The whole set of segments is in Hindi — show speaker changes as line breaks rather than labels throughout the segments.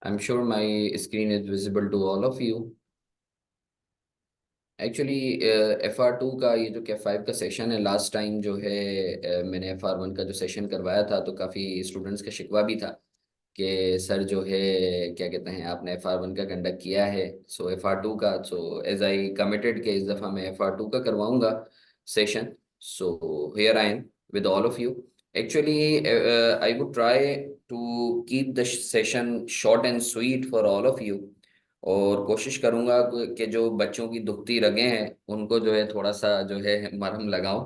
I'm sure my screen is visible to all of you. Actually FR2 का ये जो F5 का सेशन है, लास्ट टाइम जो है मैंने FR1 का जो सेशन करवाया था तो काफ़ी स्टूडेंट्स का शिकवा भी था कि सर जो है क्या कहते हैं आपने FR1 का कंडक्ट किया है, सो FR2 का, सो एज आई कमिटेड कि इस दफ़ा मैं FR2 का करवाऊंगा session. So here I am with all of you. Actually, I would try to keep the session short and sweet for all of you. और कोशिश करूंगा कि जो बच्चों की दुखती रगें हैं उनको जो है थोड़ा सा जो है मरहम लगाऊं,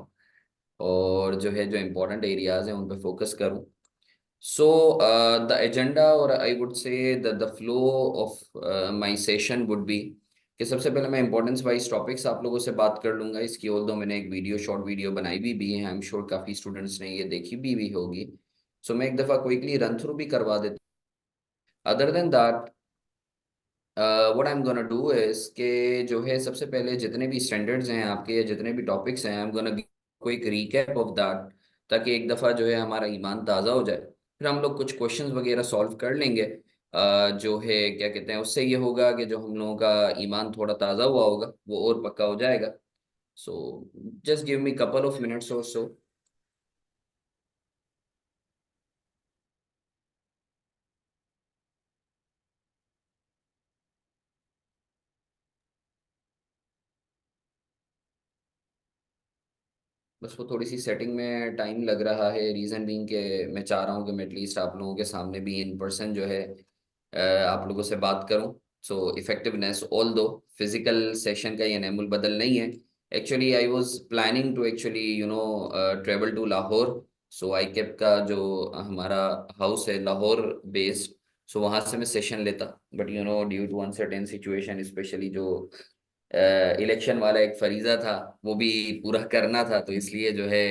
और जो है जो इम्पोर्टेंट एरियाज हैं उन पे फोकस करूं. सो द एजेंडा, और I would say the flow of my session would be कि सबसे पहले मैं इंपॉर्टेंस वाइज टॉपिक्स आप लोगों से बात कर लूंगा. इसकी ऑल्दो मैंने एक वीडियो, शॉर्ट वीडियो बनाई भी है, आई एम श्योर काफ़ी स्टूडेंट्स ने ये देखी भी होगी. सो मैं एक दफ़ा क्विकली रन थ्रू भी करवा देता हूँ. Other than that what I am gonna do is के जो है सबसे पहले जितने भी स्टैंडर्ड्स हैं आपके या जितने भी टॉपिक्स हैं, I am gonna quick recap of that, ताकि एक दफ़ा जो है हमारा ईमान ताज़ा हो जाए. फिर हम लोग कुछ क्वेश्चंस वगैरह सॉल्व कर लेंगे. जो है क्या कहते हैं, उससे ये होगा कि जो हम लोगों का ईमान थोड़ा ताज़ा हुआ होगा वो और पक्का हो जाएगा. So just give me couple of minutes और सो. बस वो थोड़ी सी सेटिंग में टाइम लग रहा है, रीज़न बीइंग कि मैं चाह रहा हूँ कि मैं एटलीस्ट आप लोगों के सामने भी इन पर्सन जो है आप लोगों से बात करूं. So effectiveness, although physical session का ये नेमुल बदल नहीं है. Actually I was planning to actually travel to Lahore. So I कैप का जो हमारा हाउस है लाहौर बेस्ड, सो वहाँ से मैं सेशन लेता. But due to uncertain situation, specially जो इलेक्शन वाला एक फरीजा था वो भी पूरा करना था, तो इसलिए जो है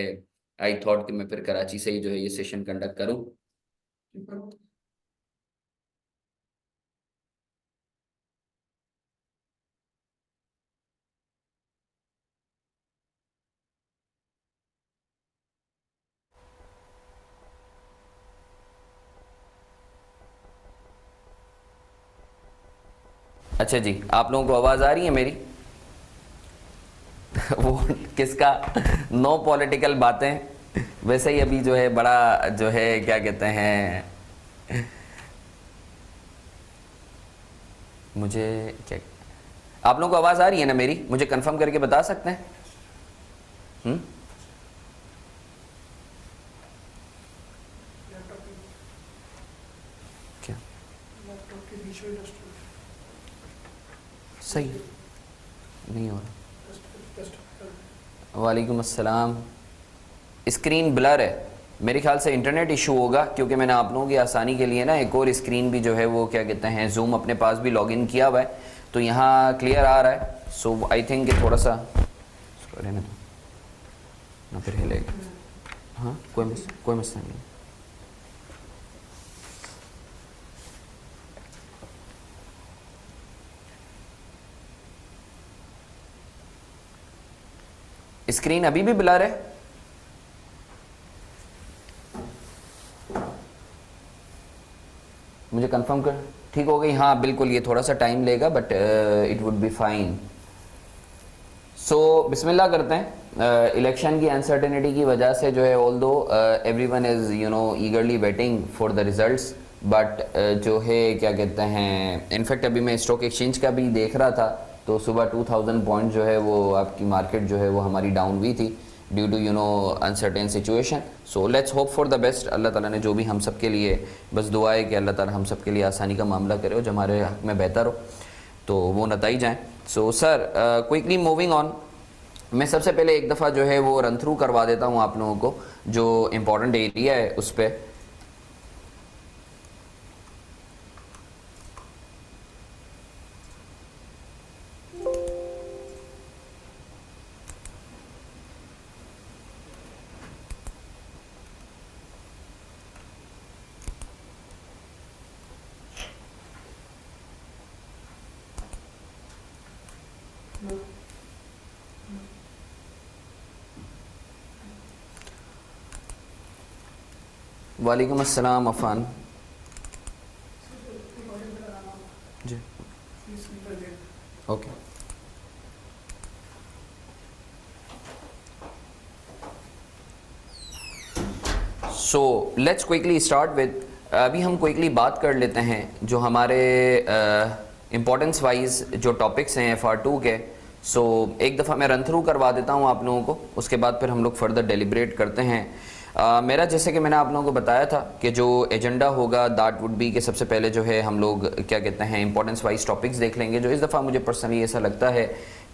आई थॉट कि मैं फिर कराची से ही जो है ये सेशन कंडक्ट करूं. अच्छा जी, आप लोगों को आवाज़ आ रही है मेरी? वो किसका, नो पॉलिटिकल बातें. वैसे ही अभी जो है बड़ा जो है क्या कहते हैं, मुझे क्या, आप लोगों को आवाज़ आ रही है ना मेरी? मुझे कंफर्म करके बता सकते हैं? हम्म. क्या सही नहीं हो रहा? वालेकुम अस्सलाम. स्क्रीन ब्लर है, मेरे ख्याल से इंटरनेट इशू होगा, क्योंकि मैंने आप लोगों की आसानी के लिए ना एक और स्क्रीन भी जो है वो क्या कहते हैं जूम अपने पास भी लॉगिन किया हुआ है, तो यहाँ क्लियर आ रहा है. सो आई थिंक कि थोड़ा सा इसको रहने दो ना, फिर हिलेगा. हाँ कोई मसला नहीं. स्क्रीन अभी भी ब्लर है? मुझे कंफर्म कर, ठीक हो गई? हाँ बिल्कुल, ये थोड़ा सा टाइम लेगा but it would be fine. So बिस्मिल्लाह करते हैं. इलेक्शन की अनसर्टेनिटी की वजह से जो है ऑल दो every one is ईगरली waiting for the results, but जो है क्या कहते हैं, इनफैक्ट अभी मैं स्टॉक एक्सचेंज का भी देख रहा था तो सुबह 2000 पॉइंट जो है वो आपकी मार्केट जो है वो हमारी डाउन हुई थी due to uncertain situation. So let's hope for the best. अल्लाह ताला ने जो भी हम सब के लिए, बस दुआ है कि अल्लाह ताला हम सब के लिए आसानी का मामला करे और जो हमारे हक में बेहतर हो तो वो नतज आएँ. So sir quickly moving on, मैं सबसे पहले एक दफ़ा जो है वो रन थ्रू करवा देता हूँ आप लोगों को जो इम्पोर्टेंट एरिया है उस पर. वालेकुम अस्सलाम Affan. Ji okay. So let's quickly start with, अभी हम क्विकली बात कर लेते हैं जो हमारे इम्पोर्टेंस वाइज जो टॉपिक्स हैं FR2 के। सो एक दफ़ा मैं रन थ्रू करवा देता हूँ आप लोगों को, उसके बाद फिर हम लोग फर्दर डेलिब्रेट करते हैं। मेरा जैसे कि मैंने आप लोगों को बताया था कि जो एजेंडा होगा दैट वुड बी कि सबसे पहले जो है हम लोग क्या कहते हैं इंपॉर्टेंस वाइज टॉपिक्स देख लेंगे जो इस दफ़ा मुझे पर्सनली ऐसा लगता है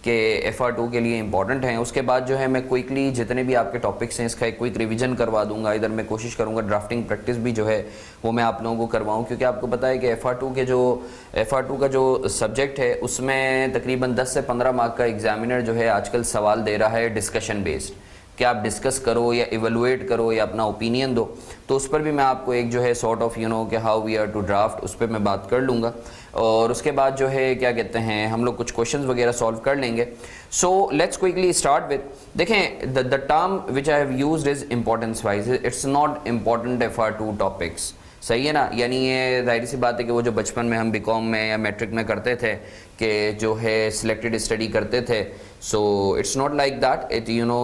कि FR2 के लिए इंपॉर्टेंट हैं। उसके बाद जो है मैं क्विकली जितने भी आपके टॉपिक्स हैं इसका एक क्विक रिवीजन करवा दूंगा। इधर मैं कोशिश करूंगा ड्राफ्टिंग प्रैक्टिस भी जो है वो मैं आप लोगों को करवाऊं, क्योंकि आपको पता है कि FR2 का जो सब्जेक्ट है उसमें तकरीबन 10 से 15 मार्क का एग्जामिनर जो है आजकल सवाल दे रहा है डिस्कशन बेस्ड, कि आप डिस्कस करो या इवेलुएट करो या अपना ओपिनियन दो। तो उस पर भी मैं आपको एक जो है सॉर्ट ऑफ कि how we are to draft उस पर मैं बात कर लूँगा। और उसके बाद जो है क्या कहते हैं हम लोग कुछ क्वेश्चंस वगैरह सॉल्व कर लेंगे। So let's quickly start with, देखें the term which I have used is importance wise, it's not important FR2 topics, सही है ना। यानी ये जाहिर सी बात है कि वो जो बचपन में हम बीकॉम में या मैट्रिक में करते थे कि जो है सिलेक्टेड स्टडी करते थे, so it's not like that,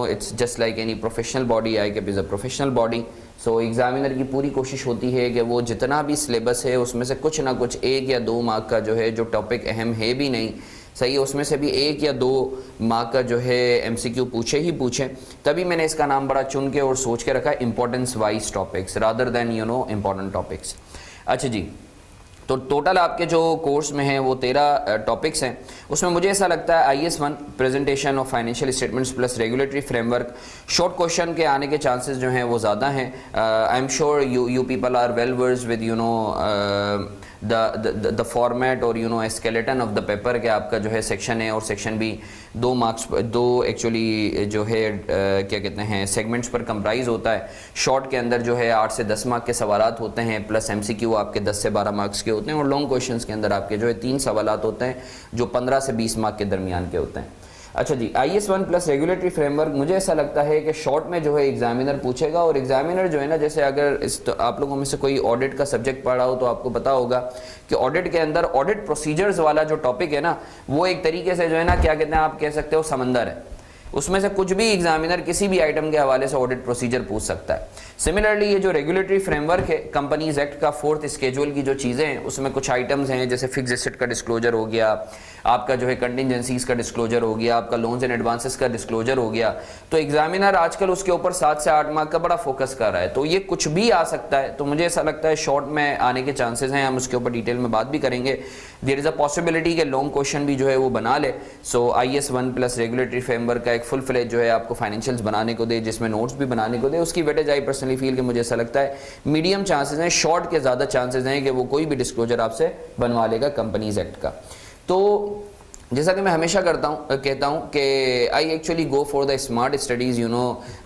it's just like any professional body, ICAP is a professional body. So examiner की पूरी कोशिश होती है कि वो जितना भी सिलेबस है उसमें से कुछ ना कुछ 1 या 2 मार्क का जो है जो टॉपिक अहम है भी नहीं, सही है, उसमें से भी 1 या 2 मार्क का जो है MCQ पूछे ही पूछे। तभी मैंने इसका नाम बड़ा चुन के और सोच के रखा importance wise topics rather than important topics. अच्छा जी, तो टोटल आपके जो कोर्स में हैं वो 13 टॉपिक्स हैं। उसमें मुझे ऐसा लगता है IS1 presentation of financial statements plus regulatory framework, short question के आने के चांसेस जो हैं वो ज़्यादा हैं। I am sure you people are well versed with the format और skeleton of the paper के आपका जो है सेक्शन है और सेक्शन भी 2 मार्क्स 2 एक्चुअली जो है क्या कहते हैं सेगमेंट्स पर कंप्राइज होता है। शॉर्ट के अंदर जो है 8 से 10 मार्क के सवालात होते हैं प्लस MCQ आपके 10 से 12 मार्क्स के होते हैं, और लॉन्ग क्वेश्चंस के अंदर आपके जो है 3 सवालात होते हैं जो 15 से 20 मार्क के दरमियान के होते हैं। अच्छा जी, IS1 प्लस रेगुलेटरी फ्रेमवर्क मुझे ऐसा लगता है कि शॉर्ट में जो है एग्जामिनर पूछेगा, और एग्जामिनर जो है ना, जैसे अगर तो आप लोगों में से कोई ऑडिट का सब्जेक्ट पढ़ा हो तो आपको पता होगा कि ऑडिट के अंदर ऑडिट प्रोसीजर्स वाला जो टॉपिक है ना वो एक तरीके से जो है ना क्या कहते हैं आप कह सकते हो समंदर है, उसमें से कुछ भी एग्जामिनर किसी भी आइटम के हवाले से ऑडिट प्रोसीजर पूछ सकता है। सिमिलरली ये जो रेगुलेटरी फ्रेमवर्क है कंपनीज एक्ट का 4th स्केड्यूल की जो चीज़ें हैं उसमें कुछ आइटम्स हैं जैसे फिक्स एसेट का डिस्क्लोजर हो गया, आपका जो है कंटिजेंसीज का डिस्क्लोजर हो गया, आपका लोन्स एंड एडवांसेस का डिस्क्लोजर हो गया। तो एग्जामिनर आजकल उसके ऊपर 7 से 8 मार्क का बड़ा फोकस कर रहा है, तो ये कुछ भी आ सकता है। तो मुझे ऐसा लगता है शॉर्ट में आने के चांसेस हैं, हम उसके ऊपर डिटेल में बात भी करेंगे। देयर इज़ अ पॉसिबिलिटी कि लॉन्ग क्वेश्चन भी जो है वो बना ले। सो IS1 प्लस रेगुलेटरी फ्रेमवर्क का एक फुल फ्लेज जो है आपको फाइनेंशियल्स बनाने को दे, जिसमें नोट्स भी बनाने को दे, उसकी वेटेज आई पर्सनली फील कि मुझे ऐसा लगता है मीडियम चांसेस हैं, शॉर्ट के ज़्यादा चांसेस हैं कि वो कोई भी डिस्क्लोजर आपसे बनवा लेगा कंपनीज एक्ट का। तो जैसा कि मैं हमेशा कहता हूँ कि I actually go for the smart studies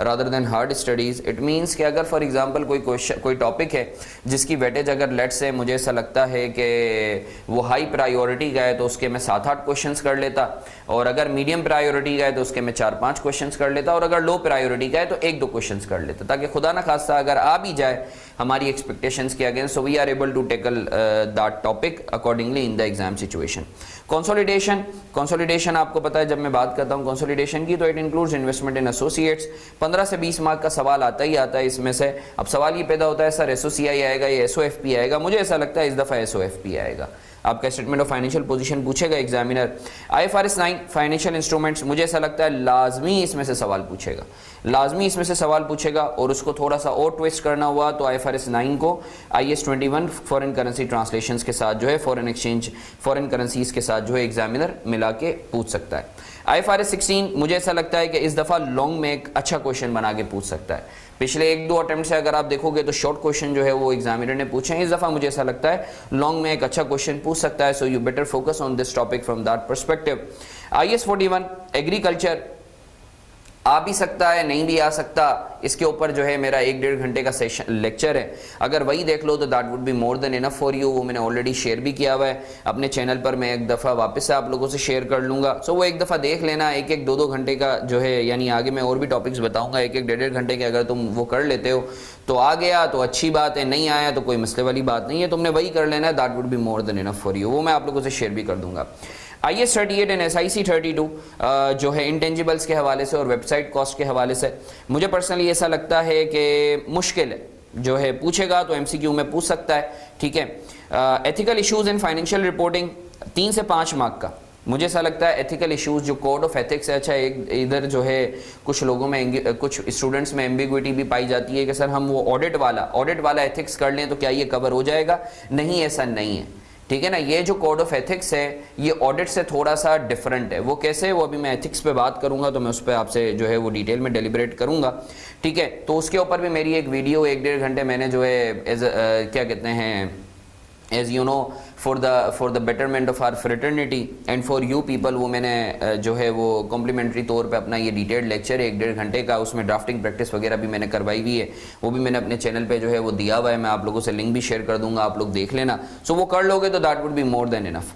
rather than hard studies. It means कि अगर फॉर एग्जांपल कोई टॉपिक है जिसकी वेटेज अगर लेट्स से मुझे ऐसा लगता है कि वो हाई प्रायोरिटी का है तो उसके मैं 7-8 क्वेश्चंस कर लेता, और अगर मीडियम प्रायोरिटी का है तो उसके मैं 4-5 क्वेश्चंस कर लेता, और अगर लो प्रायोरिटी का है तो 1-2 क्वेश्चंस कर लेता, ताकि खुदा ना खास्ता अगर आ भी जाए हमारी एक्सपेक्टेशंस के against, so we are able to tackle that topic accordingly in the exam situation. Consolidation आपको पता है जब मैं बात करता हूँ कंसोलिडेशन की तो it includes investment in associates. 15 से 20 मार्क का सवाल आता ही आता है इसमें से। अब सवाल ये पैदा होता है सर SOCI आएगा या SOFP आएगा, मुझे ऐसा लगता है इस दफ़ा SOFP आएगा। आपका स्टेटमेंट ऑफ फाइनेंशियल पोजीशन पूछेगा एग्जामिनर। IFRS 9 फाइनेंशियल इंस्ट्रूमेंट्स, मुझे ऐसा लगता है लाजमी इसमें से सवाल पूछेगा, और उसको थोड़ा सा और ट्विस्ट करना हुआ तो IFRS 9 को IS 21 फॉरेन करेंसी ट्रांसलेशंस के साथ जो है फॉरेन करेंसीज के साथ जो है एग्जामिनर मिला के पूछ सकता है। IFRS 16 मुझे ऐसा लगता है कि इस दफ़ा लॉन्ग में एक अच्छा क्वेश्चन बना के पूछ सकता है। पिछले 1-2 अटेम्प्ट से अगर आप देखोगे तो शॉर्ट क्वेश्चन जो है वो एग्जामिनर ने पूछे हैं, इस दफ़ा मुझे ऐसा लगता है लॉन्ग में एक अच्छा क्वेश्चन पूछ सकता है। So you better focus on this topic from that perspective. IS 41 agriculture, आ भी सकता है, नहीं भी आ सकता, इसके ऊपर जो है मेरा 1-1.5 घंटे का सेशन लेक्चर है, अगर वही देख लो तो that would be more than enough for you. वो मैंने ऑलरेडी शेयर भी किया हुआ है अपने चैनल पर, मैं एक दफ़ा वापस से आप लोगों से शेयर कर लूँगा। सो वो एक दफ़ा देख लेना, 1-1, 2-2 घंटे का जो है, यानी आगे मैं और भी टॉपिक्स बताऊँगा, 1-1, 1.5 घंटे के, अगर तुम वो कर लेते हो तो आ गया तो अच्छी बात है, नहीं आया तो कोई मसले वाली बात नहीं है, तुमने वही कर लेना है, that would be more than enough for you. वो मैं आप लोगों से शेयर भी कर दूँगा। IAS 38 एंड SIC 32 जो है इंटेंजिबल्स के हवाले से और वेबसाइट कॉस्ट के हवाले से मुझे पर्सनली ऐसा लगता है कि मुश्किल है, जो है पूछेगा तो MCQ में पूछ सकता है, ठीक है। Ethical issues in financial reporting 3 से 5 मार्क का मुझे ऐसा लगता है। एथिकल इश्यूज जो कोड ऑफ एथिक्स है, अच्छा एक इधर जो है कुछ लोगों में, कुछ स्टूडेंट्स में एम्बिग्विटी भी पाई जाती है कि सर हम वो ऑडिट वाला एथिक्स कर लें तो क्या ये कवर हो जाएगा? नहीं, ऐसा नहीं है, ठीक है ना। ये जो कोड ऑफ एथिक्स है ये ऑडिट से थोड़ा सा डिफरेंट है। वो कैसे, वो अभी मैं एथिक्स पे बात करूंगा तो मैं उस पर आपसे जो है वो डिटेल में डेलिब्रेट करूंगा, ठीक है। तो उसके ऊपर भी मेरी एक वीडियो 1-1.5 घंटे मैंने जो है क्या कहते हैं, as you know, for the betterment of our fraternity and for you people, वो मैंने जो है वो कॉम्प्लीमेंट्री तौर पे अपना ये डिटेल्ड लेक्चर है 1-1.5 घंटे का, उसमें ड्राफ्टिंग प्रैक्टिस वगैरह भी मैंने करवाई हुई है, वो भी मैंने अपने चैनल पे जो है वो दिया हुआ है, मैं आप लोगों से लिंक भी शेयर कर दूंगा, आप लोग देख लेना। सो वो कर लोगे तो that would be more than enough.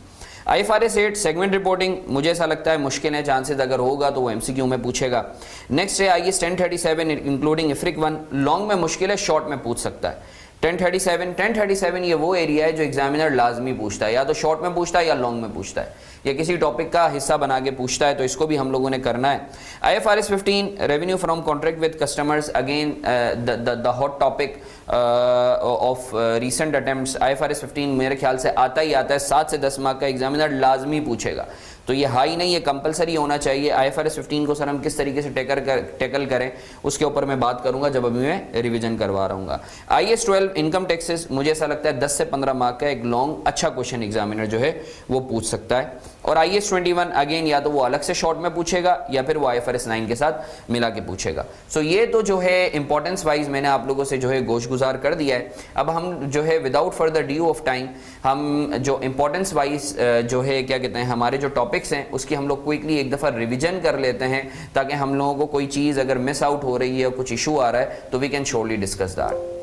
IFRS 8 segment reporting मुझे ऐसा लगता है मुश्किल है, चांसेस अगर होगा तो वो MCQ में पूछेगा। नेक्स्ट है IAS 1037 इंक्लूडिंग IFRIC 1, लॉन्ग में मुश्किल है, शॉर्ट में पूछ सकता है। 1037 ये वो एरिया है जो एग्जामिनर लाजमी पूछता है, या तो शॉर्ट में पूछता है या लॉन्ग में पूछता है, या किसी टॉपिक का हिस्सा बना के पूछता है, तो इसको भी हम लोगों ने करना है। IFRS 15 revenue from contract with customers, again the hot topic of recent attempts. IFRS 15 मेरे ख्याल से आता ही आता है, 7 से 10 मार्क का एग्जामिनर लाजमी पूछेगा, तो ये हाई नहीं, ये कंपलसरी होना चाहिए। IFRS 15 को सर हम किस तरीके से टैकल करें उसके ऊपर मैं बात करूंगा जब अभी मैं रिवीजन करवा रहा हूँ। IAS 12 इनकम टैक्सेस मुझे ऐसा लगता है 10 से 15 मार्क का एक लॉन्ग अच्छा क्वेश्चन एग्जामिनर जो है वो पूछ सकता है। और IAS 21 अगेन या तो वो अलग से शॉर्ट में पूछेगा या फिर वो IFRS 9 के साथ मिला के पूछेगा। सो ये तो जो है इंपॉर्टेंस वाइज मैंने आप लोगों से जो है गोश गुजार कर दिया है। अब हम जो है without further due of time हम जो इंपॉर्टेंस वाइज जो है क्या कहते हैं हमारे जो टॉपिक्स हैं उसकी हम लोग क्विकली एक दफ़ा रिविजन कर लेते हैं, ताकि हम लोगों को कोई चीज़ अगर मिस आउट हो रही है, कुछ इशू आ रहा है तो we can surely discuss that.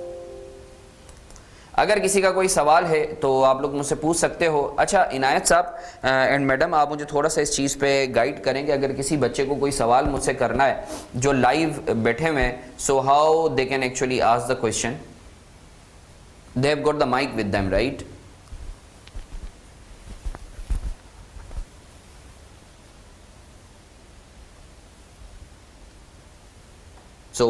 अगर किसी का कोई सवाल है तो आप लोग मुझसे पूछ सकते हो। अच्छा इनायत साहब एंड मैडम, आप मुझे थोड़ा सा इस चीज़ पे गाइड करेंगे, अगर किसी बच्चे को कोई सवाल मुझसे करना है जो लाइव बैठे हुए हैं, so how they can actually ask the question? They have got the mic with them, right? So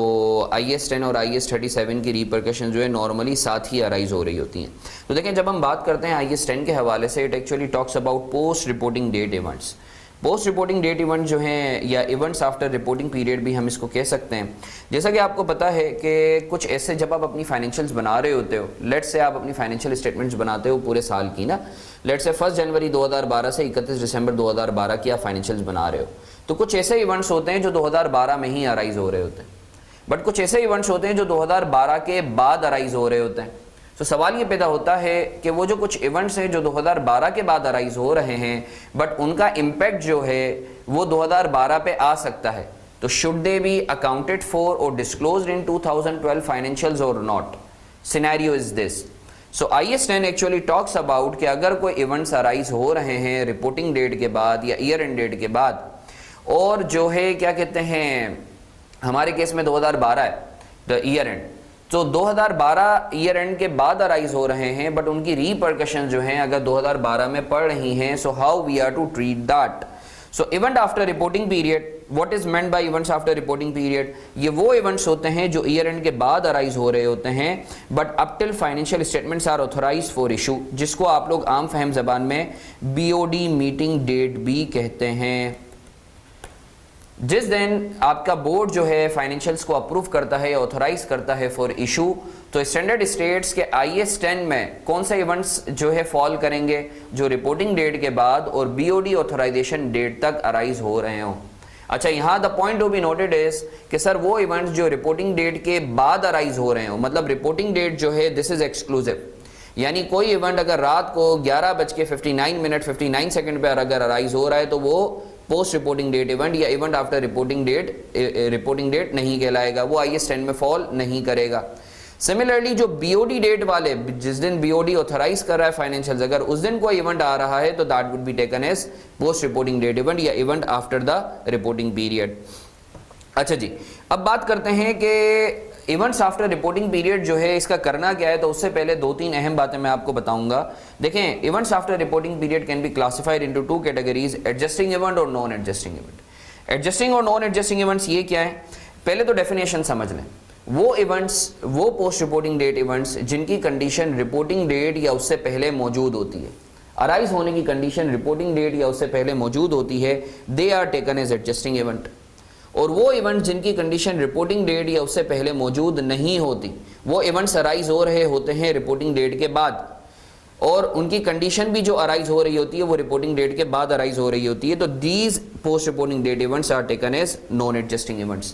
IAS 10 और IAS 37 की रिपरकशन जो है नॉर्मली साथ ही अराइज हो रही होती हैं। तो देखें जब हम बात करते हैं IAS 10 के हवाले से, it actually talks about post reporting date events. Post reporting date event जो हैं या इवेंट्स आफ्टर रिपोर्टिंग पीरियड भी हम इसको कह सकते हैं। जैसा कि आपको पता है कि कुछ ऐसे जब आप अपनी फाइनेंशियल्स बना रहे होते हो, लेट्स से आप अपनी फाइनेंशियल स्टेटमेंट्स बनाते हो पूरे साल की ना, लेट्स से 1 जनवरी 2012 से 31 दिसंबर 2012 की आप फाइनेंशियल्स बना रहे हो, तो कुछ ऐसे इवेंट्स होते हैं जो 2012 में ही अराइज हो रहे होते हैं, बट कुछ ऐसे इवेंट्स होते हैं जो 2012 के बाद अराइज हो रहे होते हैं। तो सवाल ये पैदा होता है कि वो जो कुछ इवेंट्स हैं जो 2012 के बाद अराइज हो रहे हैं बट उनका इम्पैक्ट जो है वो 2012 पे आ सकता है, तो should they B accounted for और डिस्क्लोज्ड इन 2012 फाइनेंशियल्स और not? Scenario is this. So IAS 10 actually talks about कि अगर कोई इवेंट्स अराइज हो रहे हैं रिपोर्टिंग डेट के बाद या ईयर एंड डेट के बाद, और जो है क्या कहते हैं हमारे केस में 2012 है द ईयर एंड, तो 2012 ईयर एंड के बाद अराइज हो रहे हैं बट उनकी रिपरकशन जो हैं अगर 2012 में पड़ रही हैं, so how we are to treat that? So event after reporting period, what is meant by events after reporting period? ये वो इवेंट्स होते हैं जो ईयर एंड के बाद अराइज हो रहे होते हैं but up till financial statements are authorised for issue, जिसको आप लोग आम फहम जबान में BOD मीटिंग डेट भी कहते हैं। जिस दिन आपका बोर्ड जो है फाइनेंशियल्स को अप्रूव करता है या ऑथराइज करता है फॉर इशू, तो स्टैंडर्ड स्टेट्स के IAS 10 में कौन से इवेंट्स जो है फॉल करेंगे जो रिपोर्टिंग डेट के बाद और BOD ऑथराइजेशन डेट तक अराइज हो रहे हों। अच्छा यहाँ the point to be noted is कि सर वो इवेंट्स जो रिपोर्टिंग डेट के बाद अराइज हो रहे हो, मतलब रिपोर्टिंग डेट जो है दिस इज एक्सक्लूसिव, यानी कोई इवेंट अगर रात को 11:59 पर अगर अराइज हो रहा है तो वो पोस्ट रिपोर्टिंग डेट इवेंट या इवेंट आफ्टर रिपोर्टिंग डेट नहीं कहलाएगा, वो IAS 10 में फॉल नहीं करेगा। सिमिलरली जो BOD डेट वाले, जिस दिन BOD ऑथराइज कर रहा है फाइनेंशियल, अगर उस दिन कोई इवेंट आ रहा है तो that would be taken as post reporting date event या event after the reporting period. अच्छा जी, अब बात करते हैं कि इवेंट्स आफ्टर रिपोर्टिंग पीरियड जो है इसका करना क्या है। तो उससे पहले 2-3 अहम बातें मैं आपको बताऊंगा। देखें, events after reporting period can be classified into 2 categories, adjusting event और नॉन एडजस्टिंग इवेंट। एडजस्टिंग और नॉन एडजस्टिंग इवेंट्स ये क्या है, पहले तो डेफिनेशन समझ लें। वो इवेंट्स, वो पोस्ट रिपोर्टिंग डेट इवेंट्स जिनकी कंडीशन रिपोर्टिंग डेट या उससे पहले मौजूद होती है, अराइज होने की कंडीशन रिपोर्टिंग डेट या उससे पहले मौजूद होती है, they are taken as adjusting event. और वो इवेंट जिनकी कंडीशन रिपोर्टिंग डेट या उससे पहले मौजूद नहीं होती, वो इवेंट्स अराइज हो रहे होते हैं रिपोर्टिंग डेट के बाद, और उनकी कंडीशन भी जो अराइज हो रही होती है वो रिपोर्टिंग डेट के बाद अराइज हो रही होती है। तो these post reporting date events are taken as non adjusting events.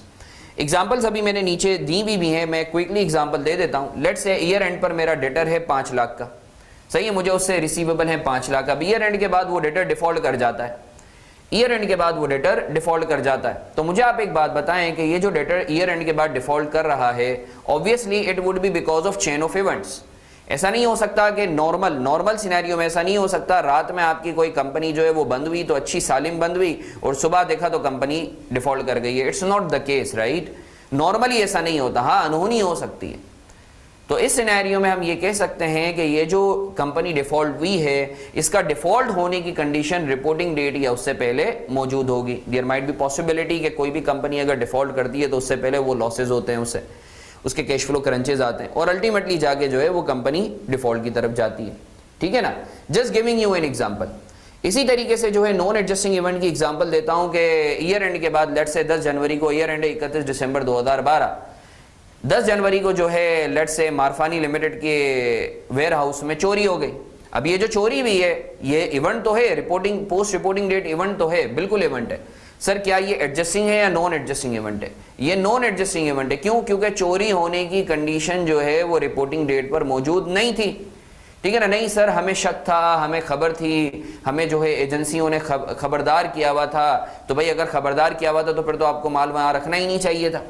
Examples अभी मैंने नीचे दी भी हैं, मैं क्विकली एग्जाम्पल दे देता हूँ। लेट्स से ईयर एंड पर मेरा डेटर है 5 लाख का, सही है, मुझे उससे रिसीवेबल है 5 लाख। अब ईयर एंड के बाद वो डेटर डिफॉल्ट कर जाता है, ईयर एंड के बाद वो डेटर डिफॉल्ट कर जाता है। तो मुझे आप एक बात बताएं कि ये जो डेटर ईयर एंड के बाद डिफॉल्ट कर रहा है, obviously it would B because of chain of events. ऐसा नहीं हो सकता कि नॉर्मल सिनेरियो में ऐसा नहीं हो सकता, रात में आपकी कोई कंपनी जो है वो बंद हुई तो अच्छी सालिम बंद हुई और सुबह देखा तो कंपनी डिफॉल्ट कर गई है। It's not the case, right. Normally ऐसा नहीं होता, हाँ अनहोनी हो सकती है। तो इस सिनेरियो में हम ये कह सकते हैं कि ये जो कंपनी डिफॉल्ट हुई है, इसका डिफॉल्ट होने की कंडीशन रिपोर्टिंग डेट या उससे पहले मौजूद होगी। देयर माइट बी पॉसिबिलिटी कि कोई भी कंपनी अगर डिफॉल्ट करती है तो उससे पहले वो लॉसेज होते हैं, उसके कैश फ्लो क्रंचेज आते हैं और अल्टीमेटली जाके जो है वो कंपनी डिफॉल्ट की तरफ जाती है, ठीक है ना। Just giving you an example. इसी तरीके से जो है नॉन एडजस्टिंग इवेंट की एग्जांपल देता हूं कि ईयर एंड के बाद लेट्स से 10 जनवरी को, ईयर एंड 31 दिसंबर 2012, 10 जनवरी को जो है लेट्स से मारफानी लिमिटेड के वेयर हाउस में चोरी हो गई। अब ये जो चोरी हुई है ये इवेंट तो है, reporting post reporting date event तो है, बिल्कुल इवेंट है। सर क्या ये एडजस्टिंग है या नॉन एडजस्टिंग इवेंट है? ये नॉन एडजस्टिंग इवेंट है। क्यों? क्योंकि चोरी होने की कंडीशन जो है वो रिपोर्टिंग डेट पर मौजूद नहीं थी, ठीक है ना। नहीं सर हमें शक था, हमें खबर थी, हमें जो है एजेंसियों ने खबरदार किया हुआ था, तो भाई अगर खबरदार किया हुआ था तो फिर तो आपको माल वहां रखना ही नहीं चाहिए था।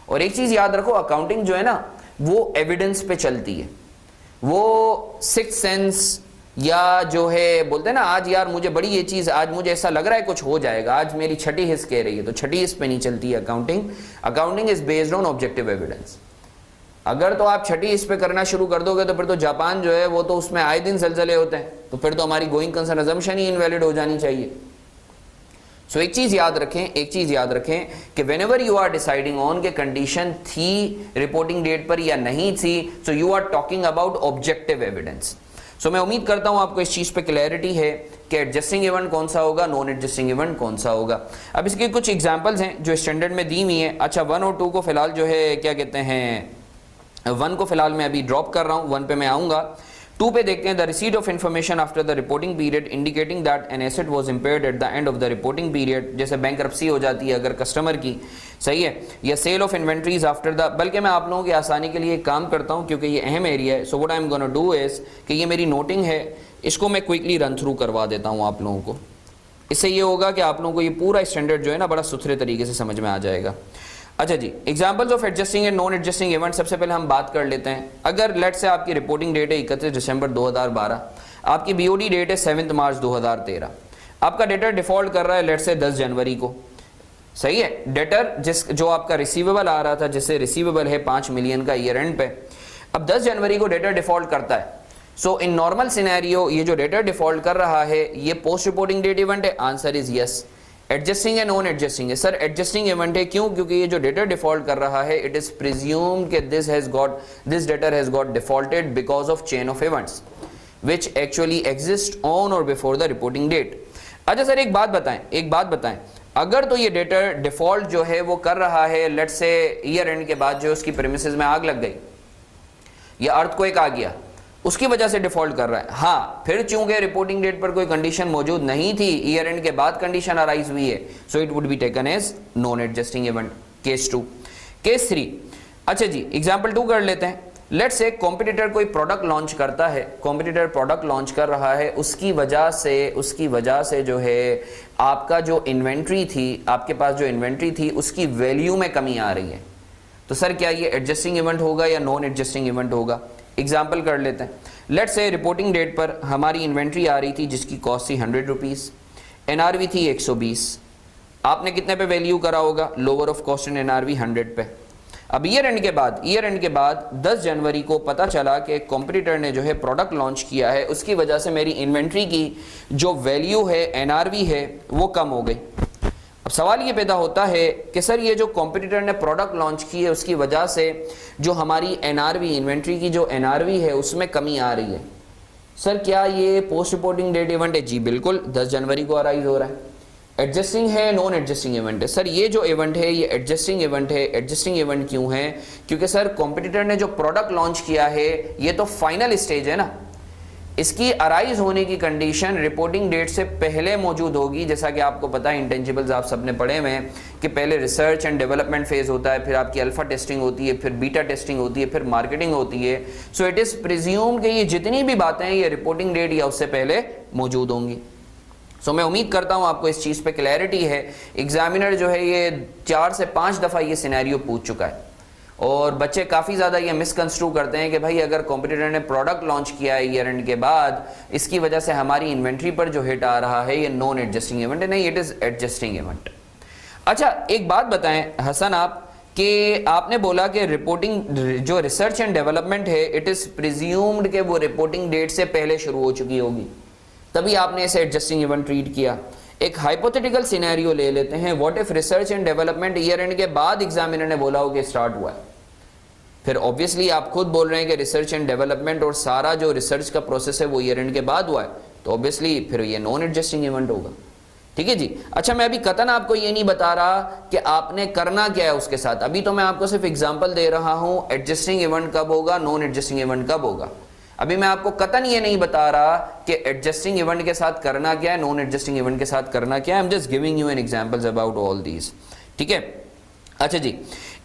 और एक चीज याद रखो, अकाउंटिंग जो है ना वो एविडेंस पे चलती है, वो सिक्स सेंस या जो है बोलते हैं ना, आज यार मुझे बड़ी ये चीज, आज मुझे ऐसा लग रहा है कुछ हो जाएगा, आज मेरी छठी हिस्स कह रही है, तो छठी हिस्स पे नहीं चलती है accounting. Accounting is based on objective evidence. अगर तो आप छठी हिस्स पे करना शुरू कर दोगे तो फिर तो जापान जो है वो तो उसमें आए दिन जलजले होते हैं, तो फिर तो हमारी गोइंग कंसर्न अजम्पशन ही इनवैलिड हो जानी चाहिए। सो एक चीज याद रखें कि whenever you are deciding on के कंडीशन थी रिपोर्टिंग डेट पर या नहीं थी, so you are talking about objective evidence. So मैं उम्मीद करता हूं आपको इस चीज पे क्लैरिटी है कि एडजस्टिंग इवेंट कौन सा होगा, नॉन एडजस्टिंग इवेंट कौन सा होगा। अब इसके कुछ एग्जांपल्स हैं जो स्टैंडर्ड में दी हुई हैं। अच्छा 1 और 2 को फिलहाल जो है क्या कहते हैं, 1 को फिलहाल मैं अभी ड्रॉप कर रहा हूं, 1 पे मैं आऊंगा। 2 पे देखते हैं, the receipt of information after the reporting period indicating that an asset was impaired at the end of the reporting period, जैसे बैंकरप्सी हो जाती है अगर कस्टमर की, सही है, या sale of inventories after the. बल्कि मैं आप लोगों की आसानी के लिए एक काम करता हूं क्योंकि ये अहम एरिया है। So what I am gonna do is कि ये मेरी नोटिंग है, इसको मैं क्विकली रन थ्रू करवा देता हूँ आप लोगों को। इससे ये होगा कि आप लोगों को ये पूरा स्टैंडर्ड जो है ना बड़ा सुथरे तरीके से समझ में आ जाएगा। अच्छा जी, examples of adjusting and non adjusting event. सबसे पहले हम बात कर लेते हैं, अगर लेट से आपकी रिपोर्टिंग डेट है 31 दिसंबर 2012, आपकी बीओडी डेट है 7 मार्च 2013, आपका डेटर डिफॉल्ट कर रहा है लेट से 10 जनवरी को, सही है। डेटर जो आपका रिसीवेबल आ रहा था, जिससे रिसीवेबल है 5 मिलियन का ईयर एंड पे, अब 10 जनवरी को डेटर डिफॉल्ट करता है। सो इन नॉर्मल सिनेरियो ये जो डेटर डिफॉल्ट कर रहा है ये पोस्ट रिपोर्टिंग डेट इवेंट है? Answer is yes. एडजस्टिंग है नॉन एडजस्टिंग है? सर एडजस्टिंग इवेंट है। क्यों? क्योंकि ये जो डेटर डिफॉल्ट कर रहा है इट इज प्रिज्यूम्ड कि this debtor has got defaulted because of chain of events which actually exist on और बिफोर द रिपोर्टिंग डेट। अच्छा सर एक बात बताएं, अगर तो ये डेटर डिफॉल्ट जो है वो कर रहा है लेट्स से ईयर एंड के बाद जो उसकी प्रीमिसेस में आग लग गई या अर्थक्वेक आ गया, उसकी वजह से डिफॉल्ट कर रहा है, हाँ, फिर चूंकि रिपोर्टिंग डेट पर कोई कंडीशन मौजूद नहीं थी, ईयर एंड के बाद कंडीशन अराइज हुई है, so it would be taken as non adjusting event. Case 2। Case 3, अच्छा जी एग्जांपल 2 कर लेते हैं।
लेट्स से कॉम्पिटिटर कोई प्रोडक्ट लॉन्च करता है, कॉम्पिटिटर प्रोडक्ट लॉन्च कर रहा है, उसकी वजह से जो है आपका जो इन्वेंट्री थी, आपके पास जो इन्वेंट्री थी उसकी वैल्यू में कमी आ रही है। तो सर क्या ये एडजस्टिंग इवेंट होगा या नॉन एडजस्टिंग इवेंट होगा? एग्जाम्पल कर लेते हैं। लेट्स से रिपोर्टिंग डेट पर हमारी इन्वेंट्री आ रही थी जिसकी कॉस्ट थी 100 रुपीज़, एनआरवी थी 120। आपने कितने पे वैल्यू करा होगा? Lower of cost and NRV 100 पे। अब ईयर एंड के बाद 10 जनवरी को पता चला कि कॉम्पिटिटर ने जो है प्रोडक्ट लॉन्च किया है, उसकी वजह से मेरी इन्वेंट्री की जो वैल्यू है, एनआरवी है, वो कम हो गई। अब सवाल ये पैदा होता है कि सर ये जो कॉम्पिटिटर ने प्रोडक्ट लॉन्च की है उसकी वजह से जो हमारी एनआरवी, इन्वेंट्री की जो एनआरवी है उसमें कमी आ रही है, सर क्या ये पोस्ट रिपोर्टिंग डेट इवेंट है? जी बिल्कुल, 10 जनवरी को अराइज हो रहा है। एडजस्टिंग है, नॉन एडजस्टिंग इवेंट है? सर ये जो इवेंट है ये एडजस्टिंग इवेंट है। एडजस्टिंग इवेंट क्यों है? क्योंकि सर कॉम्पिटिटर ने जो प्रोडक्ट लॉन्च किया है ये तो फाइनल स्टेज है ना, इसकी अराइज होने की कंडीशन रिपोर्टिंग डेट से पहले मौजूद होगी। जैसा कि आपको पता है, इंटेंजिबल्स आप सबने पढ़े हुए हैं कि पहले रिसर्च एंड डेवलपमेंट फेज होता है, फिर आपकी अल्फा टेस्टिंग होती है, फिर बीटा टेस्टिंग होती है, फिर मार्केटिंग होती है। सो इट इज प्रिज्यूम कि ये जितनी भी बातें हैं ये रिपोर्टिंग डेट या उससे पहले मौजूद होंगी। सो मैं उम्मीद करता हूं आपको इस चीज़ पे क्लैरिटी है। एग्जामिनर जो है ये 4 से 5 दफ़ा ये सिनेरियो पूछ चुका है और बच्चे काफ़ी ज़्यादा ये मिसकंस्ट्रू करते हैं कि भाई अगर कॉम्पिटिटर ने प्रोडक्ट लॉन्च किया है ईयर एंड के बाद, इसकी वजह से हमारी इन्वेंट्री पर जो हिट आ रहा है ये नॉन एडजस्टिंग इवेंट है। नहीं, इट इज़ एडजस्टिंग इवेंट। अच्छा एक बात बताएं हसन आप, कि आपने बोला कि रिपोर्टिंग जो रिसर्च एंड डेवलपमेंट है इट इज़ प्रिज्यूम्ड कि वो रिपोर्टिंग डेट से पहले शुरू हो चुकी होगी, तभी आपने इसे एडजस्टिंग इवेंट ट्रीट किया। एक हाइपोथेटिकल सिनेरियो ले लेते हैं, what if research and development year end के बाद एग्जामिनर ने बोला हो कि स्टार्ट हुआ है? फिर ऑब्वियसली आप खुद बोल रहे हैं कि रिसर्च एंड डेवलपमेंट और सारा जो रिसर्च का प्रोसेस है वो ईयर एंड के बाद हुआ है, तो ऑब्वियसली फिर ये नॉन एडजस्टिंग इवेंट होगा। ठीक है जी। अच्छा मैं अभी कतन आपको ये नहीं बता रहा कि आपने करना क्या है उसके साथ, अभी तो मैं आपको सिर्फ एग्जाम्पल दे रहा हूं एडजस्टिंग इवेंट कब होगा, नॉन एडजस्टिंग इवेंट कब होगा। अभी मैं आपको कतन ये नहीं बता रहा कि एडजस्टिंग इवेंट के साथ करना क्या है, नॉन एडजस्टिंग इवेंट के साथ करना क्या है। I am just giving you an examples about all these. ठीक है। अच्छा जी,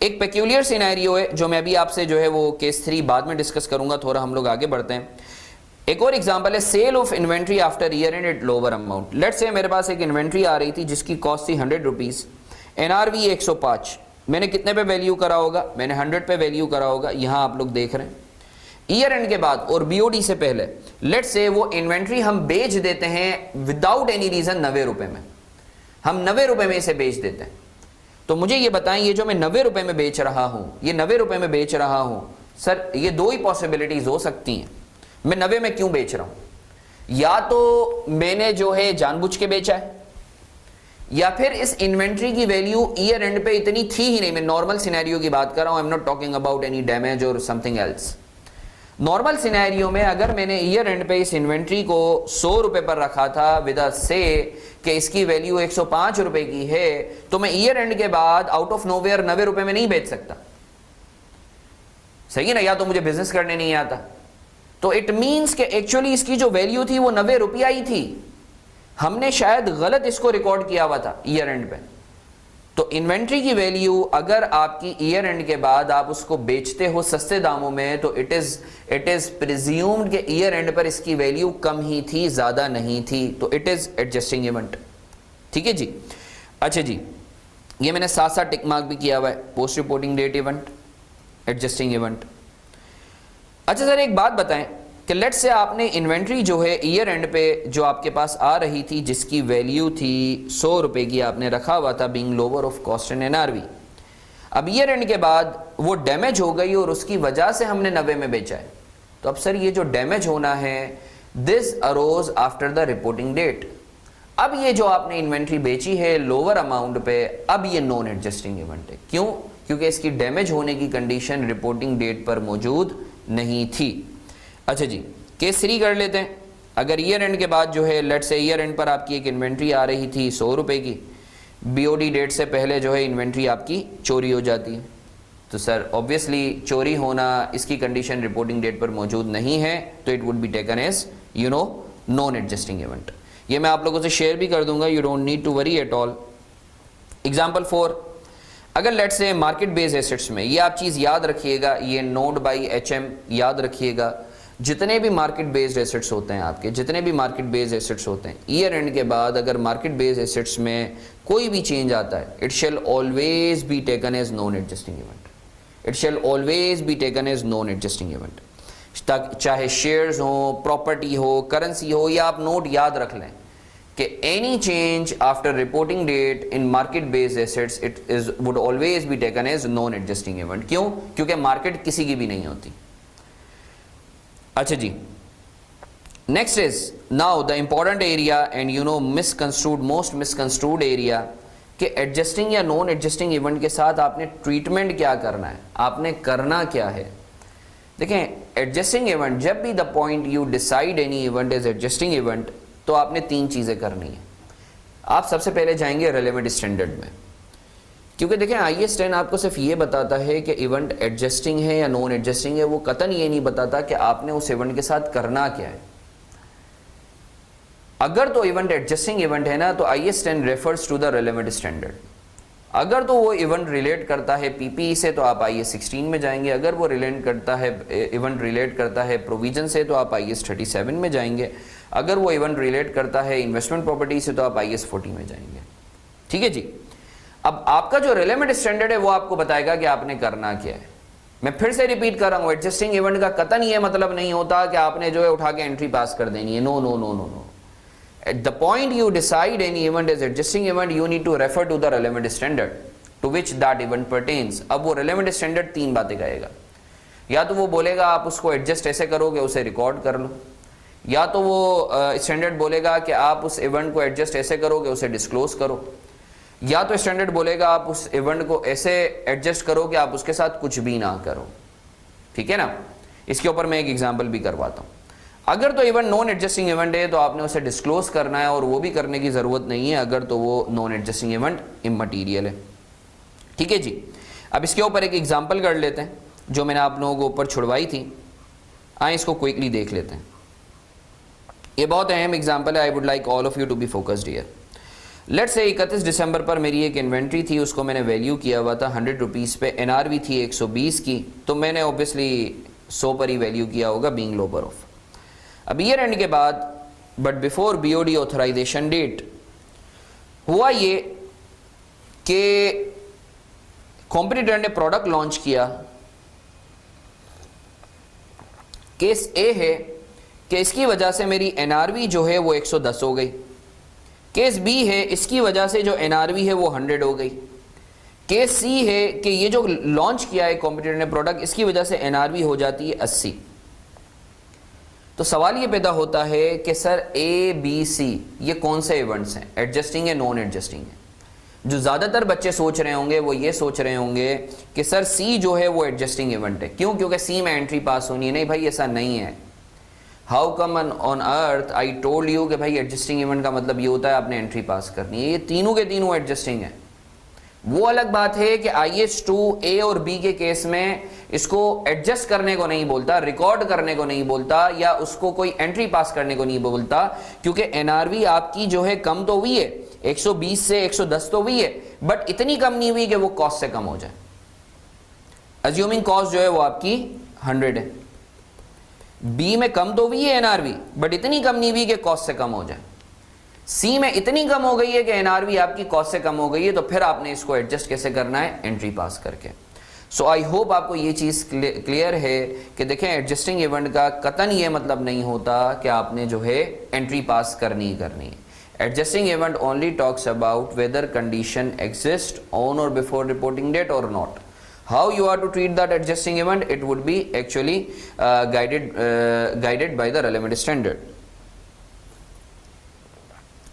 एक पेक्यूलियर सिनेरियो है जो मैं अभी आपसे जो है वो केस 3 बाद में डिस्कस करूंगा, थोड़ा हम लोग आगे बढ़ते हैं। एक और एग्जांपल है sale of inventory after year end at lower amount. Let's say मेरे पास एक इन्वेंट्री आ रही थी जिसकी कॉस्ट थी 100 रुपीज़, एनआरवी 105। मैंने कितने पे वैल्यू करा होगा? मैंने 100 पे वैल्यू करा होगा। यहाँ आप लोग देख रहे हैं ईयर एंड के बाद और बीओडी से पहले लेट्स से वो इन्वेंट्री हम बेच देते हैं विदाउट एनी रीजन 90 रुपए में, हम 90 रुपए में इसे बेच देते हैं। तो मुझे ये बताएं, ये जो मैं 90 रुपए में बेच रहा हूं, ये 90 रुपए में बेच रहा हूं, सर ये दो ही पॉसिबिलिटीज हो सकती हैं। मैं 90 में क्यों बेच रहा हूं? या तो मैंने जो है जानबूझ के बेचा है, या फिर इस इन्वेंट्री की वैल्यू ईयर एंड पे इतनी थी ही नहीं। मैं नॉर्मल सिनेरियो की बात कर रहा हूं, I am not talking about any damage और समथिंग एल्स। नॉर्मल सिनेरियो में अगर मैंने ईयर एंड पे इस इन्वेंट्री को 100 रुपए पर रखा था विद अ से कि इसकी वैल्यू 105 रुपए की है, तो मैं ईयर एंड के बाद आउट ऑफ नोवेयर 90 रुपए में नहीं बेच सकता, सही है ना? या तो मुझे बिजनेस करने नहीं आता, तो इट मींस कि एक्चुअली इसकी जो वैल्यू थी वो 90 रुपया ही थी, हमने शायद गलत इसको रिकॉर्ड किया हुआ था ईयर एंड पे। तो इन्वेंट्री की वैल्यू अगर आपकी ईयर एंड के बाद आप उसको बेचते हो सस्ते दामों में, तो इट इज प्रिज्यूम्ड कि ईयर एंड पर इसकी वैल्यू कम ही थी, ज्यादा नहीं थी, तो इट इज एडजस्टिंग इवेंट। ठीक है जी। अच्छा जी, ये मैंने साथ साथ टिक मार्क भी किया हुआ है, post reporting date event, adjusting event. अच्छा सर एक बात बताएं कि लेट्स से आपने इन्वेंट्री जो है ईयर एंड पे जो आपके पास आ रही थी जिसकी वैल्यू थी 100 रुपए की, आपने रखा हुआ था being lower of cost and NRV. अब ईयर एंड के बाद वो डैमेज हो गई और उसकी वजह से हमने 90 में बेचा है। तो अब सर ये जो डैमेज होना है this arose after the reporting date. अब ये जो आपने इन्वेंट्री बेची है लोअर अमाउंट पे, अब ये नॉन एडजस्टिंग इवेंट है। क्यों? क्योंकि इसकी डैमेज होने की कंडीशन रिपोर्टिंग डेट पर मौजूद नहीं थी। अच्छा जी, केस 3 कर लेते हैं। अगर ईयर एंड के बाद जो है लेट्स से ईयर एंड पर आपकी एक इन्वेंट्री आ रही थी 100 रुपए की, बीओडी डेट से पहले जो है इन्वेंट्री आपकी चोरी हो जाती है, तो सर ऑब्वियसली चोरी होना इसकी कंडीशन रिपोर्टिंग डेट पर मौजूद नहीं है, तो it would be taken as non adjusting event. ये मैं आप लोगों से शेयर भी कर दूंगा, you don't need to worry at all. Example 4, अगर let's say market based assets में, ये आप चीज़ याद रखिएगा, ये नोट बाई HM याद रखिएगा, जितने भी मार्केट बेस्ड एसेट्स होते हैं आपके, जितने भी मार्केट बेस्ड एसेट्स होते हैं, ईयर एंड के बाद अगर मार्केट बेस्ड एसेट्स में कोई भी चेंज आता है, it shall always be taken as non adjusting event, it shall always be taken as non adjusting event. चाहे शेयर्स हो, प्रॉपर्टी हो, करेंसी हो, या आप नोट याद रख लें कि any change after reporting date in market based assets it is would always be taken as non adjusting event. क्यों? क्योंकि मार्केट किसी की भी नहीं होती। अच्छा जी, next is now the important area and you know misconstrued, most misconstrued area, कि एडजस्टिंग या नॉन एडजस्टिंग इवेंट के साथ आपने ट्रीटमेंट क्या करना है, आपने करना क्या है। देखें, एडजस्टिंग इवेंट, जब भी the point you decide any event is adjusting event, तो आपने 3 चीज़ें करनी है। आप सबसे पहले जाएंगे रेलेवेंट स्टैंडर्ड में, क्योंकि देखें IAS 10 आपको सिर्फ ये बताता है कि इवेंट एडजस्टिंग है या नॉन एडजस्टिंग है, वो कतन ये नहीं बताता कि आपने उस इवेंट के साथ करना क्या है। अगर तो इवेंट एडजस्टिंग इवेंट है ना, तो IAS 10 refers to the relevant standard. अगर तो वो इवेंट रिलेट करता है PPE से, तो आप IAS 16 में जाएंगे। अगर वो रिलेट करता है, इवेंट रिलेट करता है प्रोविजन से, तो आप IAS 37 में जाएंगे। अगर वो इवेंट रिलेट करता है इन्वेस्टमेंट प्रॉपर्टी से, तो आप IAS 40 में जाएंगे। ठीक है जी। अब आपका जो रेलेवेंट स्टैंडर्ड है वो आपको बताएगा कि आपने करना क्या है। मैं फिर से रिपीट कर रहा हूँ, एडजस्टिंग इवेंट का कतन ये मतलब नहीं होता कि आपने जो है उठा के एंट्री पास कर देनी है। No no no no no. At the point you decide any event as adjusting event, you need to refer to the relevant standard to which that event pertains. अब वो relevant standard 3 बातें कहेगा। या तो वो बोलेगा आप उसको एडजस्ट ऐसे करोगे, उसे रिकॉर्ड कर लो, या तो वो स्टैंडर्ड बोलेगा कि आप उस इवेंट को एडजस्ट ऐसे करोगे, उसे डिस्क्लोज करो, या तो स्टैंडर्ड बोलेगा आप उस इवेंट को ऐसे एडजस्ट करो कि आप उसके साथ कुछ भी ना करो। ठीक है ना। इसके ऊपर मैं एक एग्जाम्पल भी करवाता हूँ। अगर तो इवेंट नॉन एडजस्टिंग इवेंट है, तो आपने उसे डिस्क्लोज करना है, और वो भी करने की ज़रूरत नहीं है अगर तो वो नॉन एडजस्टिंग इवेंट इममटीरियल है। ठीक है जी। अब इसके ऊपर एक एग्जांपल कर लेते हैं जो मैंने आप लोगों को ऊपर छुड़वाई थी। आए इसको क्विकली देख लेते हैं। ये बहुत अहम एग्जांपल है। I would like all of you to be focused here. Let's say 31 दिसंबर पर मेरी एक इन्वेंट्री थी, उसको मैंने वैल्यू किया हुआ था 100 रुपीज़ पे। NRV थी 120 की, तो मैंने ऑब्वियसली 100 पर ही वैल्यू किया होगा, बीइंग लोअर ऑफ। अब ईयर एंड के बाद, but before BOD authorisation date, हुआ ये कि कॉम्पिटिटर ने प्रोडक्ट लॉन्च किया। केस ए है कि इसकी वजह से मेरी NRV जो है वो 110 हो गई। केस B है, इसकी वजह से जो NRV है वो 100 हो गई। केस C है कि ये जो लॉन्च किया है कॉम्पिटिटर ने प्रोडक्ट, इसकी वजह से NRV हो जाती है 80। तो सवाल ये पैदा होता है कि सर ABC ये कौन से इवेंट्स हैं, एडजस्टिंग है नॉन एडजस्टिंग है। जो ज़्यादातर बच्चे सोच रहे होंगे वो ये सोच रहे होंगे कि सर C जो है वो एडजस्टिंग इवेंट है। क्यों? क्योंकि C में एंट्री पास होनी है। नहीं भाई, ऐसा नहीं है। How come on earth I told you कि भाई एडजस्टिंग इवेंट का मतलब ये होता है आपने एंट्री पास करनी है। ये तीनों के तीनों एडजस्टिंग है। वो अलग बात है कि IAS 2 A और B के केस में इसको एडजस्ट करने को नहीं बोलता, रिकॉर्ड करने को नहीं बोलता, या उसको कोई एंट्री पास करने को नहीं बोलता, क्योंकि NRV आपकी जो है कम तो हुई है, 120 से 110 तो हुई है, बट इतनी कम नहीं हुई कि वो कॉस्ट से कम हो जाए। अज्यूमिंग कॉस्ट जो है वो आपकी 100 है। B में कम तो हुई है NRV, बट इतनी कम नहीं हुई कि कॉस्ट से कम हो जाए। C में इतनी कम हो गई है कि NRV आपकी कॉस्ट से कम हो गई है, तो फिर आपने इसको एडजस्ट कैसे करना है? एंट्री पास करके। सो आई होप आपको ये चीज़ क्लियर है कि देखें, एडजस्टिंग इवेंट का कतन ये मतलब नहीं होता कि आपने जो है एंट्री पास करनी ही करनी है। Adjusting event only talks about whether condition exist on और बिफोर रिपोर्टिंग डेट और not. How you are to treat that adjusting event, it would be actually guided by the relevant standard.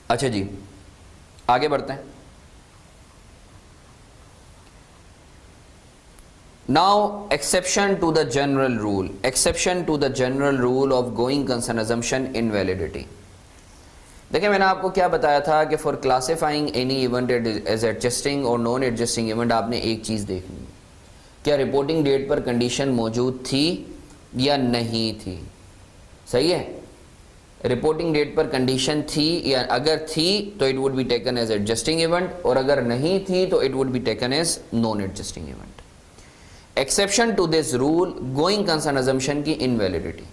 अच्छा जी, आगे बढ़ते हैं। Now exception to the general rule, exception to the general rule of going concern assumption invalidity. देखिए, मैंने आपको क्या बताया था कि for classifying any event as adjusting और नॉन एडजस्टिंग इवेंट आपने एक चीज़ देखनी है, क्या रिपोर्टिंग डेट पर कंडीशन मौजूद थी या नहीं थी। सही है। रिपोर्टिंग डेट पर कंडीशन थी या अगर थी तो it would be taken as adjusting event, और अगर नहीं थी तो it would be taken as non adjusting event. Exception to this rule, going concern assumption की invalidity.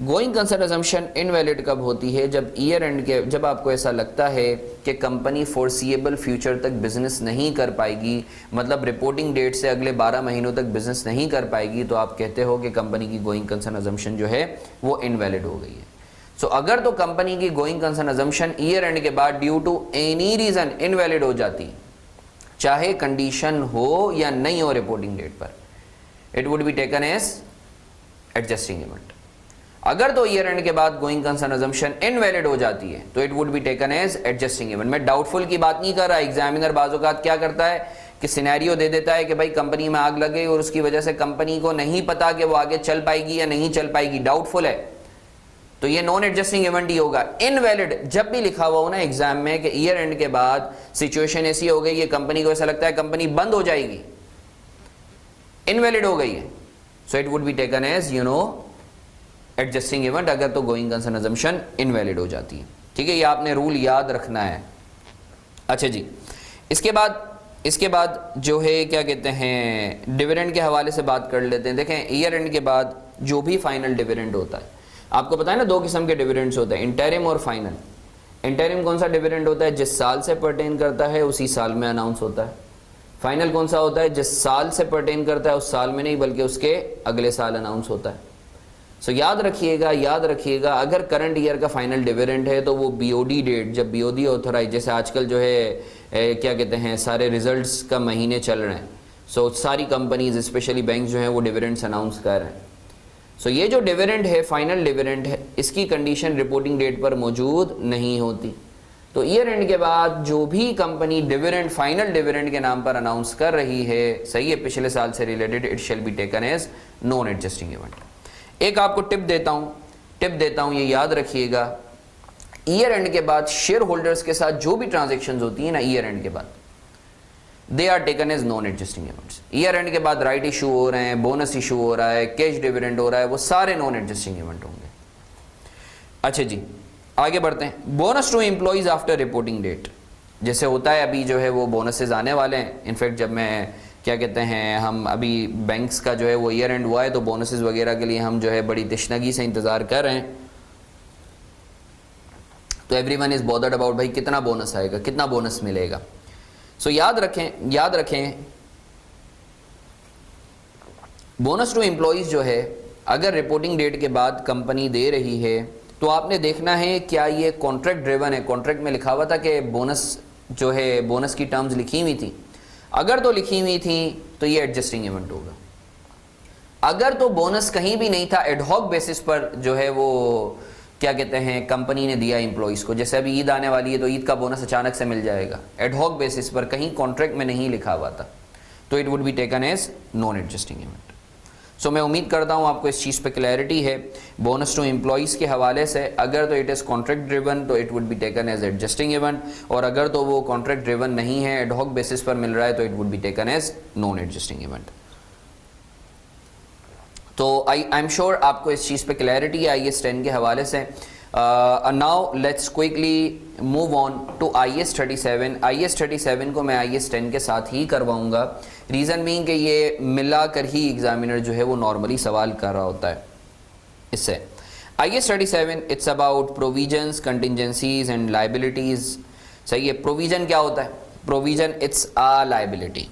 Going concern assumption invalid कब होती है? जब ईयर एंड के, जब आपको ऐसा लगता है कि कंपनी फोर्सिएबल फ्यूचर तक बिजनेस नहीं कर पाएगी, मतलब रिपोर्टिंग डेट से अगले 12 महीनों तक बिजनेस नहीं कर पाएगी, तो आप कहते हो कि कंपनी की गोइंग कंसर्न अजम्पशन जो है वो इनवैलिड हो गई है। सो अगर तो कंपनी की going concern assumption year end के बाद due to any reason invalid हो जाती, चाहे कंडीशन हो या नहीं हो रिपोर्टिंग डेट पर, it would be taken as adjusting event. अगर तो ईयर एंड के बाद गोइंग कंसर्न अजम्पशन इनवैलिड हो जाती है तो it would be taken as adjusting event. मैं डाउटफुल की बात नहीं कर रहा। एग्जामिनर बाज़ औक़ात क्या करता है कि सिनेरियो दे देता है कि भाई कंपनी में आग लगे और उसकी वजह से कंपनी को नहीं पता कि वो आगे चल पाएगी या नहीं चल पाएगी, डाउटफुल है, तो ये नॉन एडजस्टिंग इवेंट ही होगा। इनवैलिड जब भी लिखा हुआ हो ना एग्जाम में कि ईयर एंड के बाद सिचुएशन ऐसी हो गई है, कंपनी को ऐसा लगता है कंपनी बंद हो जाएगी, इनवैलिड हो गई है, so it would be taken as adjusting event, अगर तो गोइंग कंसर्न अजम्पशन इनवैलिड हो जाती है। ठीक है, ये आपने रूल याद रखना है। अच्छा जी, इसके बाद जो है क्या कहते हैं, डिविडेंड के हवाले से बात कर लेते हैं। देखें, ईयर एंड के बाद जो भी फाइनल डिविडेंड होता है, आपको पता है ना 2 किस्म के डिविडेंड्स होते हैं, इंटरिम और फाइनल। इंटरिम कौन सा डिविडेंड होता है? जिस साल से पर्टेन करता है उसी साल में अनाउंस होता है। फाइनल कौन सा होता है? जिस साल से पर्टेन करता है उस साल में नहीं बल्कि उसके अगले साल अनाउंस होता है। सो याद रखिएगा अगर करंट ईयर का फाइनल डिविडेंड है तो वो बीओडी डेट, जब बीओडी ऑथराइज, जैसे आजकल जो है क्या कहते हैं सारे रिजल्ट्स का महीने चल रहे हैं, सो सारी कंपनीज स्पेशली बैंक जो हैं वो डिविडेंड्स अनाउंस कर रहे हैं। सो ये जो डिविडेंड है, फाइनल डिविडेंड है, इसकी कंडीशन रिपोर्टिंग डेट पर मौजूद नहीं होती। तो ईयर एंड के बाद जो भी कंपनी डिविडेंड, फाइनल डिविडेंड के नाम पर अनाउंस कर रही है, सही है, पिछले साल से related, it shall be taken as non adjusting event. एक आपको टिप देता हूं, ये याद रखिएगा, ईयर एंड के बाद शेयर होल्डर्स के साथ जो भी ट्रांजैक्शंस होती है ना ईयर एंड के बाद, they are taken as non adjusting events. Year end के बाद राइट इशू हो रहे हैं, बोनस इशू हो रहा है, कैश डिविडेंड हो रहा है, वो सारे नॉन एडजस्टिंग इवेंट होंगे। अच्छा जी, आगे बढ़ते हैं। Bonus to employees after reporting date, जैसे होता है अभी जो है वो बोनसेस आने वाले हैं। इनफैक्ट जब मैं क्या कहते हैं, हम अभी बैंक्स का जो है वो ईयर एंड हुआ है तो बोनसेस वगैरह के लिए हम जो है बड़ी तशनगी से इंतज़ार कर रहे हैं। तो एवरीवन इज़ बॉदर्ड अबाउट भाई कितना बोनस आएगा, कितना बोनस मिलेगा। सो याद रखें बोनस टू एम्प्लॉइज जो है अगर रिपोर्टिंग डेट के बाद कंपनी दे रही है तो आपने देखना है क्या ये कॉन्ट्रैक्ट ड्रिवन है। कॉन्ट्रैक्ट में लिखा हुआ था कि बोनस जो है, बोनस की टर्म्स लिखी हुई थी, अगर तो लिखी हुई थी तो ये एडजस्टिंग इवेंट होगा। अगर तो बोनस कहीं भी नहीं था, एडहॉक बेसिस पर जो है वो क्या कहते हैं कंपनी ने दिया एम्प्लॉइज़ को, जैसे अभी ईद आने वाली है तो ईद का बोनस अचानक से मिल जाएगा, एडहॉक बेसिस पर, कहीं कॉन्ट्रैक्ट में नहीं लिखा हुआ था, तो it would be taken as non adjusting event. So मैं उम्मीद करता हूँ आपको इस चीज़ पे क्लैरिटी है। बोनस टू एम्प्लॉइज़ के हवाले से अगर तो इट इज़ कॉन्ट्रैक्ट ड्रिवन तो it would be taken as adjusting event, और अगर तो वो कॉन्ट्रैक्ट ड्रिवन नहीं है, एडहॉक बेसिस पर मिल रहा है, तो it would be taken as non adjusting event. तो आई एम श्योर आपको इस चीज़ पे क्लैरिटी है IAS 10 के हवाले से। Now let's quickly move on to IAS 37। IAS 37 को मैं IAS 10 के साथ ही करवाऊंगा, रीज़न बीइंग कि ये मिला कर ही एग्जामिनर जो है वो नॉर्मली सवाल कर रहा होता है इससे। IAS 37 it's about provisions, contingencies and liabilities. सही है, प्रोविजन क्या होता है? Provision it's a liability,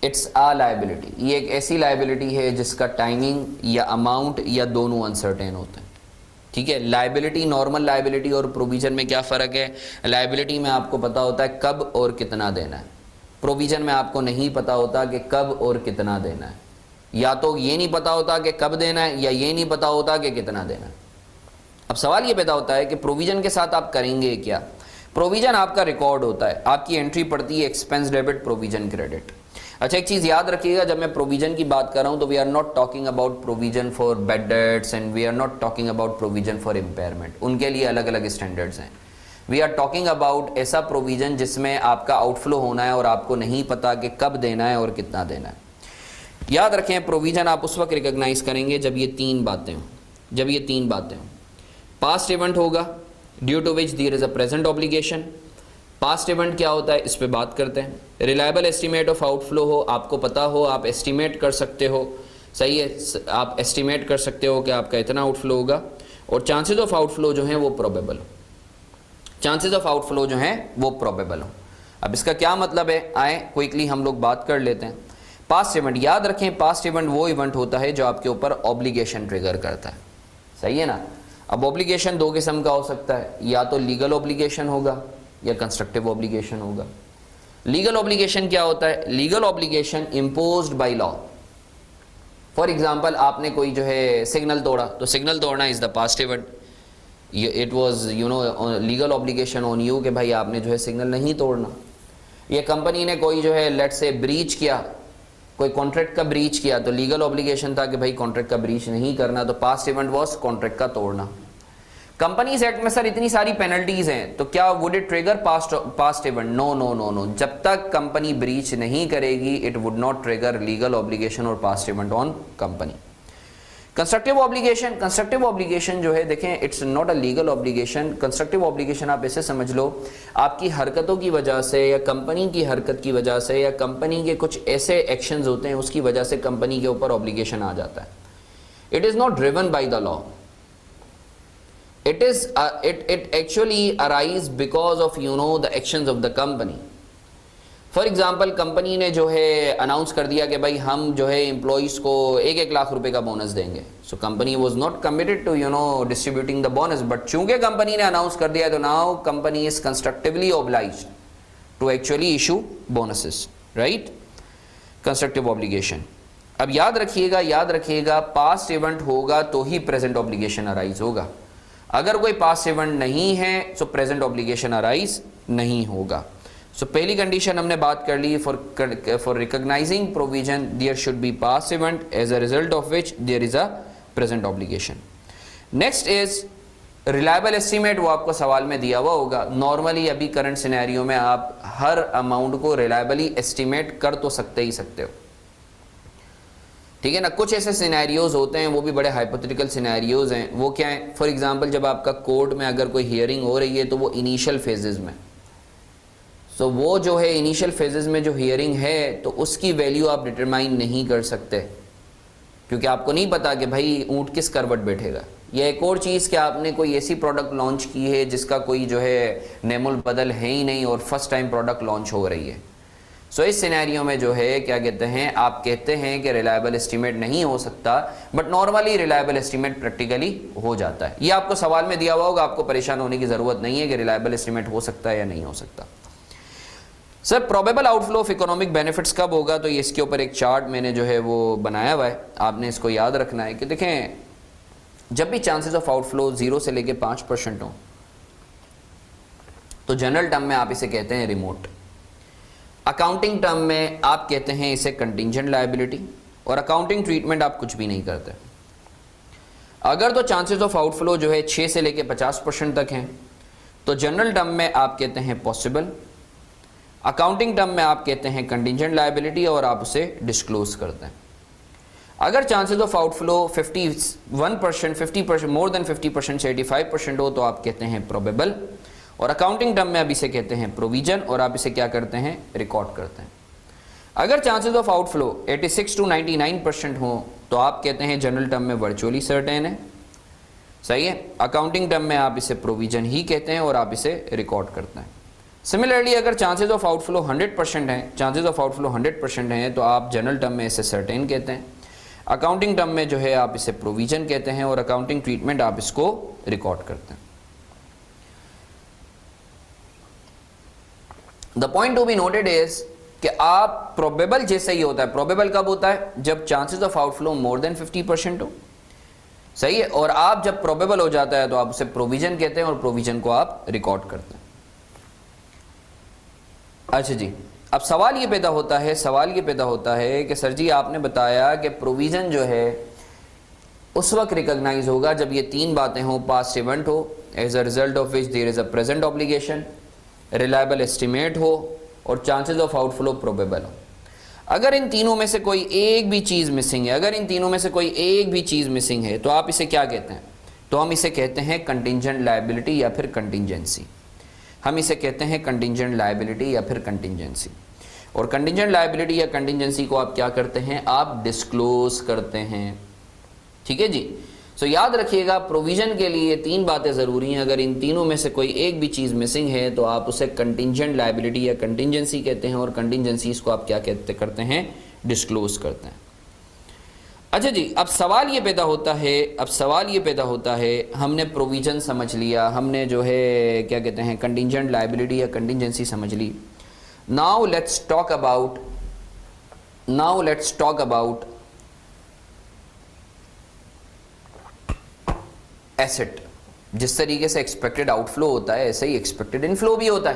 it's a liability, ये एक ऐसी लाइबिलिटी है जिसका टाइमिंग या अमाउंट या दोनों अनसर्टेन होते हैं। ठीक है, लाइबिलिटी, नॉर्मल लाइबिलिटी और प्रोविजन में क्या फ़र्क है? लाइबिलिटी में आपको पता होता है कब और कितना देना है, प्रोविजन में आपको नहीं पता होता कि कब और कितना देना है, या तो ये नहीं पता होता कि कब देना है या ये नहीं पता होता कि कितना देना है। अब सवाल ये पैदा होता है कि प्रोविजन के साथ आप करेंगे क्या? प्रोविजन आपका रिकॉर्ड होता है, आपकी एंट्री पड़ती है एक्सपेंस डेबिट, प्रोविजन क्रेडिट। अच्छा, एक चीज़ याद रखिएगा, जब मैं प्रोविजन की बात कर रहा हूँ तो we are not talking about provision for bad debts and we are not talking about provision for impairment, उनके लिए अलग अलग स्टैंडर्ड्स हैं। वी आर टॉकिंग अबाउट ऐसा प्रोविजन जिसमें आपका आउटफ्लो होना है और आपको नहीं पता कि कब देना है और कितना देना है। याद रखें, प्रोविजन आप उस वक्त रिकॉग्नाइज करेंगे जब ये तीन बातें हों। पास्ट इवेंट होगा due to which there is a present obligation. Past event क्या होता है, इस पे बात करते हैं। रिलायबल एस्टीमेट ऑफ आउटफ्लो हो, आपको पता हो, आप एस्टीमेट कर सकते हो, सही है, आप एस्टीमेट कर सकते हो कि आपका इतना आउटफ्लो होगा, और चांसेस ऑफ आउटफ्लो जो है वो प्रोबेबल हो, चांसेस ऑफ आउटफ्लो जो है वो प्रोबेबल हो। अब इसका क्या मतलब है, आए क्विकली हम लोग बात कर लेते हैं। पास्ट इवेंट, याद रखें पास्ट इवेंट वो इवेंट होता है जो आपके ऊपर ऑब्लिगेशन ट्रिगर करता है, सही है ना। अब ऑब्लिगेशन दो किस्म का हो सकता है, या तो लीगल ऑब्लिगेशन होगा या कंस्ट्रक्टिव ऑब्लिगेशन होगा। लीगल ऑब्लिगेशन क्या होता है, legal obligation imposed by law. For example आपने कोई जो है सिग्नल तोड़ा, तो सिग्नल तोड़ना is the past event, it was legal obligation on you कि भाई आपने जो है सिग्नल नहीं तोड़ना। ये कंपनी ने कोई जो है लेट से ब्रीच किया, कोई कॉन्ट्रैक्ट का ब्रीच किया, तो लीगल ऑब्लिगेशन था कि भाई कॉन्ट्रैक्ट का ब्रीच नहीं करना, तो पास्ट इवेंट वाज कॉन्ट्रैक्ट का तोड़ना। कंपनीज एक्ट में सर इतनी सारी पेनल्टीज हैं, तो क्या would it trigger past event? No no no no, जब तक कंपनी ब्रीच नहीं करेगी it would not trigger legal obligation और past event on company. Constructive obligation, constructive obligation जो है देखें it's not a legal obligation. Constructive obligation आप ऐसे समझ लो, आपकी हरकतों की वजह से या कंपनी की हरकत की वजह से या कंपनी के कुछ ऐसे एक्शंस होते हैं उसकी वजह से कंपनी के ऊपर ऑब्लिगेशन आ जाता है। It is not driven by the law, it actually arise because of the actions of the company. For example company ने जो है अनाउंस कर दिया कि भाई हम जो है एम्प्लॉइज़ को 1-1 लाख रुपए का बोनस देंगे। So company was not committed to distributing the bonus, but चूंकि कंपनी ने अनाउंस कर दिया तो now company is constructively obliged to actually issue bonuses, right. Constructive obligation. अब याद रखिएगा पास्ट इवेंट होगा तो ही प्रेजेंट ऑब्लिगेशन अराइज होगा। अगर कोई पास्ट इवेंट नहीं है तो प्रेजेंट ऑब्लिगेशन अराइज नहीं होगा। सो पहली कंडीशन हमने बात कर ली, for recognising provision there should be past event as a result of which there is a present obligation. Next is reliable estimate, वो आपको सवाल में दिया हुआ होगा। नॉर्मली अभी करंट सिनेरियो में आप हर अमाउंट को रिलायबली एस्टीमेट कर तो सकते ही सकते हो, ठीक है ना। कुछ ऐसे सिनेरियोज होते हैं वो भी बड़े हाइपोथेटिकल सिनेरियोज हैं। वो क्या है, फॉर एग्जांपल जब आपका कोर्ट में अगर कोई हियरिंग हो रही है तो वो इनिशियल फेजेस में, सो वो जो है इनिशियल फेजेस में जो हियरिंग है तो उसकी वैल्यू आप डिटरमाइन नहीं कर सकते, क्योंकि आपको नहीं पता कि भाई ऊँट किस करवट बैठेगा। या एक और चीज़ कि आपने कोई ऐसी प्रोडक्ट लॉन्च की है जिसका कोई जो है नेमुल बदल है ही नहीं और फर्स्ट टाइम प्रोडक्ट लॉन्च हो रही है। सो इस सिनेरियो में जो है क्या कहते हैं, आप कहते हैं कि रिलायबल एस्टीमेट नहीं हो सकता, but normally reliable estimate practically हो जाता है। ये आपको सवाल में दिया हुआ होगा, आपको परेशान होने की ज़रूरत नहीं है कि रिलायबल एस्टीमेट हो सकता है या नहीं हो सकता। Sir probable outflow of economic benefits कब होगा, तो ये इसके ऊपर एक चार्ट मैंने जो है वो बनाया हुआ है, आपने इसको याद रखना है कि देखें जब भी चांसेस ऑफ आउटफ्लो 0 से लेके 5% हो तो जनरल टर्म में आप इसे कहते हैं रिमोट। अकाउंटिंग टर्म में आप कहते हैं इसे कंटिंजेंट लायबिलिटी, और अकाउंटिंग ट्रीटमेंट आप कुछ भी नहीं करते। अगर तो चांसेस ऑफ आउटफ्लो जो है 6 से लेके 50% तक हैं तो जनरल टर्म में आप कहते हैं पॉसिबल, अकाउंटिंग टर्म में आप कहते हैं कंटिंजेंट लायबिलिटी और आप उसे डिस्क्लोज करते हैं। अगर chances of outflow 51%, 50%, more than 50% से 85% हो तो आप कहते हैं प्रोबेबल, और अकाउंटिंग टर्म में आप इसे कहते हैं प्रोविजन और आप इसे क्या करते हैं, रिकॉर्ड करते हैं। अगर चांसेस ऑफ आउटफ्लो 86 to 99% हो तो आप कहते हैं जनरल टर्म में वर्चुअली सर्टेन है, सही है। अकाउंटिंग टर्म में आप इसे प्रोविजन ही कहते हैं और आप इसे रिकॉर्ड करते हैं। सिमिलरली अगर चांसेस ऑफ आउटफ्लो 100% हैं, चांसेस ऑफ आउटफ्लो 100% हैं तो आप जनरल टर्म में इसे सर्टेन कहते हैं, अकाउंटिंग टर्म में जो है आप इसे प्रोविजन कहते हैं और अकाउंटिंग ट्रीटमेंट आप इसको रिकॉर्ड करते हैं। The point to be noted is कि आप प्रोबेबल जैसे ही होता है, प्रोबेबल कब होता है, जब chances of outflow more than 50% हो, सही है। और आप जब प्रोबेबल हो जाता है तो आप उसे प्रोविजन कहते हैं और प्रोविजन को आप रिकॉर्ड करते हैं। अच्छा जी, अब सवाल ये पैदा होता है कि सर जी आपने बताया कि प्रोविजन जो है उस वक्त रिकॉग्नाइज होगा जब ये 3 बातें हों, पास्ट इवेंट हो as a result of which there is a present obligation, reliable estimate हो और चांसेस ऑफ आउटफ्लो प्रोबेबल हो। अगर इन तीनों में से कोई एक भी चीज़ मिसिंग है, तो आप इसे क्या कहते हैं, तो हम इसे कहते हैं कंटिंजेंट लायबिलिटी या फिर कंटिंजेंसी। हम इसे कहते हैं कंटिंजेंट लायबिलिटी या फिर कंटिंजेंसी। और कंटिंजेंट लायबिलिटी या कंटिंजेंसी को आप क्या करते हैं, आप डिस्क्लोज करते हैं। ठीक है जी। सो याद रखिएगा, प्रोविजन के लिए तीन बातें ज़रूरी हैं। अगर इन तीनों में से कोई एक भी चीज़ मिसिंग है तो आप उसे कंटिंजेंट लायबिलिटी या कंटिंजेंसी कहते हैं, और कंटिंजेंसीज को आप क्या करते हैं, डिस्क्लोज करते हैं। अच्छा जी, अब सवाल ये पैदा होता है, हमने प्रोविजन समझ लिया, हमने जो है क्या कहते हैं कंटिंजेंट लायबिलिटी या कंटिंजेंसी समझ ली। Now let's talk about asset. जिस तरीके से एक्सपेक्टेड आउटफ्लो होता है ऐसे ही एक्सपेक्टेड इनफ्लो भी होता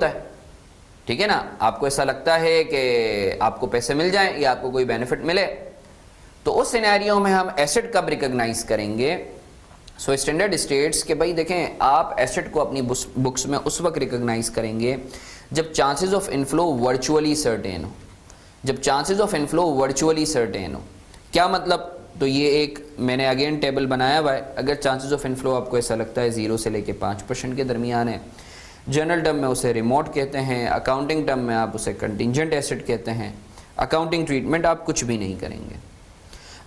है। ठीक है ना। आपको ऐसा लगता है कि आपको पैसे मिल जाएं या आपको कोई बेनिफिट मिले, तो उस सिनेरियो में हम एसेट कब रिकॉग्नाइज करेंगे। सो स्टैंडर्ड स्टेट्स के भाई देखें, आप एसेट को अपनी बुक्स में उस वक्त रिकॉग्नाइज करेंगे जब chances of inflow virtually certain हो। क्या मतलब, तो ये एक मैंने अगेन टेबल बनाया हुआ है। अगर चांसेस ऑफ इनफ्लो आपको ऐसा लगता है 0 से लेके 5% के दरमियान है, जनरल टर्म में उसे रिमोट कहते हैं, अकाउंटिंग टर्म में आप उसे कंटिंजेंट एसेट कहते हैं। अकाउंटिंग ट्रीटमेंट आप कुछ भी नहीं करेंगे।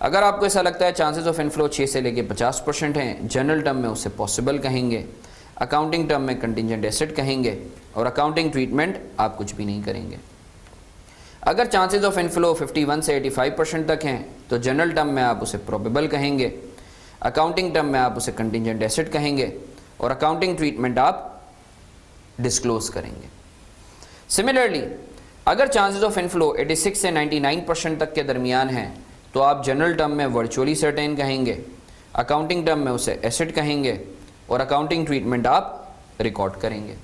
अगर आपको ऐसा लगता है चांसेस ऑफ इनफ्लो 6 से लेके 50% हैं, जनरल टर्म में उसे पॉसिबल कहेंगे, अकाउंटिंग टर्म में कंटिंजेंट एसेट कहेंगे, और अकाउंटिंग ट्रीटमेंट आप कुछ भी नहीं करेंगे। अगर चांसेस ऑफ इनफ्लो 51 से 85% तक हैं तो जनरल टर्म में आप उसे प्रोबेबल कहेंगे, अकाउंटिंग टर्म में आप उसे कंटिंजेंट एसेट कहेंगे, और अकाउंटिंग ट्रीटमेंट आप डिस्क्लोज करेंगे। सिमिलरली, अगर चांसेस ऑफ इनफ्लो 86 से 99% तक के दरमियान हैं तो आप जनरल टर्म में वर्चुअली सर्टेन कहेंगे, अकाउंटिंग टर्म में उसे एसेट कहेंगे, और अकाउंटिंग ट्रीटमेंट आप रिकॉर्ड करेंगे।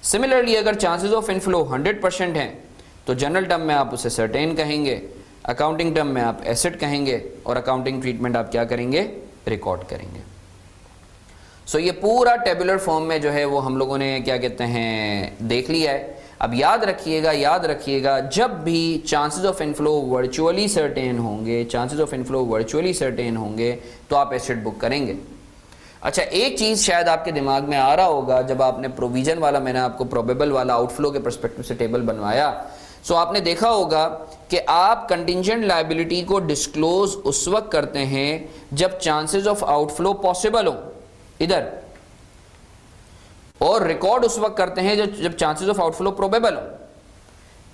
सिमिलरली, अगर चांसेस ऑफ इनफ्लो 100% हैं तो जनरल टर्म में आप उसे सर्टेन कहेंगे, अकाउंटिंग टर्म में आप एसेट कहेंगे, और अकाउंटिंग ट्रीटमेंट आप क्या करेंगे, रिकॉर्ड करेंगे। सो ये पूरा टेबुलर फॉर्म में जो है वो हम लोगों ने क्या कहते हैं देख लिया है। अब याद रखिएगा, जब भी chances of inflow virtually certain होंगे तो आप एसेट बुक करेंगे। अच्छा, एक चीज़ शायद आपके दिमाग में आ रहा होगा, जब आपने प्रोविजन वाला, मैंने आपको प्रोबेबल वाला आउटफ्लो के पर्सपेक्टिव से टेबल बनवाया, सो आपने देखा होगा कि आप कंटिंजेंट लायबिलिटी को डिस्क्लोज उस वक्त करते हैं जब चांसेस ऑफ आउटफ्लो पॉसिबल हो इधर, और रिकॉर्ड उस वक्त करते हैं जब चांसेस ऑफ आउटफ्लो प्रोबेबल हो।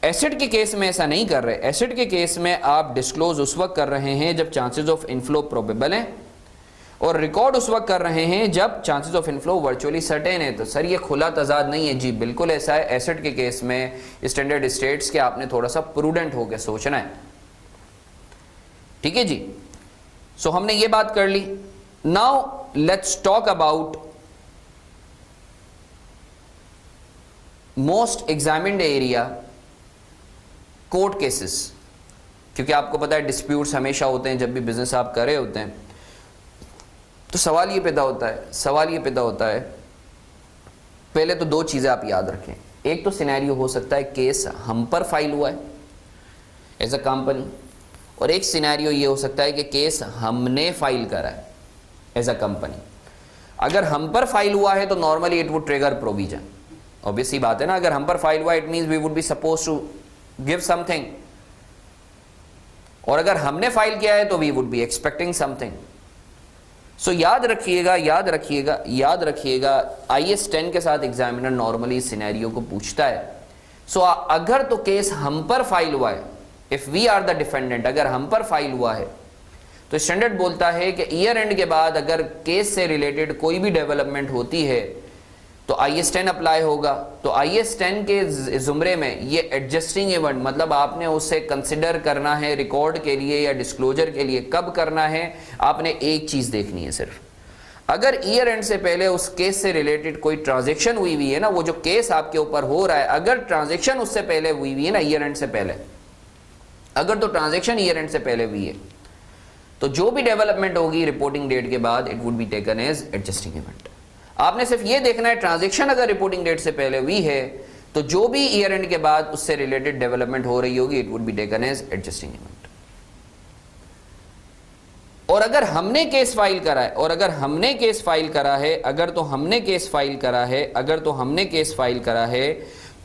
एसेट के केस में ऐसा नहीं कर रहे। एसेट के केस में आप डिस्क्लोज उस वक्त कर रहे हैं जब चांसेस ऑफ इनफ्लो प्रोबेबल हैं, और रिकॉर्ड उस वक्त कर रहे हैं जब chances of inflow virtually certain है। तो सर ये खुला तजाद नहीं है जी, बिल्कुल ऐसा है। एसेट के केस में स्टैंडर्ड स्टेट्स के आपने थोड़ा सा प्रूडेंट होकर सोचना है। ठीक है जी। सो हमने ये बात कर ली। Now let's talk about most examined area, court cases. क्योंकि आपको पता है डिस्प्यूट्स हमेशा होते हैं जब भी बिजनेस आप कर रहे होते हैं। तो सवाल ये पैदा होता है, पहले तो दो चीज़ें आप याद रखें। एक तो सिनेरियो हो सकता है केस हम पर फाइल हुआ है एज अ कंपनी, और एक सिनेरियो ये हो सकता है कि केस हमने फाइल करा है एज अ कंपनी। अगर हम पर फाइल हुआ है तो normally it would trigger provision. Obvious सी बात है ना, अगर हम पर फाइल हुआ it means we would be suppose to give something, और अगर हमने फाइल किया है तो we would be expecting something. So याद रखिएगा IAS 10 के साथ एग्जामिनर नॉर्मली सिनेरियो को पूछता है। सो अगर तो केस हम पर फाइल हुआ है, if we are the defendant, अगर हम पर फाइल हुआ है तो स्टैंडर्ड बोलता है कि ईयर एंड के बाद अगर केस से रिलेटेड कोई भी डेवलपमेंट होती है तो IAS 10 अप्लाई होगा। तो IAS 10 के जुमरे में ये एडजस्टिंग इवेंट, मतलब आपने उसे कंसिडर करना है रिकॉर्ड के लिए या डिस्क्लोजर के लिए। कब करना है, आपने एक चीज़ देखनी है सिर्फ, अगर ईयर एंड से पहले उस केस से रिलेटेड कोई ट्रांजेक्शन हुई हुई है ना, वो जो केस आपके ऊपर हो रहा है, अगर ट्रांजेक्शन उससे पहले हुई हुई है ना, ईयर एंड से पहले, अगर तो ट्रांजेक्शन ईयर एंड से पहले हुई है तो जो भी डेवलपमेंट होगी रिपोर्टिंग डेट के बाद it would be taken as adjusting event. आपने सिर्फ ये देखना है ट्रांजैक्शन अगर रिपोर्टिंग डेट से पहले हुई है तो जो भी ईयर एंड के बाद उससे रिलेटेड डेवलपमेंट हो रही होगी it would be taken as adjusting event. और अगर हमने केस फाइल करा है, और अगर हमने केस फाइल करा है, अगर तो हमने केस फाइल करा है, अगर तो हमने केस फाइल करा है,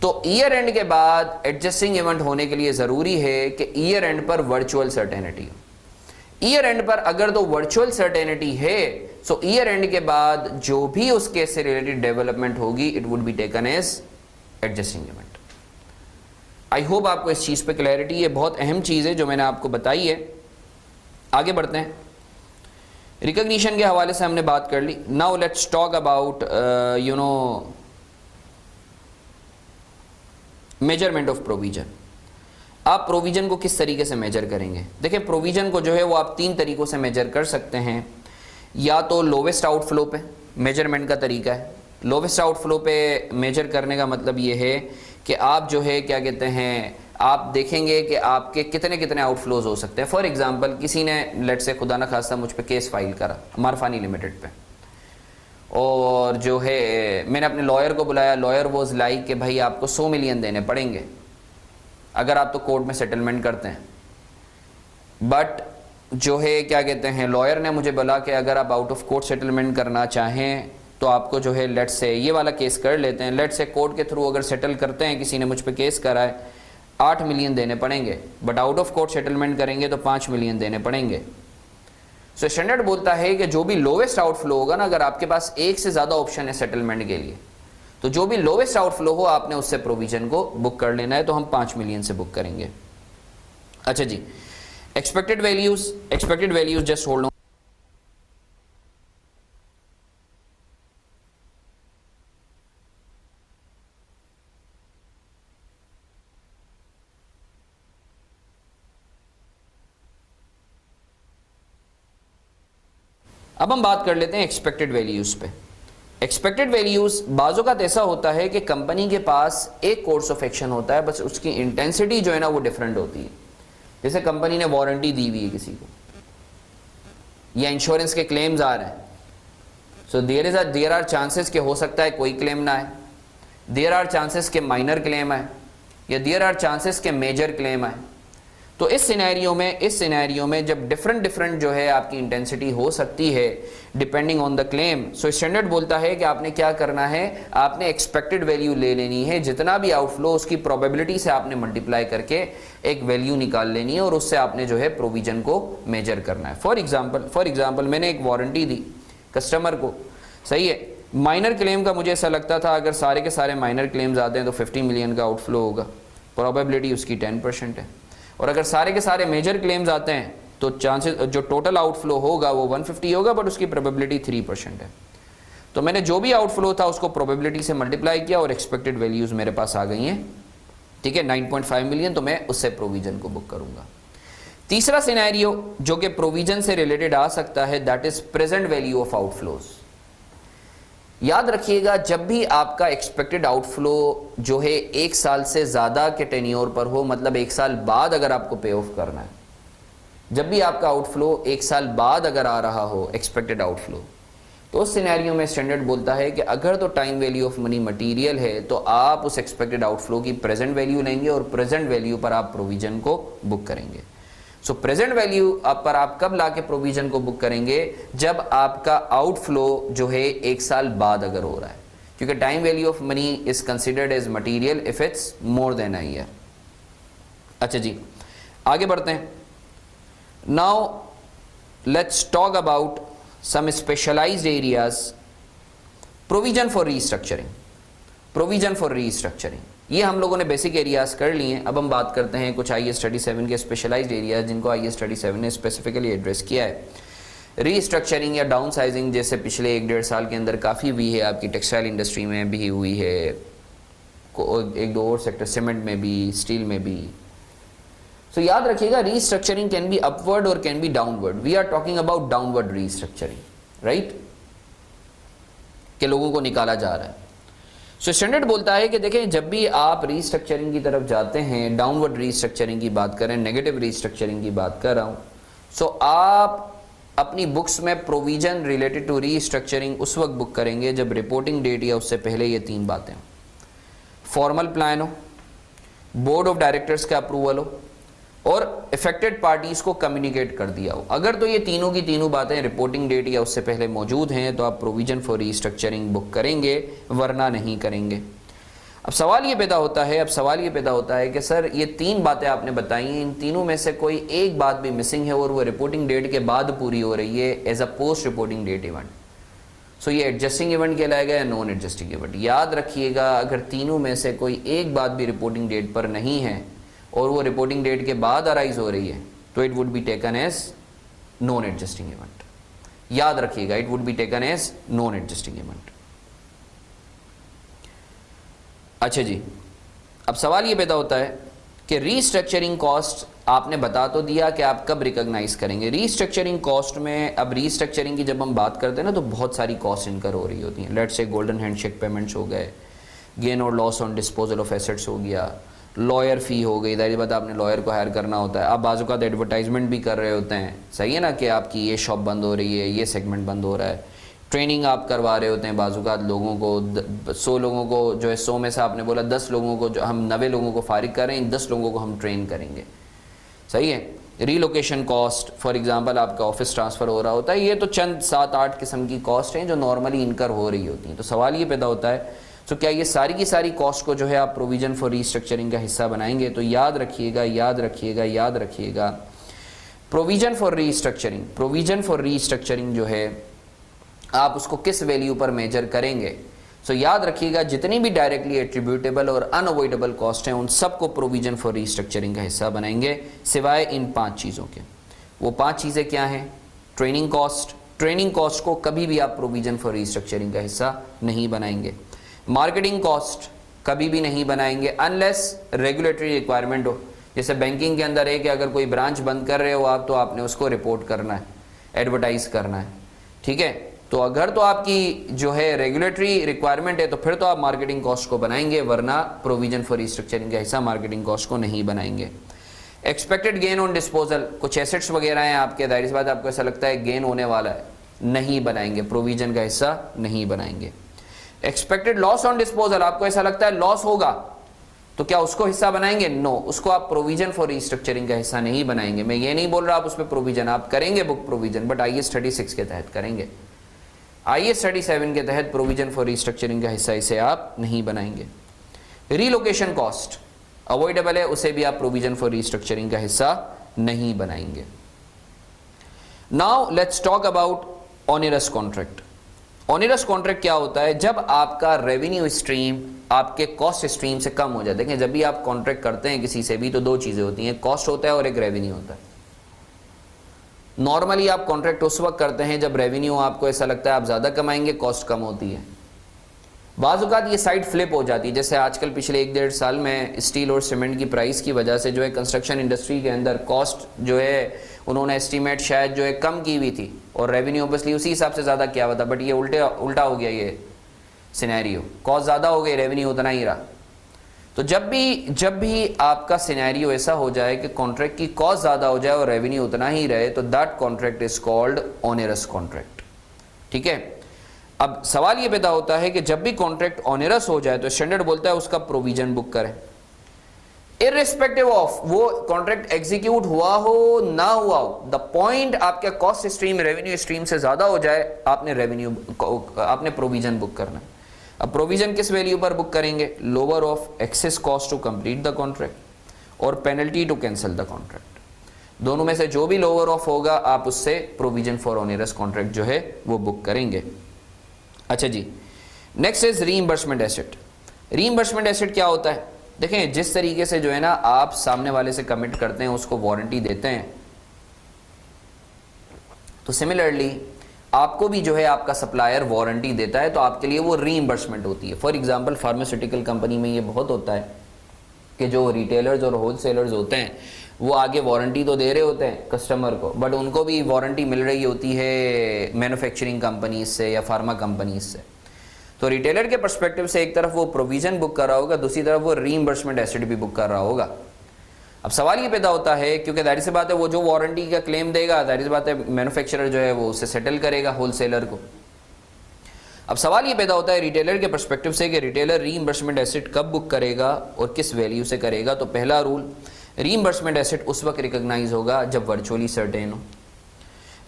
तो ईयर एंड के बाद एडजस्टिंग इवेंट होने के लिए जरूरी है कि ईयर एंड पर वर्चुअल सर्टेनिटी हो। ईयर एंड पर अगर तो वर्चुअल सर्टेनिटी है, सो ईयर एंड के बाद जो भी उस केस से रिलेटेड डेवलपमेंट होगी it would be taken as adjusting event. I hope आपको इस चीज पे क्लैरिटी है, बहुत अहम चीज है जो मैंने आपको बताई है। आगे बढ़ते हैं। रिकॉग्निशन के हवाले से हमने बात कर ली। Now let's talk about measurement of provision. आप प्रोविजन को किस तरीके से मेजर करेंगे? देखिए, प्रोविजन को जो है वो आप 3 तरीकों से मेजर कर सकते हैं। या तो लोवेस्ट आउटफ्लो पे मेजरमेंट का तरीका है। लोवेस्ट आउटफ्लो पे मेजर करने का मतलब ये है कि आप जो है क्या कहते हैं, आप देखेंगे कि आपके कितने कितने आउटफ्लोज हो सकते हैं। फॉर एग्जांपल, किसी ने लेट से खुदा न खास्ता मुझ पे केस फाइल करा मारफानी लिमिटेड पे, और जो है मैंने अपने लॉयर को बुलाया। लॉयर वॉज लाइक कि भाई आपको 100 मिलियन देने पड़ेंगे अगर आप तो कोर्ट में सेटलमेंट करते हैं। बट जो है क्या कहते हैं, लॉयर ने मुझे बोला कि अगर आप आउट ऑफ कोर्ट सेटलमेंट करना चाहें तो आपको जो है लेट से ये वाला केस कर लेते हैं, लेट से कोर्ट के थ्रू अगर सेटल करते हैं, किसी ने मुझ पे केस करा है, 8 मिलियन देने पड़ेंगे, but out of court settlement करेंगे तो 5 मिलियन देने पड़ेंगे। सो स्टैंडर्ड बोलता है कि जो भी लोवेस्ट आउटफ्लो होगा ना, अगर आपके पास एक से ज़्यादा ऑप्शन है सेटलमेंट के लिए, तो जो भी लोवेस्ट आउटफ्लो हो आपने उससे प्रोविजन को बुक कर लेना है। तो हम 5 मिलियन से बुक करेंगे। अच्छा जी, expected values just hold on. अब हम बात कर लेते हैं एक्सपेक्टेड वैल्यूज पे। एक्सपेक्टेड वैल्यूज बाजों का ऐसा होता है कि कंपनी के पास एक कोर्स ऑफ एक्शन होता है, बस उसकी इंटेंसिटी जो है ना वो डिफरेंट होती है। जैसे कंपनी ने वारंटी दी हुई है किसी को, या इंश्योरेंस के क्लेम्स आ रहे हैं, सो देयर आर चांसेस के हो सकता है कोई क्लेम ना आए, देयर आर चांसेस के माइनर क्लेम आए, या देयर आर चांसेस के मेजर क्लेम आए। तो इस सिनेरियो में जब डिफरेंट जो है आपकी इंटेंसिटी हो सकती है depending on the claim, so standard बोलता है कि आपने क्या करना है, आपने एक्सपेक्टेड वैल्यू ले लेनी है, जितना भी आउटफ्लो उसकी प्रोबेबिलिटी से आपने मल्टीप्लाई करके एक वैल्यू निकाल लेनी है, और उससे आपने जो है प्रोविजन को मेजर करना है। फॉर एग्जाम्पल मैंने एक वारंटी दी कस्टमर को, सही है। माइनर क्लेम का मुझे ऐसा लगता था अगर सारे के सारे माइनर क्लेम्स आते हैं तो 50 मिलियन का आउटफ्लो होगा, प्रोबेबिलिटी उसकी 10% है। और अगर सारे के सारे मेजर क्लेम्स आते हैं तो चांसेस जो टोटल आउटफ्लो होगा वो 150 होगा, बट उसकी प्रोबेबिलिटी 3% है। तो मैंने जो भी आउटफ्लो था उसको प्रोबेबिलिटी से मल्टीप्लाई किया और एक्सपेक्टेड वैल्यूज मेरे पास आ गई हैं, ठीक है, 9.5 मिलियन, तो मैं उससे प्रोविजन को बुक करूंगा। तीसरा सिनेरियो जो कि प्रोविजन से रिलेटेड आ सकता है, that is present value of outflows. याद रखिएगा, जब भी आपका एक्सपेक्टेड आउटफ्लो जो है 1 साल से ज़्यादा के टेन्योर पर हो, मतलब 1 साल बाद अगर आपको पे ऑफ करना है, जब भी आपका आउटफ्लो 1 साल बाद अगर आ रहा हो एक्सपेक्टेड आउटफ्लो, तो उस सिनेरियो में स्टैंडर्ड बोलता है कि अगर तो time value of money material है तो आप उस एक्सपेक्टेड आउटफ्लो की प्रेजेंट वैल्यू लेंगे और प्रेजेंट वैल्यू पर आप प्रोविजन को बुक करेंगे। सो प्रेजेंट वैल्यू पर आप कब लाके प्रोविजन को बुक करेंगे, जब आपका आउटफ्लो जो है 1 साल बाद अगर हो रहा है, क्योंकि time value of money is considered as material if it's more than a year. अच्छा जी, आगे बढ़ते हैं। Now let's talk about some specialised areas. Provision for restructuring, ये हम लोगों ने बेसिक एरियाज कर लिए हैं। अब हम बात करते हैं कुछ IAS 37 के स्पेशलाइज्ड एरियाज जिनको IAS 37 ने स्पेसिफिकली एड्रेस किया है। रीस्ट्रक्चरिंग या डाउन साइजिंग जैसे पिछले 1-1.5 साल के अंदर काफ़ी हुई है, आपकी टेक्सटाइल इंडस्ट्री में भी हुई है, 1-2 और सेक्टर, सीमेंट में भी, स्टील में भी। सो याद रखिएगा, रीस्ट्रक्चरिंग कैन बी अपवर्ड और can be downward. We are talking about downward restructuring, right, के लोगों को निकाला जा रहा है। सो स्टैंडर्ड बोलता है कि देखें, जब भी आप रीस्ट्रक्चरिंग की तरफ जाते हैं, डाउनवर्ड रीस्ट्रक्चरिंग की बात करें, नेगेटिव रीस्ट्रक्चरिंग की बात कर रहा हूं, सो आप अपनी बुक्स में प्रोविजन रिलेटेड टू रीस्ट्रक्चरिंग उस वक्त बुक करेंगे जब रिपोर्टिंग डेट या उससे पहले ये 3 बातें हो। फॉर्मल प्लान हो, बोर्ड ऑफ डायरेक्टर्स का अप्रूवल हो, और इफेक्टेड पार्टीज को कम्युनिकेट कर दिया हो। अगर तो ये तीनों की तीनों बातें रिपोर्टिंग डेट या उससे पहले मौजूद हैं तो आप प्रोविजन फॉर रीस्ट्रक्चरिंग बुक करेंगे, वरना नहीं करेंगे। अब सवाल ये पैदा होता है कि सर ये तीन बातें आपने बताई हैं, इन तीनों में से कोई एक बात भी मिसिंग है और वो रिपोर्टिंग डेट के बाद पूरी हो रही है as a post reporting date event. So ये एडजस्टिंग इवेंट कहलाएगा या नॉन एडजस्टिंग इवेंट। याद रखिएगा, अगर तीनों में से कोई एक बात भी रिपोर्टिंग डेट पर नहीं है और वो रिपोर्टिंग डेट के बाद अराइज हो रही है तो it would be taken as non adjusting event. याद रखिएगा, it would be taken as non adjusting event. अच्छा जी, अब सवाल ये पैदा होता है कि रीस्ट्रक्चरिंग कॉस्ट आपने बता तो दिया कि आप कब रिकॉग्नाइज करेंगे। रीस्ट्रक्चरिंग कॉस्ट में, अब रीस्ट्रक्चरिंग की जब हम बात करते हैं ना तो बहुत सारी कॉस्ट इनकर हो रही होती हैं। Let's say golden handshake payments हो गए, गेन और loss on disposal of assets हो गया, लॉयर फ़ी हो गई, जाहिर बात आपने लॉयर को हायर करना होता है। आप बाज़ एडवर्टाइजमेंट भी कर रहे होते हैं, सही है ना, कि आपकी ये शॉप बंद हो रही है, ये सेगमेंट बंद हो रहा है। ट्रेनिंग आप करवा रहे होते हैं बाज़ लोगों को, 100 लोगों को जो है, 100 में से आपने बोला 10 लोगों को, जो हम 90 लोगों को फारिग कर रहे हैं, इन 10 लोगों को हम ट्रेन करेंगे, सही है। रीलोकेशन कॉस्ट, फॉर एग्जांपल आपका ऑफिस ट्रांसफ़र हो रहा होता है, ये तो चंद 7-8 किस्म की कॉस्ट हैं जो नॉर्मली इनकर हो रही होती हैं। तो सवाल ये पैदा होता है, तो क्या ये सारी की सारी कॉस्ट को जो है आप प्रोविजन फॉर रीस्ट्रक्चरिंग का हिस्सा बनाएंगे? तो याद रखिएगा, प्रोविजन फॉर रीस्ट्रक्चरिंग जो है आप उसको किस वैल्यू पर मेजर करेंगे। सो याद रखिएगा, जितनी भी डायरेक्टली एट्रीब्यूटेबल और अनअवॉइडेबल कॉस्ट हैं उन सबको प्रोविजन फॉर रीस्ट्रक्चरिंग का हिस्सा बनाएंगे, सिवाय इन 5 चीज़ों के। वो 5 चीज़ें क्या हैं? ट्रेनिंग कॉस्ट को कभी भी आप प्रोविजन फॉर रीस्ट्रक्चरिंग का हिस्सा नहीं बनाएंगे। मार्केटिंग कॉस्ट कभी भी नहीं बनाएंगे अनलेस रेगुलेटरी रिक्वायरमेंट हो। जैसे बैंकिंग के अंदर है कि अगर कोई ब्रांच बंद कर रहे हो आप, तो आपने उसको रिपोर्ट करना है, एडवर्टाइज करना है, ठीक है। तो अगर तो आपकी जो है रेगुलेटरी रिक्वायरमेंट है तो फिर तो आप मार्केटिंग कॉस्ट को बनाएंगे, वरना प्रोविजन फॉर रीस्ट्रक्चरिंग का हिस्सा मार्केटिंग कॉस्ट को नहीं बनाएंगे। एक्सपेक्टेड गेन ऑन डिस्पोजल, कुछ एसेट्स वगैरह हैं आपके, जाहिर सी बात आपको ऐसा लगता है गेन होने वाला है, नहीं बनाएंगे, प्रोविजन का हिस्सा नहीं बनाएंगे। एक्सपेक्टेड लॉस ऑन डिस्पोजल, आपको ऐसा लगता है लॉस होगा तो क्या उसको हिस्सा बनाएंगे? नो, उसको आप प्रोविजन फॉर रीस्ट्रक्चरिंग का हिस्सा नहीं बनाएंगे। मैं ये नहीं बोल रहा आप उस पर प्रोविजन आप करेंगे, बुक प्रोविजन, बट IAS 36 के तहत करेंगे। IAS 37 के तहत प्रोविजन फॉर रीस्ट्रक्चरिंग का हिस्सा इसे आप नहीं बनाएंगे। रीलोकेशन कॉस्ट अवॉइडेबल है, उसे भी आप प्रोविजन फॉर रीस्ट्रक्चरिंग का हिस्सा नहीं बनाएंगे। Now let's talk about onerous contract. Onerous contract क्या होता है? जब आपका रेवेन्यू स्ट्रीम आपके कॉस्ट स्ट्रीम से कम हो जाता है। देखें, जब भी आप कॉन्ट्रैक्ट करते हैं किसी से भी तो 2 चीज़ें होती हैं, कॉस्ट होता है और एक रेवेन्यू होता है। नॉर्मली आप कॉन्ट्रैक्ट उस वक्त करते हैं जब रेवेन्यू आपको ऐसा लगता है आप ज़्यादा कमाएंगे, कॉस्ट कम होती है। बाज़ औक़ात ये साइड फ्लिप हो जाती है, जैसे आजकल पिछले 1-1.5 साल में स्टील और सीमेंट की प्राइस की वजह से जो है कंस्ट्रक्शन इंडस्ट्री के अंदर कॉस्ट जो है उन्होंने एस्टीमेट शायद जो है कम की हुई थी और रेवेन्यू ऑब्वियसली उसी हिसाब से ज़्यादा किया हुआ था, बट ये उल्टा हो गया ये सिनेरियो, कॉस्ट ज़्यादा हो गई, रेवेन्यू उतना ही रहा। तो जब भी आपका सिनेरियो ऐसा हो जाए कि कॉन्ट्रैक्ट की कॉस्ट ज़्यादा हो जाए और रेवेन्यू उतना ही रहे, तो that contract is called onerous contract, ठीक है। अब सवाल ये पैदा होता है कि जब भी कॉन्ट्रैक्ट ऑनरस हो जाए तो स्टैंडर्ड बोलता है उसका प्रोविजन बुक करें, इररिस्पेक्टिव ऑफ वो कॉन्ट्रैक्ट एग्जीक्यूट हुआ हो ना हुआ हो। द पॉइंट आपके कॉस्ट स्ट्रीम रेवेन्यू स्ट्रीम से ज़्यादा हो जाए, आपने प्रोविजन बुक करना है। अब प्रोविजन किस वैल्यू पर बुक करेंगे? Lower of excess cost to complete the contract और penalty to cancel the contract. दोनों में से जो भी लोअर ऑफ होगा आप उससे प्रोविजन फॉर ऑनरस कॉन्ट्रैक्ट जो है वो बुक करेंगे। अच्छा जी, next is reimbursement asset. Reimbursement asset क्या होता है? देखें, जिस तरीके से जो है ना आप सामने वाले से कमिट करते हैं, उसको वारंटी देते हैं, तो सिमिलरली आपको भी जो है आपका सप्लायर वारंटी देता है, तो आपके लिए वो रीइंबर्समेंट होती है। फॉर एग्जांपल फार्मास्यूटिकल कंपनी में ये बहुत होता है कि जो रिटेलर्स और होलसेलर्स होते हैं वो आगे वारंटी तो दे रहे होते हैं कस्टमर को, बट उनको भी वारंटी मिल रही होती है मैन्युफैक्चरिंग कंपनीज से या फार्मा कंपनीज से। तो रिटेलर के पर्सपेक्टिव से एक तरफ वो प्रोविजन बुक कर रहा होगा, दूसरी तरफ वो रीइंबर्समेंट एसेट भी बुक कर रहा होगा। अब सवाल ये पैदा होता है, क्योंकि जाहिर सी बात है वो जो वारंटी का क्लेम देगा, जाहिर सी बात है मैन्युफैक्चरर जो है वो उसे सेटल करेगा होलसेलर को। अब सवाल ये पैदा होता है रिटेलर के पर्सपेक्टिव से कि रिटेलर रीइंबर्समेंट एसेट कब बुक करेगा और किस वैल्यू से करेगा। तो पहला रूल, रीइंबर्समेंट एसेट उस वक्त रिकॉग्नाइज होगा जब वर्चुअली सर्टेन हो।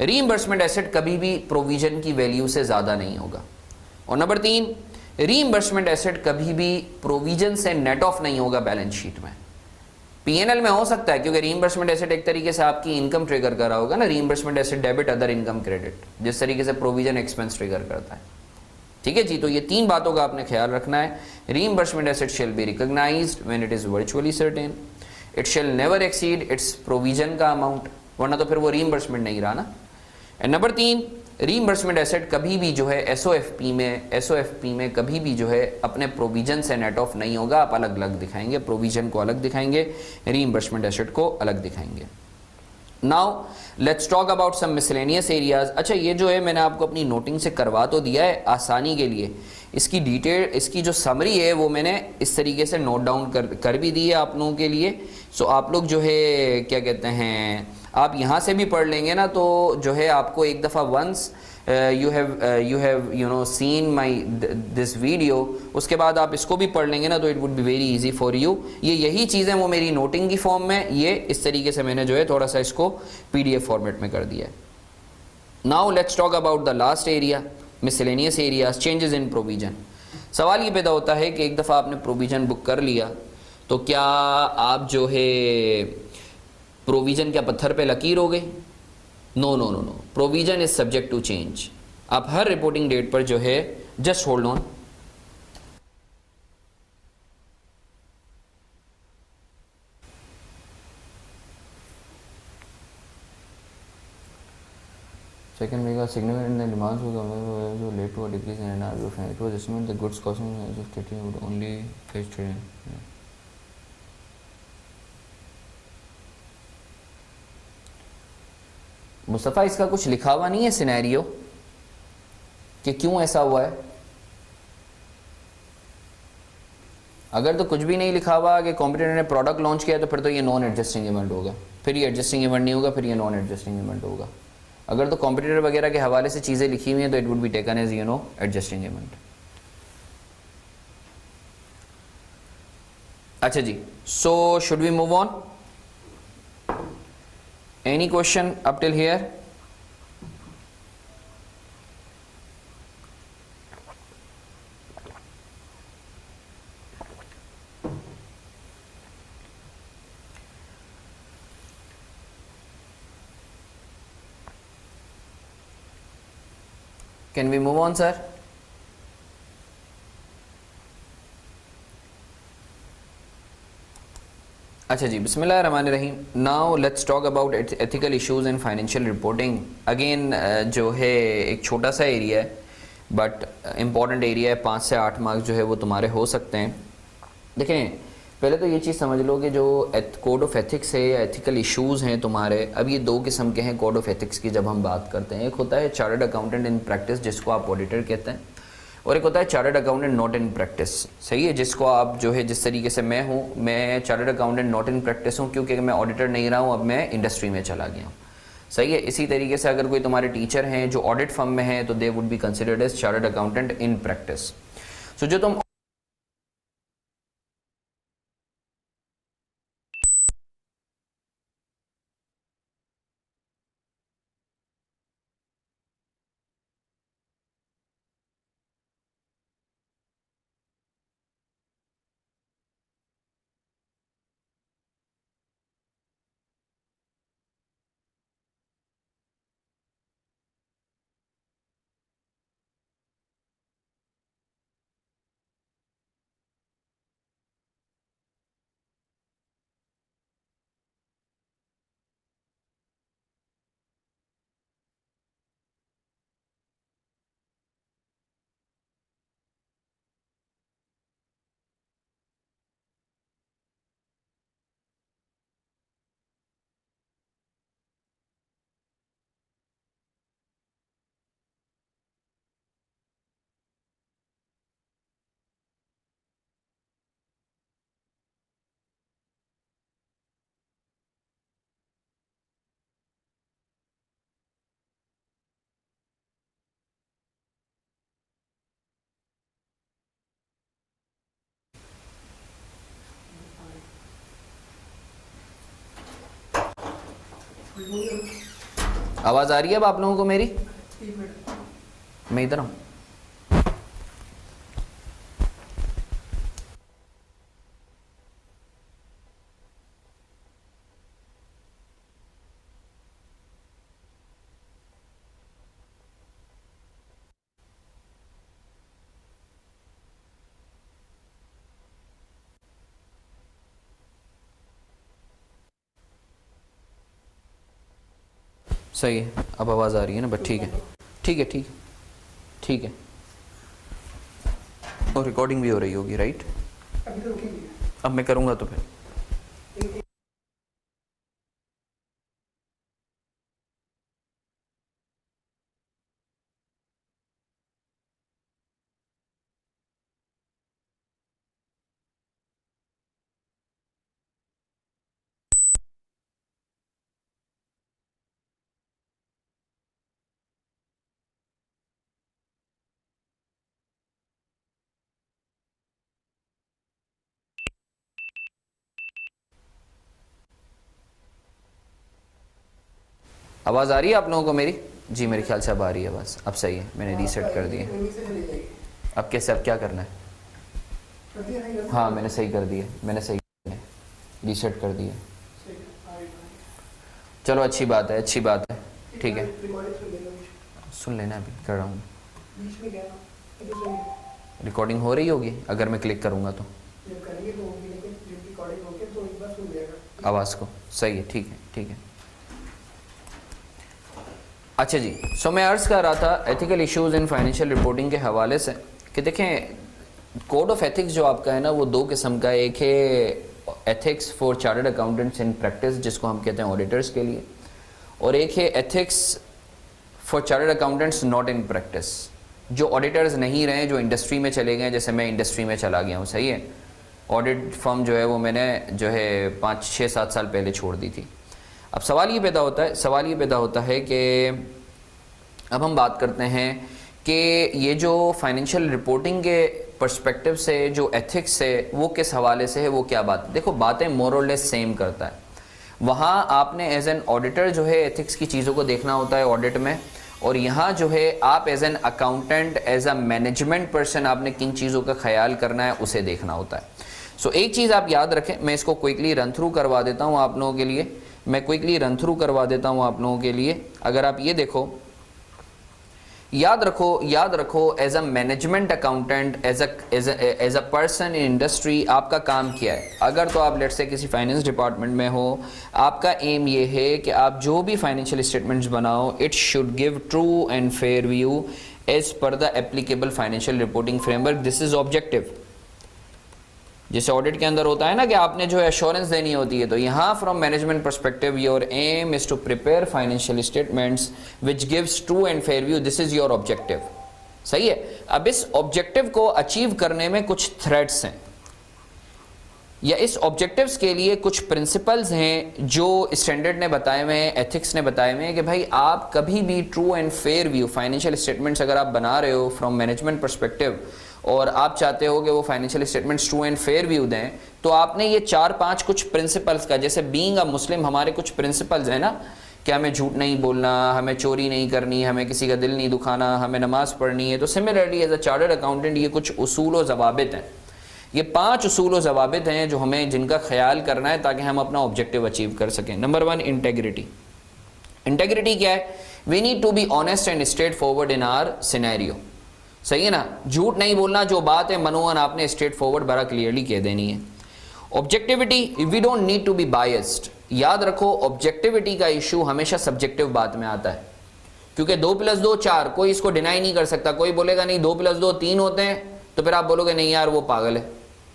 रीइंबर्समेंट एसेट कभी भी प्रोविजन की वैल्यू से ज़्यादा नहीं होगा। और नंबर 3, रीइंबर्समेंट एसेट कभी भी प्रोविजन से नेट ऑफ नहीं होगा बैलेंस शीट में। पीएनएल में हो सकता है क्योंकि रीइंबर्समेंट एसेट एक तरीके से आपकी इनकम ट्रिगर कर रहा होगा ना, reimbursement asset debit other income credit, जिस तरीके से प्रोविजन एक्सपेंस ट्रिगर करता है। ठीक है जी, तो ये 3 बातों का आपने ख्याल रखना है। Reimbursement asset shall be recognised when it is virtually certain, it shall never exceed its provision का अमाउंट, वरना तो फिर वो रीइंबर्समेंट नहीं रहा ना। एंड नंबर 3, रीइंबर्समेंट एसेट कभी भी जो है एसओएफपी में कभी भी जो है अपने प्रोविजन से नेट ऑफ नहीं होगा। आप अलग अलग दिखाएंगे, प्रोविजन को अलग दिखाएंगे, रीइंबर्समेंट एसेट को अलग दिखाएंगे। Now let's talk about some miscellaneous areas. अच्छा, ये जो है मैंने आपको अपनी नोटिंग से करवा तो दिया है आसानी के लिए, इसकी डिटेल, इसकी जो समरी है वो मैंने इस तरीके से नोट डाउन कर भी दी है आप लोगों के लिए। सो आप लोग जो है क्या कहते हैं, आप यहाँ से भी पढ़ लेंगे ना, तो जो है आपको एक दफ़ा once you have you know seen my this video, उसके बाद आप इसको भी पढ़ लेंगे ना, तो it would be very easy for you. ये यही चीज़ें वो मेरी नोटिंग की फॉर्म में, ये इस तरीके से मैंने जो है थोड़ा सा इसको पीडीएफ फॉर्मेट में कर दिया है। Now let's talk about the last area, miscellaneous areas, changes in provision. सवाल ये पैदा होता है कि एक दफ़ा आपने प्रोविजन बुक कर लिया तो क्या आप जो है प्रोविजन क्या पत्थर पे लकीर हो गई? No no no no, provision is subject to change. आप हर रिपोर्टिंग डेट पर जो है, just hold on, second mega significant in the demands was led to a decrease in NRV. It was estimated the goods costing as of trading would only face trading. Mustafa, इसका कुछ लिखा हुआ नहीं है सिनेरियो कि क्यों ऐसा हुआ है? अगर तो कुछ भी नहीं लिखा हुआ कि कॉम्पिटिटर ने प्रोडक्ट लॉन्च किया तो फिर तो ये नॉन एडजस्टिंग इवेंट होगा, फिर ये एडजस्टिंग इवेंट नहीं होगा, फिर ये नॉन एडजस्टिंग इवेंट होगा। अगर तो कॉम्पिटिटर वगैरह के हवाले से चीज़ें लिखी हुई हैं तो it would be taken as you know adjusting event. अच्छा जी, so should we move on? Any question up till here? Can we move on, sir? अच्छा जी, बिस्मिल्लाहिर्रहमानिर्रहीम। Now let's talk about ethical issues in financial reporting. Again जो है एक छोटा सा एरिया है बट इम्पॉर्टेंट एरिया है, 5 से 8 मार्क्स जो है वो तुम्हारे हो सकते हैं। देखें, पहले तो ये चीज़ समझ लो कि जो कोड ऑफ एथिक्स है या एथिकल इश्यूज़ हैं तुम्हारे, अब ये 2 किस्म के हैं कोड ऑफ एथिक्स की जब हम बात करते हैं। एक होता है चार्टर्ड अकाउंटेंट इन प्रैक्टिस, जिसको आप ऑडिटर कहते हैं, और एक होता है chartered accountant not in practice. सही है, जिसको आप जो है, जिस तरीके से मैं हूँ, मैं chartered accountant not in practice हूँ क्योंकि मैं ऑडिटर नहीं रहा हूँ, अब मैं इंडस्ट्री में चला गया हूँ। सही है, इसी तरीके से अगर कोई तुम्हारे टीचर हैं जो ऑडिट फर्म में हैं तो they would be considered as chartered accountant in practice. So जो तुम आवाज़ आ रही है अब आप लोगों को मेरी? मैं इधर हूँ। सही है, अब आवाज़ आ रही है ना? बट ठीक है, ठीक है, ठीक है, ठीक है। और रिकॉर्डिंग भी हो रही होगी, राइट? अब मैं करूँगा तो फिर आवाज़ आ रही है आप लोगों को मेरी? जी मेरे ख्याल से अब आ रही है आवाज़। अब सही है, मैंने रीसेट कर दिया। अब कैसे, अब क्या करना है? हाँ मैंने सही कर दिया, मैंने सही रीसेट कर दिया। चलो अच्छी बात है, अच्छी बात है, ठीक है। सुन लेना, अभी कर रहा हूँ। रिकॉर्डिंग हो रही होगी अगर मैं क्लिक करूँगा तो आवाज़ को। सही है, ठीक है, ठीक है। अच्छा जी, सो मैं अर्ज़ कर रहा था एथिकल इश्यूज़ इन फाइनेंशियल रिपोर्टिंग के हवाले से कि देखें, कोड ऑफ एथिक्स जो आपका है ना वो दो किस्म का है। एक है ethics for chartered accountants in practice, जिसको हम कहते हैं ऑडिटर्स के लिए, और एक है ethics for chartered accountants not in practice, जो ऑडिटर्स नहीं रहे, जो इंडस्ट्री में चले गए। जैसे मैं इंडस्ट्री में चला गया हूँ, सही है। ऑडिट फर्म जो है वो मैंने जो है 5-6-7 साल पहले छोड़ दी थी। अब सवाल ये पैदा होता है कि अब हम बात करते हैं कि ये जो फाइनेंशियल रिपोर्टिंग के पर्सपेक्टिव से जो एथिक्स है वो किस हवाले से है, वो क्या बात है। देखो बातें मोर और लेस सेम करता है। वहाँ आपने एज एन ऑडिटर जो है एथिक्स की चीज़ों को देखना होता है ऑडिट में, और यहाँ जो है आप as an accountant, as a management person आपने किन चीज़ों का ख्याल करना है उसे देखना होता है। सो एक चीज़ आप याद रखें, मैं इसको क्विकली रन थ्रू करवा देता हूँ आप लोगों के लिए, अगर आप ये देखो, याद रखो as a management accountant, as a person in industry, आपका काम क्या है। अगर तो आप लेट्स से किसी फाइनेंस डिपार्टमेंट में हो, आपका एम ये है कि आप जो भी फाइनेंशियल स्टेटमेंट्स बनाओ, it should give true and fair view as per the applicable financial reporting framework. This is objective. जैसे ऑडिट के अंदर होता है ना कि आपने जो एश्योरेंस देनी होती है, तो यहाँ from management perspective your aim is to prepare financial statements which gives true and fair view. This is your objective, सही है। अब इस ऑब्जेक्टिव को अचीव करने में कुछ थ्रेड्स हैं, या इस ऑब्जेक्टिव्स के लिए कुछ प्रिंसिपल्स हैं जो स्टैंडर्ड ने बताए हुए हैं, एथिक्स ने बताए हुए हैं कि भाई आप कभी भी true and fair view financial statements अगर आप बना रहे हो फ्रॉम मैनेजमेंट पर्सपेक्टिव, और आप चाहते हो कि वो financial statements true and fair view दें, तो आपने ये 4-5 कुछ प्रिंसिपल्स का, जैसे बीइंग अ मुस्लिम हमारे कुछ प्रिंसिपल्स हैं ना, कि हमें झूठ नहीं बोलना, हमें चोरी नहीं करनी, हमें किसी का दिल नहीं दुखाना, हमें नमाज पढ़नी है। तो similarly as a chartered accountant ये कुछ उसूल व ज़वाबित हैं, ये 5 उसूल व ज़वाबित हैं जो हमें जिनका ख्याल करना है ताकि हम अपना ऑब्जेक्टिव अचीव कर सकें। Number 1, integrity. इंटेग्रिटी क्या है? We need to be honest and straightforward in our scenario, सही है ना। झूठ नहीं बोलना, जो बात है मनोवन आपने स्ट्रेट फॉरवर्ड बड़ा क्लियरली कह देनी है। Objectivity, we don't need to be biased. याद रखो ऑब्जेक्टिविटी का इशू हमेशा सब्जेक्टिव बात में आता है, क्योंकि 2 + 2 4, कोई इसको डिनाई नहीं कर सकता। कोई बोलेगा नहीं 2 + 2 3 होते हैं, तो फिर आप बोलोगे नहीं यार वो पागल है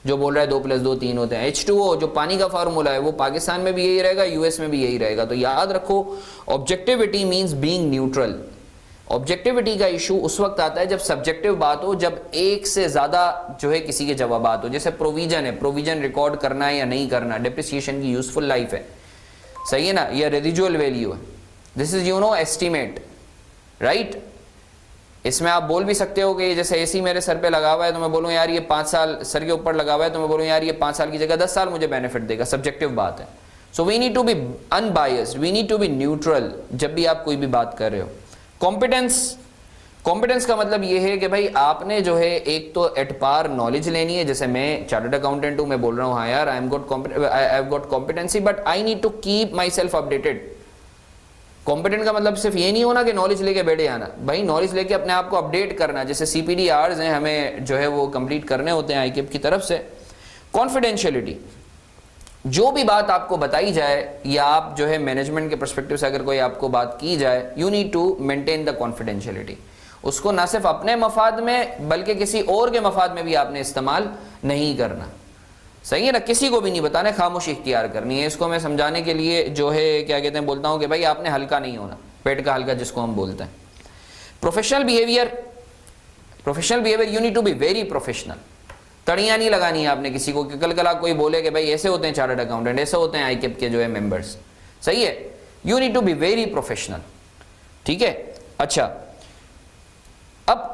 जो बोल रहा है 2 + 2 3 होते हैं। H2O जो पानी का फार्मूला है वो पाकिस्तान में भी यही रहेगा, यूएस में भी यही रहेगा। तो याद रखो objectivity means being neutral. Objectivity का इशू उस वक्त आता है जब सब्जेक्टिव बात हो, जब एक से ज़्यादा जो है किसी के जवाबात हो। जैसे प्रोविजन है, प्रोविजन रिकॉर्ड करना है या नहीं करना, डिप्रिसिएशन की यूजफुल लाइफ है, सही है ना, या रेजिजुअल वैल्यू है, दिस इज एस्टीमेट, राइट। इसमें आप बोल भी सकते हो कि जैसे एसी मेरे सर पे लगा हुआ है तो मैं बोलूँ यार ये 5 साल सर के ऊपर लगा हुआ है, तो मैं बोलूँ यार ये 5 साल की जगह 10 साल मुझे बेनिफिट देगा, सब्जेक्टिव बात है। So we need to be unbiased, we need to be neutral जब भी आप कोई भी बात कर रहे हो। कॉम्पिटेंस, कॉम्पिटेंस का मतलब ये है कि भाई आपने जो है एक तो एट पार नॉलेज लेनी है, जैसे मैं चार्टर्ड अकाउंटेंट हूं, मैं बोल रहा हूँ हाँ यार I have got competency but I need to keep myself updated. Competent का मतलब सिर्फ ये नहीं होना कि नॉलेज लेके बैठे आना, भाई नॉलेज लेके अपने आप को अपडेट करना, जैसे CPD-Rs हैं हमें जो है वो कंप्लीट करने होते हैं ICAP की तरफ से। कॉन्फिडेंशियलिटी, जो भी बात आपको बताई जाए या आप जो है मैनेजमेंट के पर्सपेक्टिव से अगर कोई आपको बात की जाए, you need to maintain the confidentiality. उसको ना सिर्फ अपने मफाद में बल्कि किसी और के मफाद में भी आपने इस्तेमाल नहीं करना, सही है ना, किसी को भी नहीं बताना, खामोशी इख्तियार करनी है। इसको मैं समझाने के लिए जो है क्या कहते हैं बोलता हूं कि भाई आपने हल्का नहीं होना, पेट का हल्का जिसको हम बोलते हैं। Professional behaviour, professional behaviour you need to be very professional. तड़ियां नहीं लगानी है आपने किसी को कि कल कोई बोले कि भाई ऐसे होते हैं चार्टर्ड अकाउंटेंट, ऐसे होते हैं ICAP के जो है मेंबर्स, सही है। You need to be very professional, ठीक है। अच्छा, अब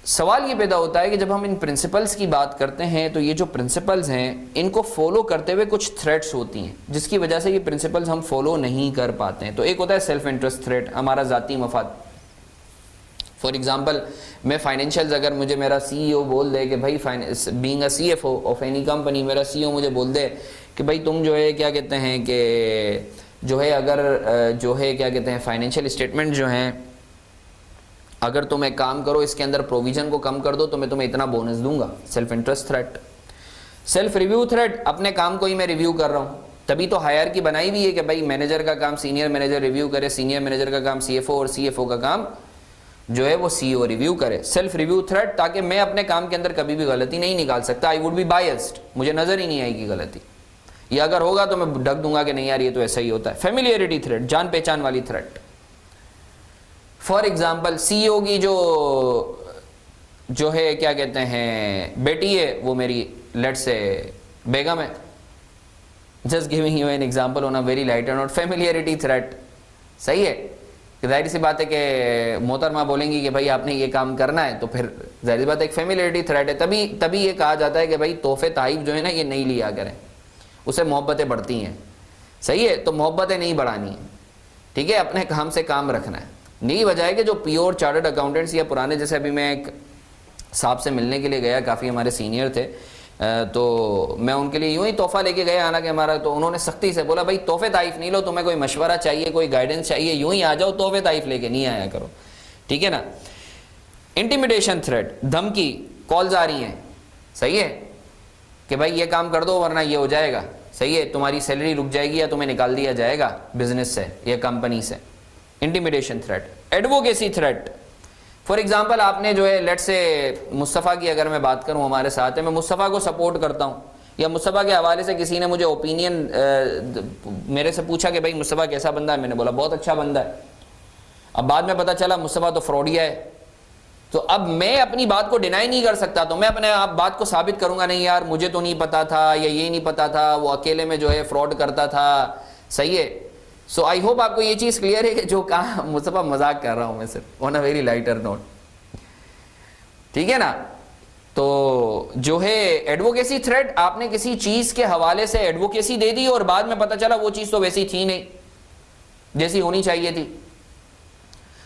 सवाल ये पैदा होता है कि जब हम इन प्रिंसिपल्स की बात करते हैं तो ये जो प्रिंसिपल्स हैं इनको फॉलो करते हुए कुछ थ्रेट्स होती हैं जिसकी वजह से ये प्रिंसिपल्स हम फॉलो नहीं कर पाते हैं। तो एक होता है सेल्फ इंटरेस्ट थ्रेट, हमारा ज़ाती मफाद। फॉर एग्जांपल मैं फाइनेंशियल्स, अगर मुझे मेरा CEO बोल दे कि भाई being a CFO of any company, मेरा CEO मुझे बोल दे कि भाई तुम जो है क्या कहते हैं कि जो है अगर जो है क्या कहते हैं फाइनेंशियल स्टेटमेंट जो हैं, अगर तुम एक काम करो इसके अंदर प्रोविजन को कम कर दो तो मैं तुम्हें इतना बोनस दूंगा। Self interest threat. Self review threat, अपने काम को ही मैं रिव्यू कर रहा हूं, तभी तो हायर की बनाई हुई है कि भाई मैनेजर का काम सीनियर मैनेजर रिव्यू करे, सीनियर मैनेजर का काम CFO और CFO का काम जो है वो CEO रिव्यू करे। सेल्फ रिव्यू थ्रेट, ताकि मैं अपने काम के अंदर कभी भी गलती नहीं निकाल सकता, आई वुड बी बायस्ड, मुझे नजर ही नहीं आएगी गलती, या अगर होगा तो मैं ढक दूंगा कि नहीं यार ये तो ऐसा ही होता है। फेमिलियरिटी थ्रेट, जान पहचान वाली थ्रेट। फॉर एग्जाम्पल CEO की जो है क्या कहते हैं बेटी है, वो मेरी लेट से बेगम है, just giving you an example on a very lighter note. Familiarity threat, सही है, जाहिर सी बात है कि मोहतरमा बोलेंगी कि भाई आपने ये काम करना है, तो फिर जाहिर सी बात है एक फेमिलियरिटी थ्रेट है। तभी ये कहा जाता है कि भाई तोहफे ताइफ जो है ना ये नहीं लिया करें, उससे मोहब्बतें बढ़ती हैं, सही है। तो मोहब्बतें नहीं बढ़ानी है, ठीक है, अपने काम से काम रखना है। नहीं वजह है कि जो प्योर चार्टर्ड अकाउंटेंट्स या पुराने, जैसे अभी मैं एक साहब से मिलने के लिए गया, काफ़ी हमारे सीनियर थे, तो मैं उनके लिए यूं ही तोहफा लेके गया, हालांकि हमारा, तो उन्होंने सख्ती से बोला भाई तोहफे ताइफ नहीं लो, तुम्हें कोई मशवरा चाहिए, कोई गाइडेंस चाहिए, यूं ही आ जाओ, तोहफे ताइफ लेके नहीं आया करो, ठीक है ना। इंटिमिडेशन थ्रेट, धमकी, कॉल्स आ रही हैं, सही है, कि भाई ये काम कर दो वरना ये हो जाएगा, सही है, तुम्हारी सैलरी रुक जाएगी या तुम्हें निकाल दिया जाएगा बिजनेस से या कंपनी से। Intimidation threat. Advocacy threat, for example आपने जो है लेट से मुस्तफ़ा की अगर मैं बात करूं, हमारे साथ है, मैं मुस्तफ़ा को सपोर्ट करता हूं, या मुस्तफ़ा के हवाले से किसी ने मुझे ओपिनियन मेरे से पूछा कि भाई मुस्तफ़ा कैसा बंदा है, मैंने बोला बहुत अच्छा बंदा है। अब बाद में पता चला मुस्तफ़ा तो फ्रॉडिया है, तो अब मैं अपनी बात को डिनाई नहीं कर सकता, तो मैं अपने आप बात को साबित करूंगा, नहीं यार मुझे तो नहीं पता था या ये नहीं पता था, वो अकेले में जो है फ्रॉड करता था, सही है। सो आई होप आपको ये चीज क्लियर है कि जो कहा मुस्तफा मजाक कर रहा हूं मैं सिर्फ on a very lighter note, ठीक है ना। तो जो है एडवोकेसी थ्रेट, आपने किसी चीज के हवाले से एडवोकेसी दे दी और बाद में पता चला वो चीज तो वैसी थी नहीं जैसी होनी चाहिए थी।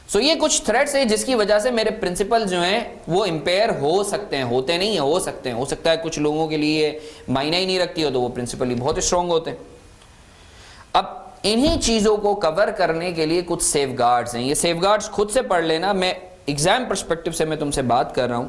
सो ये कुछ थ्रेट्स है जिसकी वजह से मेरे प्रिंसिपल जो हैं वो इंपेयर हो सकते हैं, होते नहीं है, हो सकते हैं, हो सकता है कुछ लोगों के लिए मायने ही नहीं रखती हो तो वो प्रिंसिपल ही बहुत स्ट्रांग होते हैं। अब इन्हीं चीजों को कवर करने के लिए कुछ सेफगार्ड्स हैं, ये सेफगार्ड्स खुद से पढ़ लेना, मैं एग्जाम पर्सपेक्टिव से मैं तुमसे बात कर रहा हूं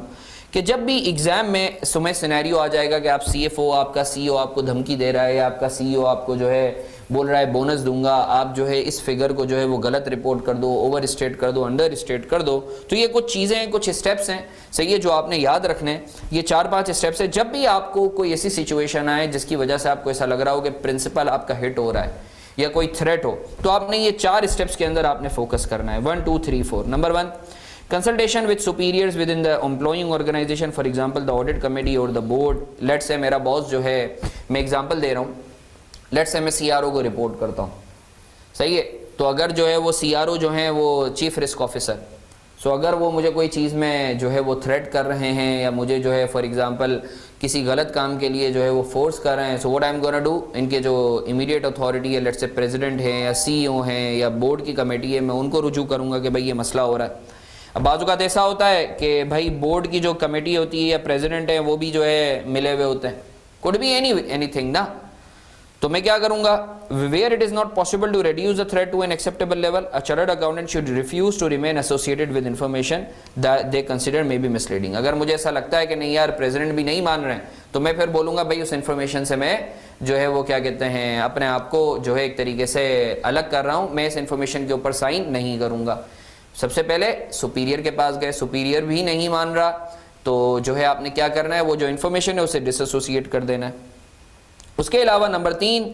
कि जब भी एग्जाम में तुम्हें सिनेरियो आ जाएगा कि आप CFO, आपका CEO आपको धमकी दे रहा है, या आपका CEO आपको जो है बोल रहा है बोनस दूंगा, आप जो है इस फिगर को जो है वो गलत रिपोर्ट कर दो, ओवर स्टेट कर दो, अंडर स्टेट कर दो, तो ये कुछ चीज़ें हैं, कुछ स्टेप्स हैं, सही है, जो आपने याद रखने हैं। ये 4-5 स्टेप्स है। जब भी आपको कोई ऐसी सिचुएशन आए जिसकी वजह से आपको ऐसा लग रहा हो कि प्रिंसिपल आपका हिट हो रहा है या कोई थ्रेट हो, तो आपने ये 4 स्टेप्स के अंदर आपने फोकस करना है। 1 2 3 4। Number 1, consultation with superiors within the employing organisation, for example the audit committee और द बोर्ड। लेट्स से मेरा बॉस जो है, मैं एग्जांपल दे रहा हूँ, लेट्स से मैं CRO को रिपोर्ट करता हूँ, सही है, तो अगर जो है वो CRO जो है वो चीफ रिस्क ऑफिसर, सो अगर वो मुझे कोई चीज़ में जो है वो थ्रेट कर रहे हैं या मुझे जो है फॉर एग्जांपल किसी गलत काम के लिए जो है वो फोर्स कर रहे हैं, so what I am gonna do, इनके जो इमीडिएट अथॉरिटी है, लेट्स से प्रेसिडेंट है या सीईओ हैं या बोर्ड की कमेटी है, मैं उनको रुजू करूँगा कि भाई ये मसला हो रहा है। अब बाज़ औक़ात ऐसा होता है कि भाई बोर्ड की जो कमेटी होती है या प्रेसिडेंट है वो भी जो है मिले हुए होते हैं, कुड बी एनीथिंग ना। तो मैं क्या करूंगा, where it is not possible to reduce the threat to an acceptable level, a chartered accountant should refuse to remain associated with information that they consider may be misleading. अगर मुझे ऐसा लगता है कि नहीं यार प्रेसिडेंट भी नहीं मान रहे हैं, तो मैं फिर बोलूंगा भाई उस इंफॉर्मेशन से मैं जो है वो क्या कहते हैं अपने आप को जो है एक तरीके से अलग कर रहा हूँ, मैं इस इंफॉर्मेशन के ऊपर साइन नहीं करूंगा। सबसे पहले सुपीरियर के पास गए, सुपीरियर भी नहीं मान रहा, तो जो है आपने क्या करना है, वो जो इन्फॉर्मेशन है उसे डिसएसोसिएट कर देना है। उसके अलावा number 3,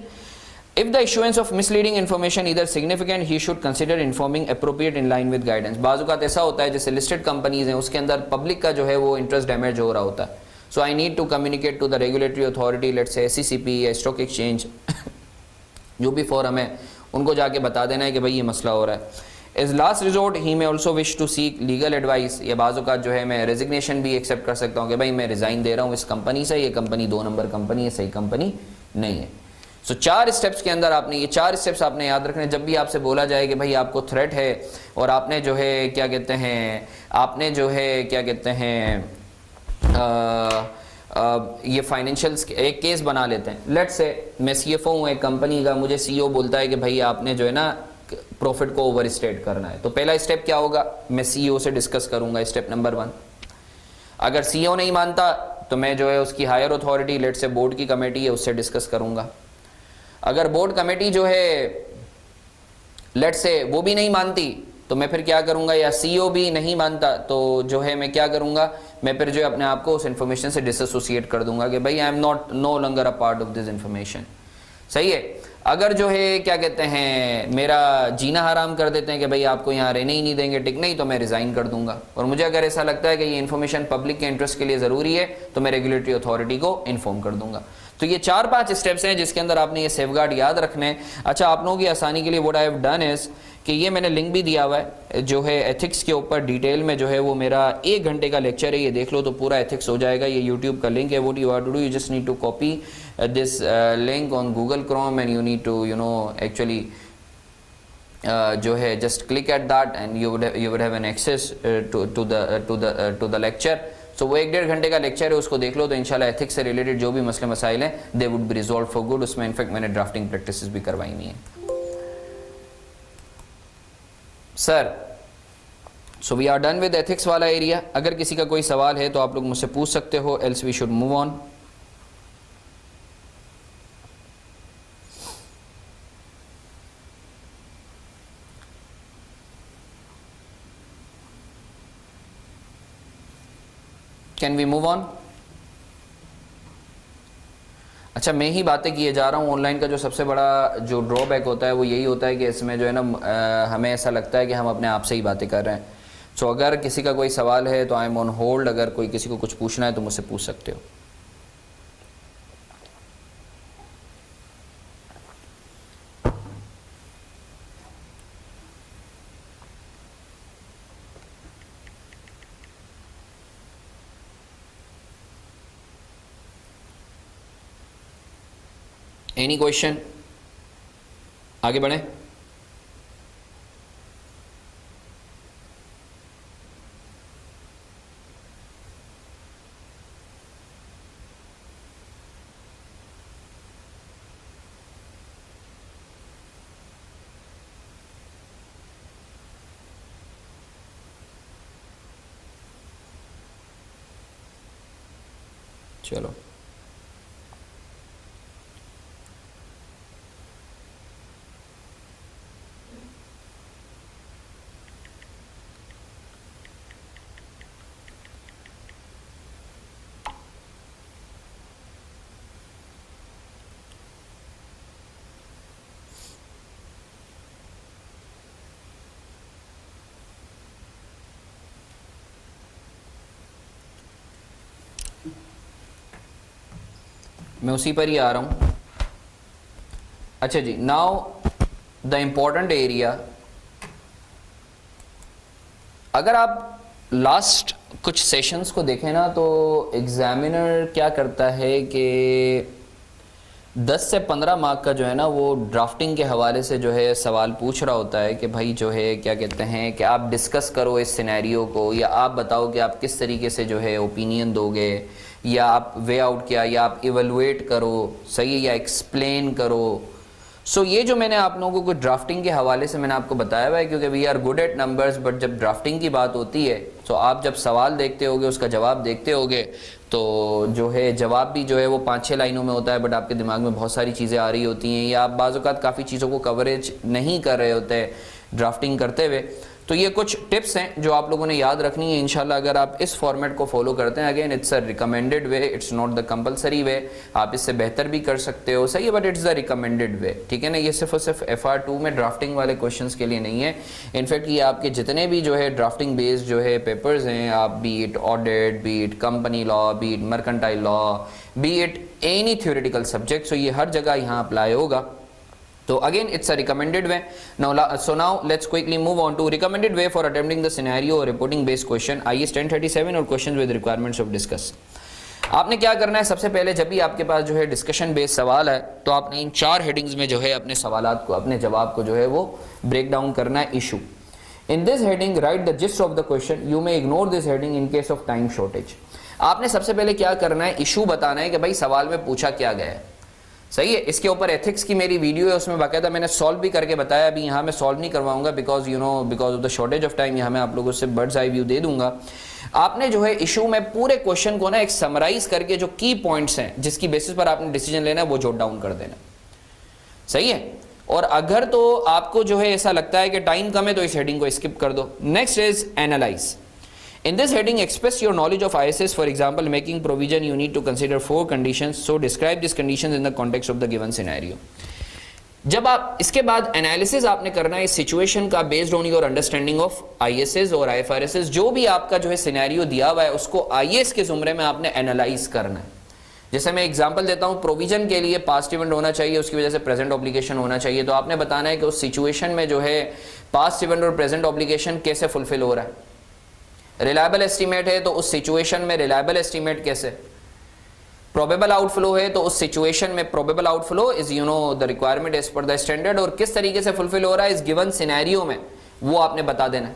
if the issuance of misleading information इधर significant he should consider informing appropriate in line with guidance. बाज़ ऐसा होता है जैसे लिस्टेड कंपनीज हैं उसके अंदर पब्लिक का जो है वो इंटरेस्ट डैमेज हो रहा होता है, so I need to communicate to the regulatory authority, let's say SECP या स्टॉक एक्सचेंज जो भी फॉरम है उनको जाके बता देना है कि भाई ये मसला हो रहा है। As last resort he may also wish to seek legal advice, या बाज़ औक़ात जो है मैं रेजिग्नेशन भी एक्सेप्ट कर सकता हूँ कि भाई मैं रिज़ाइन दे रहा हूँ इस कंपनी से, ये कंपनी 2 नंबर कंपनी है, सही कंपनी नहीं है। सो 4 स्टेप्स के अंदर आपने ये 4 स्टेप्स आपने याद रखने। जब भी आपसे बोला जाए कि भाई आपको थ्रेट है और आपने जो है क्या कहते हैं, आपने जो है क्या कहते हैं ये फाइनेंशियल्स एक केस बना लेते हैं, लेट्स से मैं CFO हूँ एक कंपनी का, मुझे CEO बोलता है कि भाई आपने जो है ना प्रॉफिट को ओवर स्टेट करना है, तो पहला स्टेप क्या होगा, मैं CEO से डिस्कस करूंगा, स्टेप नंबर 1। अगर CEO नहीं मानता तो मैं जो है उसकी हायर अथॉरिटी, लेट से बोर्ड की कमेटी है, उससे डिस्कस करूंगा। अगर बोर्ड कमेटी जो है लेट से वो भी नहीं मानती तो मैं फिर क्या करूंगा, या CEO भी नहीं मानता तो जो है मैं क्या करूंगा, मैं फिर जो है अपने आप को उस इन्फॉर्मेशन से डिसएसोसिएट कर दूंगा कि भाई I am not know longer a part of this information. सही है। अगर जो है क्या कहते हैं मेरा जीना हराम कर देते हैं कि भाई आपको यहाँ रहने ही नहीं देंगे, टिक नहीं, तो मैं रिज़ाइन कर दूंगा। और मुझे अगर ऐसा लगता है कि ये इन्फॉर्मेशन पब्लिक के इंटरेस्ट के लिए ज़रूरी है तो मैं रेगुलेटरी अथॉरिटी को इन्फॉर्म कर दूंगा। तो ये 4-5 स्टेप्स हैं जिसके अंदर आपने ये सेफगार्ड याद रखने हैं। अच्छा, आप लोगों की आसानी के लिए what I have done is कि ये मैंने लिंक भी दिया हुआ है जो है एथिक्स के ऊपर डिटेल में जो है वो मेरा 1 घंटे का लेक्चर है, ये देख लो तो पूरा एथिक्स हो जाएगा। ये यूट्यूब का लिंक है, what you have to do, you just need to copy this link on Google Chrome and you need to actually जो है just click at that and you would have an access to the lecture. So वो 1-1.5 घंटे का लेक्चर है, उसको देख लो तो इंशाल्लाह एथिक्स से रिलेटेड जो भी मसले मसाइल हैं they would be resolved for good. उसमें इनफैक्ट मैंने ड्राफ्टिंग प्रैक्टिस भी करवाई नहीं है sir. So we are done with ethics वाला एरिया। अगर किसी का कोई सवाल है तो आप लोग मुझसे पूछ सकते हो, else we should move on. Can we move on? अच्छा, मैं ही बातें किए जा रहा हूँ। ऑनलाइन का जो सबसे बड़ा जो ड्रॉबैक होता है वो यही होता है कि इसमें जो है ना हमें ऐसा लगता है कि हम अपने आप से ही बातें कर रहे हैं। सो अगर किसी का कोई सवाल है तो आई एम ऑन होल्ड, अगर कोई किसी को कुछ पूछना है तो मुझसे पूछ सकते हो। Any question? आगे बढ़ें। चलो, मैं उसी पर ही आ रहा हूँ। अच्छा जी, नाउ द इम्पोर्टेंट एरिया। अगर आप लास्ट कुछ सेशंस को देखें ना तो एग्जामिनर क्या करता है कि 10 से 15 मार्क का जो है ना वो ड्राफ्टिंग के हवाले से जो है सवाल पूछ रहा होता है कि भाई जो है क्या कहते हैं कि आप डिस्कस करो इस सिनेरियो को, या आप बताओ कि आप किस तरीके से जो है ओपिनियन दोगे, या आप वे आउट किया, या आप इवेलुएट करो, सही है, या एक्सप्लेन करो। सो ये जो मैंने आप लोगों को ड्राफ्टिंग के हवाले से मैंने आपको बताया हुआ है, क्योंकि we are good at numbers, but जब ड्राफ्टिंग की बात होती है तो आप जब सवाल देखते होगे, उसका जवाब देखते होगे, तो जो है जवाब भी जो है वो 5-6 लाइनों में होता है, बट आपके दिमाग में बहुत सारी चीज़ें आ रही होती हैं, या आप बाज़ औक़ात काफ़ी चीज़ों को कवरेज नहीं कर रहे होते ड्राफ्टिंग करते हुए। तो ये कुछ टिप्स हैं जो आप लोगों ने याद रखनी है इंशाल्लाह, अगर आप इस फॉर्मेट को फॉलो करते हैं। Again it's a recommended way, it's not the compulsory way, आप इससे बेहतर भी कर सकते हो, सही है, but it's the recommended way, ठीक है ना। ये सिर्फ और सिर्फ FR2 में ड्राफ्टिंग वाले क्वेश्चंस के लिए नहीं है। इनफैक्ट ये आपके जितने भी जो है ड्राफ्टिंग बेस्ड जो है पेपर्स हैं, आप be it audit, be it company law, be it mercantile law, be it any theoretical subject, so ये हर जगह यहाँ अप्लाई होगा। So again it's a recommended way. Now let's quickly move on to recommended way for attempting the scenario or reporting based question IS 1037 और questions with requirements of discuss। आपने क्या करना है, सबसे पहले जब भी आपके पास जो है डिस्कशन बेस्ड सवाल है तो आपने इन 4 हेडिंग्स में जो है अपने सवालात को, अपने जवाब को जो है वो ब्रेक डाउन करना है। Issue in this heading right the gist of the question, you may ignore this heading in case of time shortage. आपने सबसे पहले क्या करना है, इशू बताना है कि भाई सवाल में पूछा क्या गया है, सही है। इसके ऊपर एथिक्स की मेरी वीडियो है, उसमें बाकायदा मैंने सॉल्व भी करके बताया। अभी यहाँ मैं सॉल्व नहीं करवाऊंगा because of the shortage of time, यहाँ मैं आप लोगों से बर्ड्स आई व्यू दे दूंगा। आपने जो है इशू में पूरे क्वेश्चन को ना एक समराइज करके जो की पॉइंट्स हैं जिसकी बेसिस पर आपने डिसीजन लेना है वो जॉट डाउन कर देना, सही है। और अगर तो आपको जो है ऐसा लगता है कि टाइम कम है तो इस हेडिंग को स्किप कर दो। Next is analyse. In this heading, express your knowledge of ISS. For example, making provision, you need to consider 4 conditions. So describe these conditions in the context of the given scenario. जब आप इसके बाद एनालिसिस आपने करना है इस सिचुएशन का based on your understanding of ISS और IFRSs। जो भी आपका जो है सिनेरियो दिया हुआ है उसको IAS के जुमरे में आपने एनालाइज करना है। जैसे मैं एग्जांपल देता हूं, प्रोविजन के लिए पास्ट इवेंट होना चाहिए, उसकी वजह से प्रेजेंट ऑब्लिगेशन होना चाहिए। तो आपने बताना है कि उस सिचुएशन में जो है पास्ट इवेंट और प्रेजेंट ऑब्लिगेशन कैसे फुलफिल हो रहा है। रिलायबल एस्टीमेट है तो उस सिचुएशन में रिलायबल एस्टीमेट कैसे, प्रोबेबल आउटफ्लो है तो उस सिचुएशन में probable outflow is the requirement as per the standard, और किस तरीके से फुलफिल हो रहा है इस गिवन सिनेरियो में वो आपने बता देना है।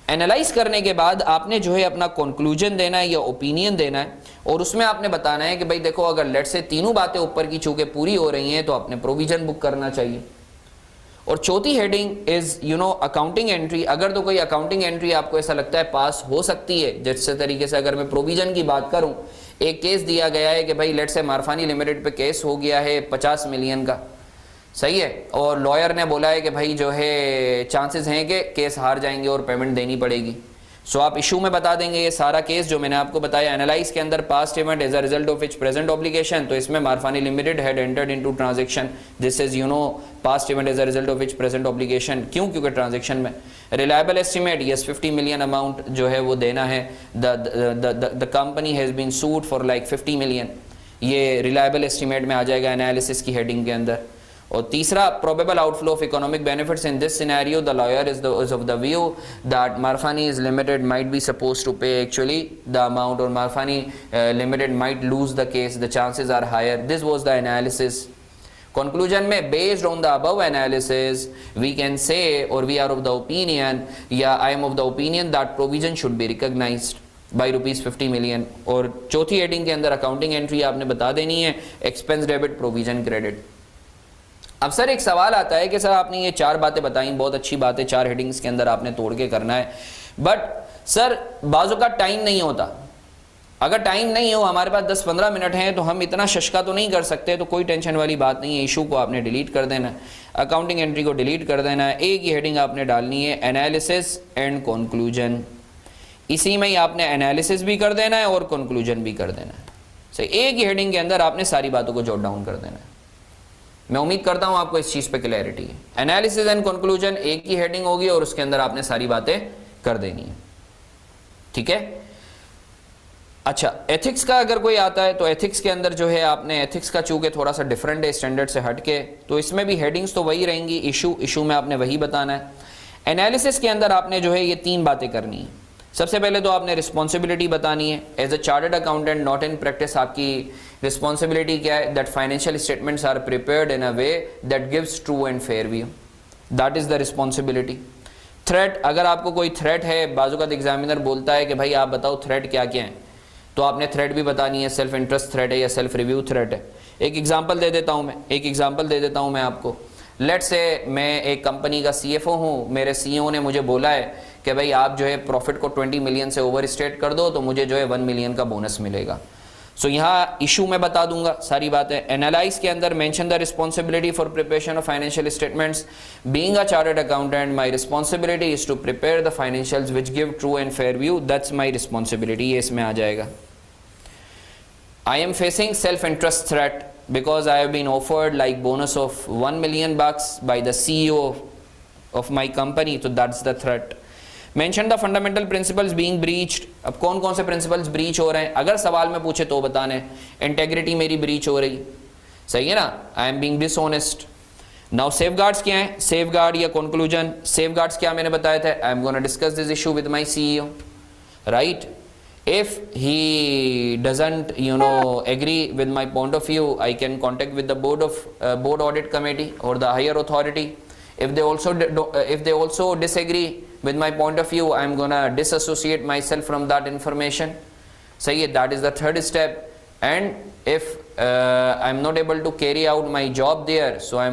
एनालाइज करने के बाद आपने जो है अपना कंक्लूजन देना है या ओपिनियन देना है, और उसमें आपने बताना है कि भाई देखो अगर लेट से तीनों बातें ऊपर की चूंकि पूरी हो रही हैं तो आपने प्रोविजन बुक करना चाहिए। और चौथी हेडिंग इज अकाउंटिंग एंट्री। अगर तो कोई अकाउंटिंग एंट्री आपको ऐसा लगता है पास हो सकती है, जैसे तरीके से अगर मैं प्रोविजन की बात करूं, एक केस दिया गया है कि भाई लेट से मारफानी लिमिटेड पे केस हो गया है 50 मिलियन का, सही है, और लॉयर ने बोला है कि भाई जो है चांसेस हैं कि केस हार जाएंगे और पेमेंट देनी पड़ेगी। सो आप इशू में बता देंगे ये सारा केस जो मैंने आपको बताया। एनालाइज के अंदर past event as a result of which present obligation, तो इसमें Marfani limited had entered into transaction, this is past event as a result of which present obligation, क्योंकि ट्रांजैक्शन में reliable estimate yes 50 million amount जो है वो देना है, the company has been sued for like 50 million, ये रिलायबल एस्टीमेट में आ जाएगा एनालिसिस की हेडिंग के अंदर। और तीसरा probable outflow of economic benefits in this scenario, the lawyer is of the view that Marfani is limited might be suppose to pay actually the amount, और Marfani limited might lose the case, the chances are higher. This was the analysis. Conclusion में based on the above analysis we can say और we are of the opinion या I am of the opinion that provision should be recognised by ₹50 million. और चौथी हेडिंग के अंदर अकाउंटिंग एंट्री आपने बता देनी है, एक्सपेंस डेबिट, प्रोविजन क्रेडिट। अब सर एक सवाल आता है कि सर आपने ये 4 बातें बताई, बहुत अच्छी बात है, 4 हेडिंग्स के अंदर आपने तोड़ के करना है, बट सर बाजू का टाइम नहीं होता। अगर टाइम नहीं हो, हमारे पास 10-15 मिनट हैं तो हम इतना शशका तो नहीं कर सकते, तो कोई टेंशन वाली बात नहीं है। इशू को आपने डिलीट कर देना है, अकाउंटिंग एंट्री को डिलीट कर देना है, एक ही हेडिंग आपने डालनी है एनालिसिस एंड कंक्लूजन। इसी में ही आपने एनालिसिस भी कर देना है और कंक्लूजन भी कर देना है, सही, एक ही हेडिंग के अंदर आपने सारी बातों को जॉट डाउन कर देना है। मैं उम्मीद करता हूं आपको इस चीज पे क्लैरिटी है। एनालिसिस एंड कंक्लूजन एक ही हेडिंग होगी और उसके अंदर आपने सारी बातें कर देनी है, ठीक है। अच्छा, एथिक्स का अगर कोई आता है तो एथिक्स के अंदर जो है आपने एथिक्स का चूंकि थोड़ा सा डिफरेंट है स्टैंडर्ड से हटके, तो इसमें भी हेडिंग्स तो वही रहेंगी। इशू में आपने वही बताना है। एनालिसिस के अंदर आपने जो है ये 3 बातें करनी है। सबसे पहले तो आपने रिस्पॉन्सिबिलिटी बतानी है as a chartered accountant not in practice. आपकी रिस्पॉन्सिबिलिटी क्या है? That financial statements are prepared in a way that gives true and fair view, that is the responsibility. Threat, अगर आपको कोई थ्रेट है, बाजू का एग्जामिनर बोलता है कि भाई आप बताओ थ्रेट क्या क्या है, तो आपने थ्रेट भी बतानी है, सेल्फ इंटरेस्ट थ्रेट है या सेल्फ रिव्यू थ्रेट है। एक एग्जांपल दे देता हूं मैं आपको। लेट्स से मैं एक कंपनी का सीएफओ हूं, मेरे सीईओ ने मुझे बोला है कि भाई आप जो है प्रॉफिट को 20 मिलियन से ओवर स्टेट कर दो तो मुझे जो है 1 मिलियन का बोनस मिलेगा। सो यहाँ इशू मैं बता दूंगा सारी बातें। एनालाइज के अंदर mention the responsibility for preparation of financial statements. Being a chartered accountant my responsibility is to prepare the financials which give true and fair view, that's my responsibility, ये इसमें आ जाएगा। I am facing self-interest threat because I have been offered like bonus of $1 million by the CEO of my company, so that's the threat. Mention the fundamental principles being breached. अब कौन कौन से principles breach हो रहे हैं, अगर सवाल में पूछे तो बताने। Integrity मेरी breach हो रही, सही है ना, I am being dishonest. Now safeguards क्या है? Safeguard या conclusion? Safeguards क्या मैंने बताया था? I am going to discuss this issue with my CEO, right? If he doesn't agree with my point of view, I can contact with the board audit committee or the higher authority. If they also disagree with my point of view, I'm gonna disassociate myself from that information. सही है, that is the third step. And if I'm not able to carry out my job there, so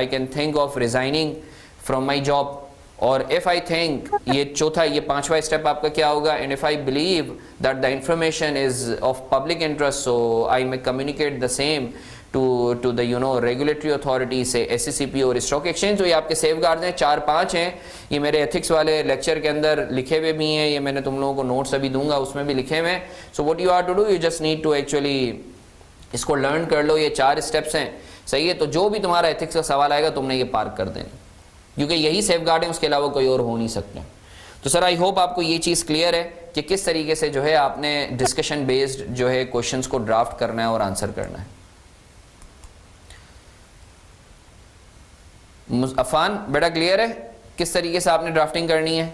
I can think of resigning from my job. और इफ आई थिंक, ये चौथा, ये 5वां स्टेप आपका क्या होगा? And if I believe that the information is of public interest, so I may communicate the same to the regulatory authority say SCCP और स्टॉक एक्सचेंज। तो ये आपके सेफगार्ड्स हैं, 4-5 हैं। ये मेरे एथिक्स वाले लेक्चर के अंदर लिखे हुए भी हैं, ये मैंने तुम लोगों को नोट्स अभी दूंगा, उसमें भी लिखे हुए हैं। So what you are to do, you just need to actually इसको लर्न कर लो। ये 4 स्टेप्स हैं, सही है। तो जो भी तुम्हारा एथिक्स का सवाल आएगा तुमने ये पार कर देना, क्योंकि यही सेफगार्ड है, उसके अलावा कोई और हो नहीं सकते। तो सर आई होप आपको ये चीज़ क्लियर है कि किस तरीके से जो है आपने डिस्कशन बेस्ड जो है क्वेश्चंस को ड्राफ्ट करना है और आंसर करना है। अफान बेटा क्लियर है किस तरीके से आपने ड्राफ्टिंग करनी है?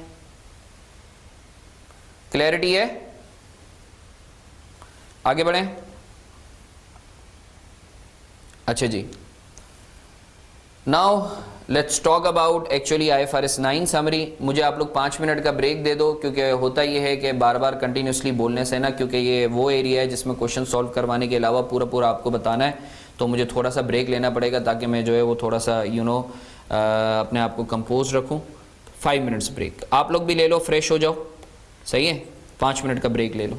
क्लैरिटी है? आगे बढ़ें। अच्छा जी, now let's talk about actually IFRS 9 summary. मुझे आप लोग 5 मिनट का ब्रेक दे दो, क्योंकि होता ये है कि बार बार कंटिन्यूसली बोलने से ना, क्योंकि ये वो एरिया है जिसमें क्वेश्चन सॉल्व करवाने के अलावा पूरा आपको बताना है, तो मुझे थोड़ा सा ब्रेक लेना पड़ेगा ताकि मैं जो है वो थोड़ा सा अपने आप को कंपोज रखूँ। 5 मिनट्स ब्रेक आप लोग भी ले लो, फ्रेश हो जाओ, सही है। 5 मिनट का ब्रेक ले लो।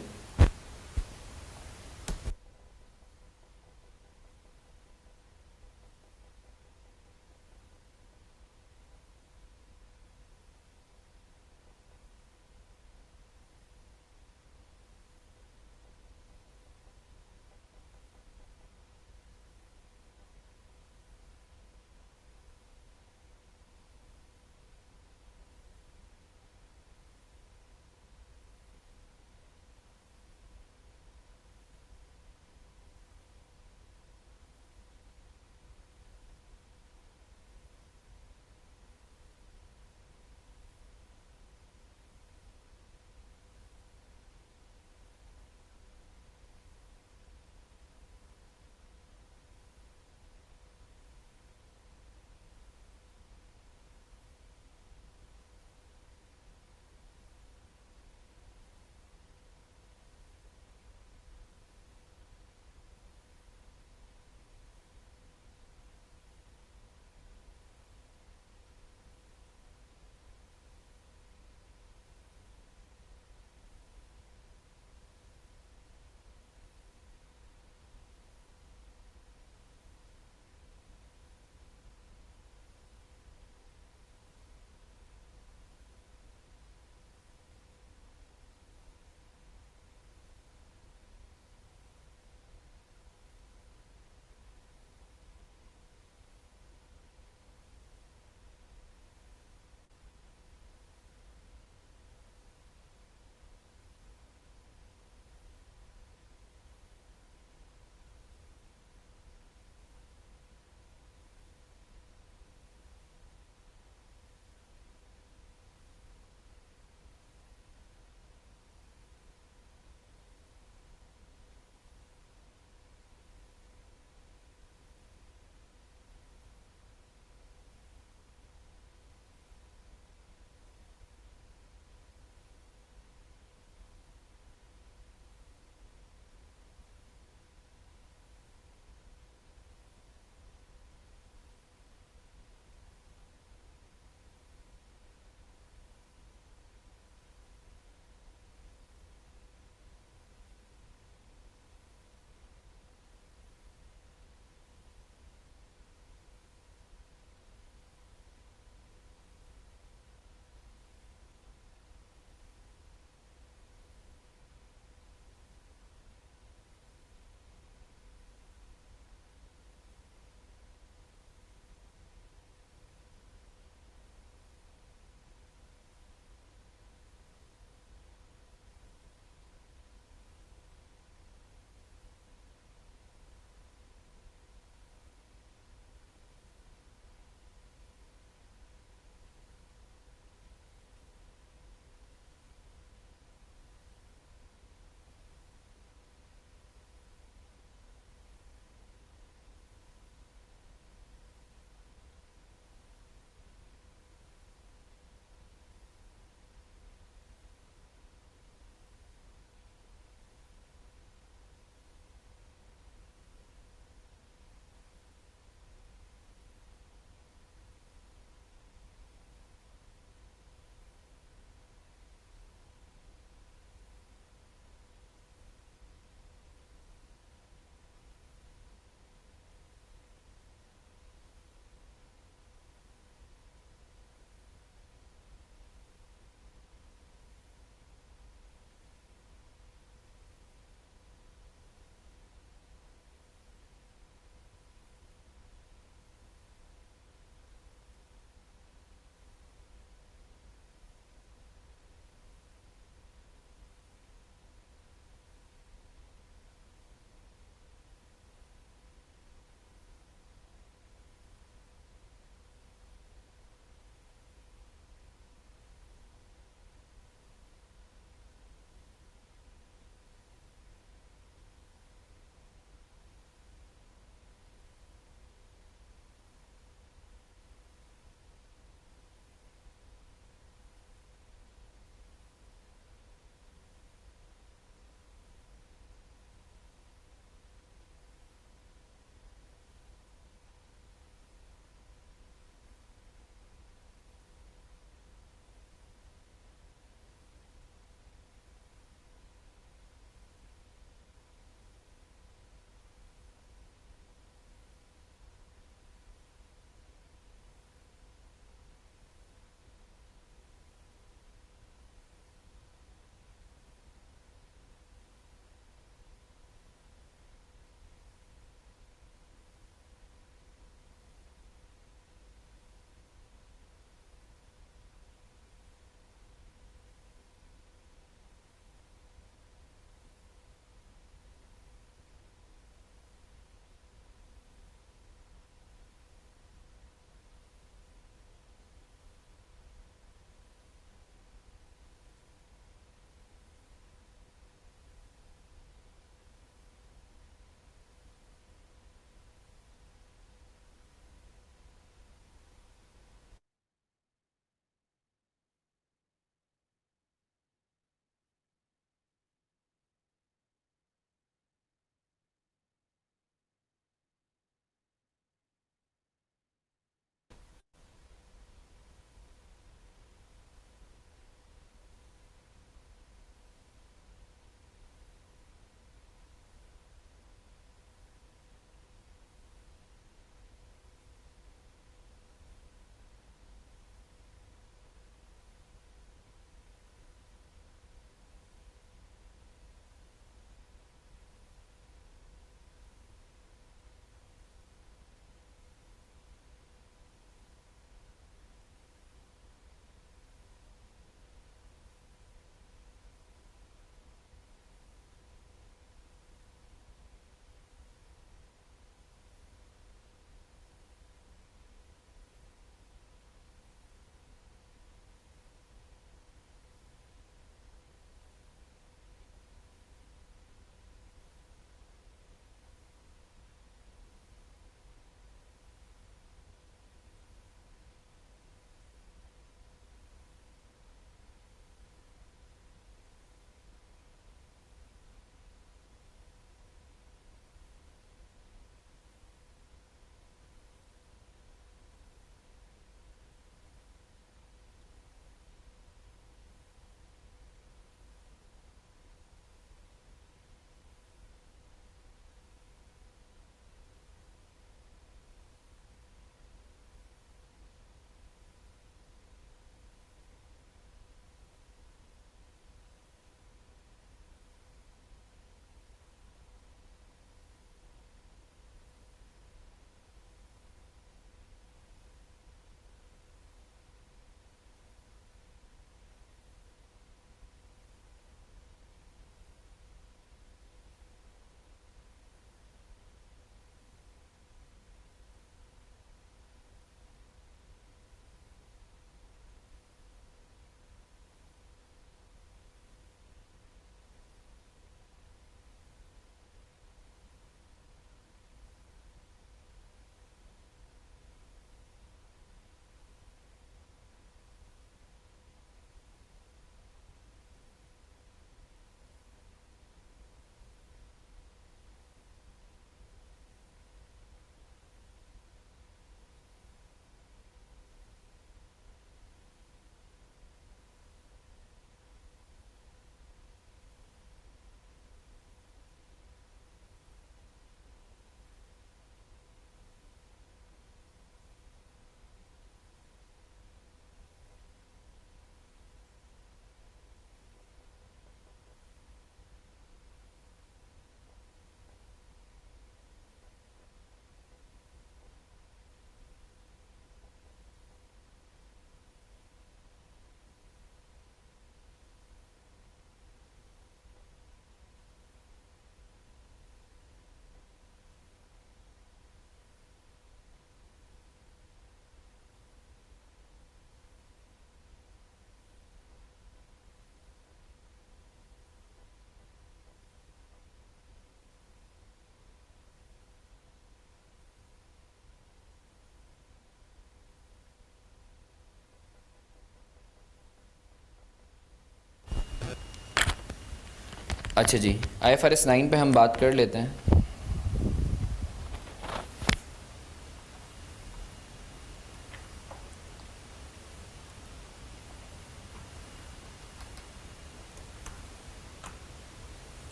अच्छा जी, IFRS 9 पे हम बात कर लेते हैं।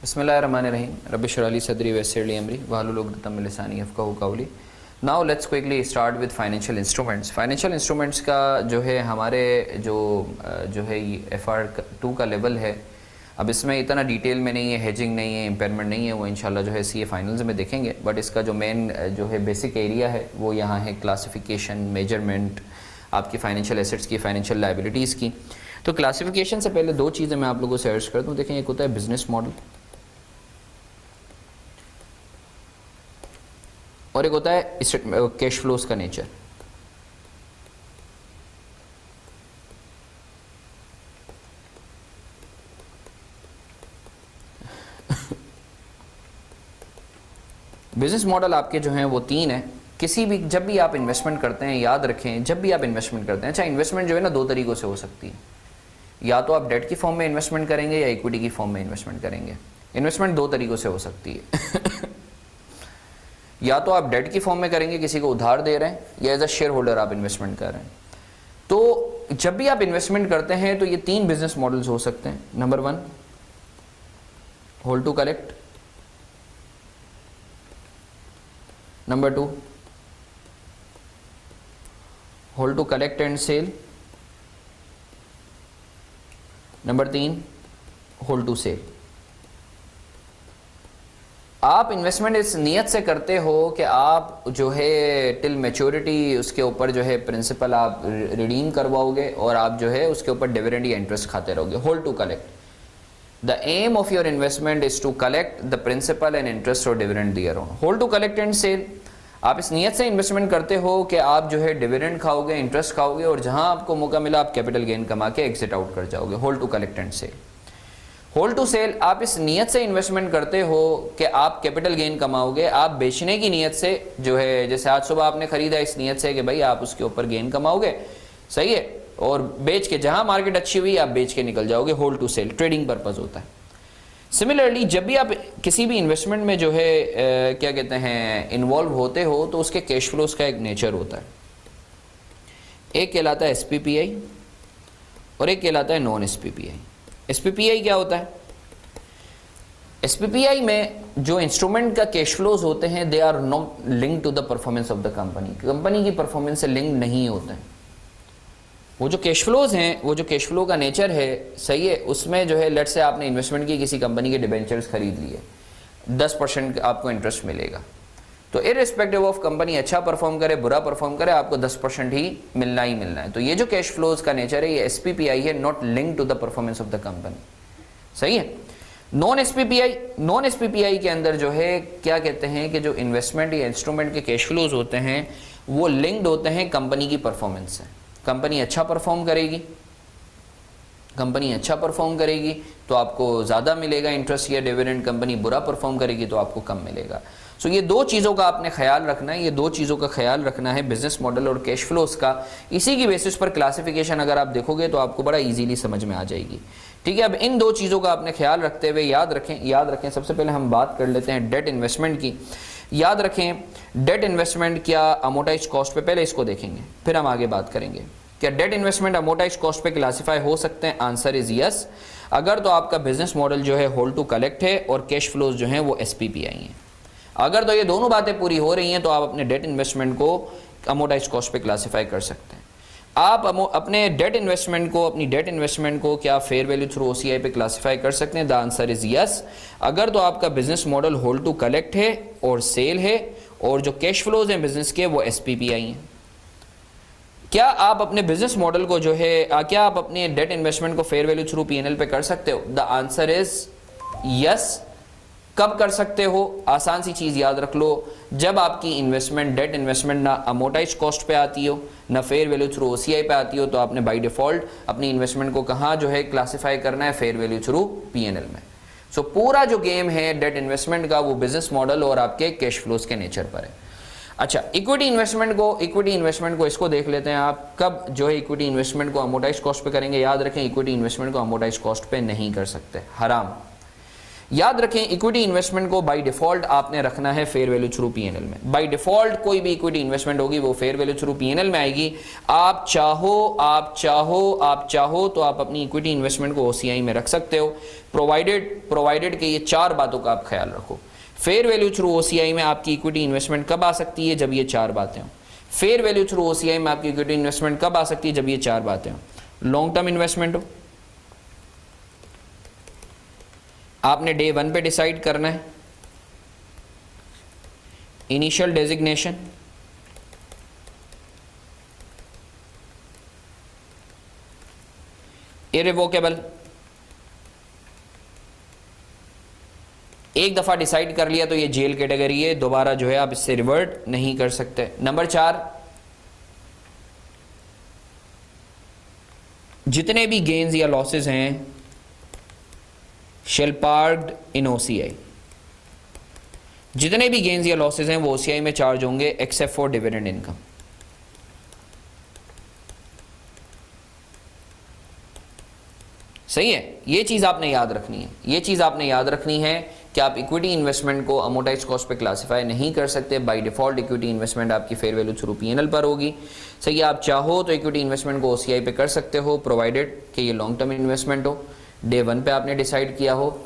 बिस्मिल्लाहिर्रहमानिर्रहीम, रब्बि इश्रह ली सदरी वयस्सिर ली अमरी वहलुल उक़दतम मिन लिसानी यफ़क़हू क़ौली। Now let's quickly start with financial instruments. Financial instruments का जो है हमारे जो है FR2 का लेवल है। अब इसमें इतना डिटेल में नहीं है, हेजिंग नहीं है, इम्पेयरमेंट नहीं है, वो इंशाल्लाह जो है CA फाइनल्स में देखेंगे। बट इसका जो मेन जो है बेसिक एरिया है वो यहाँ है क्लासिफिकेशन, मेजरमेंट, आपकी फाइनेंशियल एसेट्स की, फाइनेंशियल लाइबिलिटीज़ की। तो क्लासिफिकेशन से पहले दो चीज़ें मैं आप लोगों से अर्ज़ कर दूँ। देखें, एक होता है बिज़नेस मॉडल और एक होता है कैश फ्लोज का नेचर। बिजनेस मॉडल आपके जो हैं वो तीन है। किसी भी जब भी आप इन्वेस्टमेंट करते हैं, याद रखें, जब भी आप इन्वेस्टमेंट करते हैं, अच्छा इन्वेस्टमेंट जो है ना दो तरीक़ों से हो सकती है। या तो आप डेट की फॉर्म में इन्वेस्टमेंट करेंगे या इक्विटी की फॉर्म में इन्वेस्टमेंट करेंगे। इन्वेस्टमेंट दो तरीक़ों से हो सकती है। या तो आप डेट की फॉर्म में करेंगे, किसी को उधार दे रहे हैं, या एज अ शेयर होल्डर आप इन्वेस्टमेंट कर रहे हैं। तो जब भी आप इन्वेस्टमेंट करते हैं तो ये तीन बिजनेस मॉडल्स हो सकते हैं। Number 1, hold to collect. Number 2, hold to collect and sell. Number 3, hold to sell. आप इन्वेस्टमेंट इस नियत से करते हो कि आप जो है टिल मैच्योरिटी उसके ऊपर जो है प्रिंसिपल आप रिडीम करवाओगे और आप जो है उसके ऊपर डिविडेंड या इंटरेस्ट खाते रहोगे। Hold to collect, the aim of your investment is to collect the principal and interest और dividend thereon. Hold to collect and sell, आप इस नियत से इन्वेस्टमेंट करते हो कि आप जो है डिविडेंड खाओगे, इंटरेस्ट खाओगे और जहां आपको मौका मिला आप कैपिटल गेन कमा के एग्जिट आउट कर जाओगे। Hold to collect and sell. Hold to sell, आप इस नियत से इन्वेस्टमेंट करते हो कि आप कैपिटल गेन कमाओगे, आप बेचने की नियत से जो है, जैसे आज सुबह आपने खरीदा इस नियत से कि भाई आप उसके ऊपर गेन कमाओगे, सही है, और बेच के जहां मार्केट अच्छी हुई आप बेच के निकल जाओगे। Hold to sell trading purpose होता है। सिमिलरली जब भी आप किसी भी इन्वेस्टमेंट में जो है क्या कहते हैं इन्वॉल्व होते हो तो उसके कैश फ्लोज का एक नेचर होता है। एक कहलाता है SPPI और एक कहलाता है नॉन SPPI। SPPI क्या होता है? SPPI में जो इंस्ट्रूमेंट का कैश फ्लोज होते हैं they are not link to the performance of the company. Company की परफॉर्मेंस से लिंक नहीं होते हैं। वो जो कैश फ्लोज हैं, वो जो कैश फ्लो का नेचर है, सही है, उसमें जो है लेट से आपने इन्वेस्टमेंट की, किसी कंपनी के डिबेंचर्स खरीद लिए, 10% आपको इंटरेस्ट मिलेगा। तो इररिस्पेक्टिव ऑफ कंपनी अच्छा परफॉर्म करे, बुरा परफॉर्म करे, आपको 10% ही मिलना है। तो ये जो कैश फ्लोज का नेचर है ये SPPI है, not link to the performance of the company, सही है। नॉन SPPI के अंदर जो है क्या कहते हैं कि जो इन्वेस्टमेंट या इंस्ट्रूमेंट के कैश फ्लोज होते हैं वो लिंक्ड होते हैं कंपनी की परफॉर्मेंस से। कंपनी अच्छा परफॉर्म करेगी तो आपको ज़्यादा मिलेगा इंटरेस्ट या डिविडेंड, कंपनी बुरा परफॉर्म करेगी तो आपको कम मिलेगा। सो ये दो चीज़ों का आपने ख्याल रखना है, ये दो चीज़ों का ख्याल रखना है बिजनेस मॉडल और कैश फ्लोज का। इसी की बेसिस पर क्लासिफिकेशन अगर आप देखोगे तो आपको बड़ा इजीली समझ में आ जाएगी, ठीक है। अब इन दो चीज़ों का आपने ख्याल रखते हुए याद रखें सबसे पहले हम बात कर लेते हैं डेट इन्वेस्टमेंट की। याद रखें डेट इन्वेस्टमेंट क्या अमोर्टाइज्ड कॉस्ट पे, पहले इसको देखेंगे फिर हम आगे बात करेंगे। क्या डेट इन्वेस्टमेंट अमोर्टाइज्ड कॉस्ट पे क्लासिफाई हो सकते हैं? आंसर इज यस, अगर तो आपका बिजनेस मॉडल जो है होल्ड टू कलेक्ट है और कैश फ्लोज जो हैं वो SPPI हैं। अगर तो ये दोनों बातें पूरी हो रही हैं तो आप अपने डेट इन्वेस्टमेंट को अमोर्टाइज्ड कॉस्ट पे क्लासिफाई कर सकते हैं। आप अपने डेट इन्वेस्टमेंट को क्या फेयर वैल्यू थ्रू OCI पे क्लासिफाई कर सकते हैं? द आंसर इज यस, अगर तो आपका business model hold to collect है और सेल है और जो कैश फ्लोज हैं बिजनेस के वो SPPI हैं। क्या आप अपने बिजनेस मॉडल को जो है क्या आप अपने डेट इन्वेस्टमेंट को फेयर वैल्यू थ्रू P&L पे कर सकते हो? द आंसर इज यस, कब कर सकते हो? आसान सी चीज़ याद रख लो, जब आपकी इन्वेस्टमेंट, डेट इन्वेस्टमेंट ना अमोटाइज कॉस्ट पे आती हो, ना फेयर वैल्यू थ्रू ओसीआई पे आती हो, तो आपने बाय डिफ़ॉल्ट अपनी इन्वेस्टमेंट को कहाँ जो है क्लासिफाई करना है? फेयर वैल्यू थ्रू पीएनएल में। सो पूरा जो गेम है डेट इन्वेस्टमेंट का, वो बिजनेस मॉडल और आपके कैश फ्लोज के नेचर पर है। अच्छा, इक्विटी इन्वेस्टमेंट को इसको देख लेते हैं। आप कब जो है इक्विटी इन्वेस्टमेंट को अमोटाइज कॉस्ट पे करेंगे? याद रखें, इक्विटी इन्वेस्टमेंट को अमोटाइज कॉस्ट पे नहीं कर सकते, हराम। याद रखें, इक्विटी इन्वेस्टमेंट को बाय डिफॉल्ट आपने रखना है फेयर वैल्यू थ्रू पीएनएल में। बाय डिफॉल्ट कोई भी इक्विटी इन्वेस्टमेंट होगी वो फेयर वैल्यू थ्रू पीएनएल में आएगी। आप चाहो तो आप अपनी इक्विटी इन्वेस्टमेंट को ओसीआई में रख सकते हो, प्रोवाइडेड कि ये 4 बातों का आप ख्याल रखो। फेयर वैल्यू थ्रू ओसीआई में आपकी इक्विटी इन्वेस्टमेंट कब आ सकती है? जब ये 4 बातें हो। फेयर वैल्यू थ्रू ओसीआई में आपकी इक्विटी इन्वेस्टमेंट कब आ सकती है? जब ये 4 बातें हो। लॉन्ग टर्म इन्वेस्टमेंट हो, आपने डे 1 पे डिसाइड करना है। इनिशियल डेजिग्नेशन, इरिवोकेबल, एक दफा डिसाइड कर लिया तो ये जेल कैटेगरी है, दोबारा जो है आप इससे रिवर्ट नहीं कर सकते। नंबर 4, जितने भी गेन्स या लॉसेस हैं शेल पार्क्ड इन ओसीआई, जितने भी गेन्स या लॉसेस हैं वो ओसीआई में चार्ज होंगे एक्सेप्ट फॉर डिविडेंड इनकम। सही है, ये चीज आपने याद रखनी है। ये चीज आपने याद रखनी है कि आप इक्विटी इन्वेस्टमेंट को अमोटाइज कॉस्ट पे क्लासिफाई नहीं कर सकते। बाय डिफॉल्ट इक्विटी इन्वेस्टमेंट आपकी फेयर वैल्यू थ्रू पीएनएल पर होगी। सही है, आप चाहो तो इक्विटी इन्वेस्टमेंट को ओसीआई पे कर सकते हो, प्रोवाइडेड कि ये लॉन्ग टर्म इन्वेस्टमेंट हो, डे 1 पे आपने डिसाइड किया हो,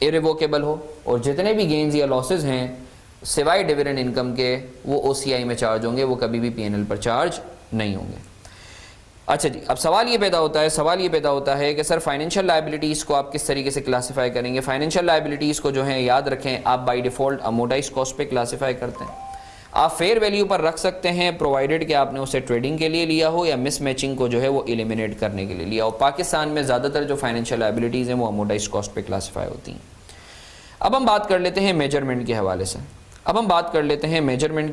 इरिवोकेबल हो, और जितने भी गेन्स या लॉसेज हैं सिवाय डिविडेंड इनकम के वो ओसीआई में चार्ज होंगे, वो कभी भी पीएनएल पर चार्ज नहीं होंगे। अच्छा जी, अब सवाल ये पैदा होता है कि सर फाइनेंशियल लायबिलिटीज़ को आप किस तरीके से क्लासिफाई करेंगे? फाइनेंशियल लायबिलिटीज़ को जो है याद रखें, आप बाय डिफ़ॉल्ट अमोटाइज कॉस्ट पे क्लासिफाई करते हैं। आप फेयर वैल्यू पर रख सकते हैं प्रोवाइडेड कि आपने उसे ट्रेडिंग के लिए लिया हो या मिसमैचिंग को जो है वो एलिमिनेट करने के लिए लिया हो। पाकिस्तान में ज़्यादातर जो फाइनेंशियल लायबिलिटीज़ हैं वो अमोटाइज कॉस्ट पे क्लासिफाई होती हैं। अब हम बात कर लेते हैं मेजरमेंट के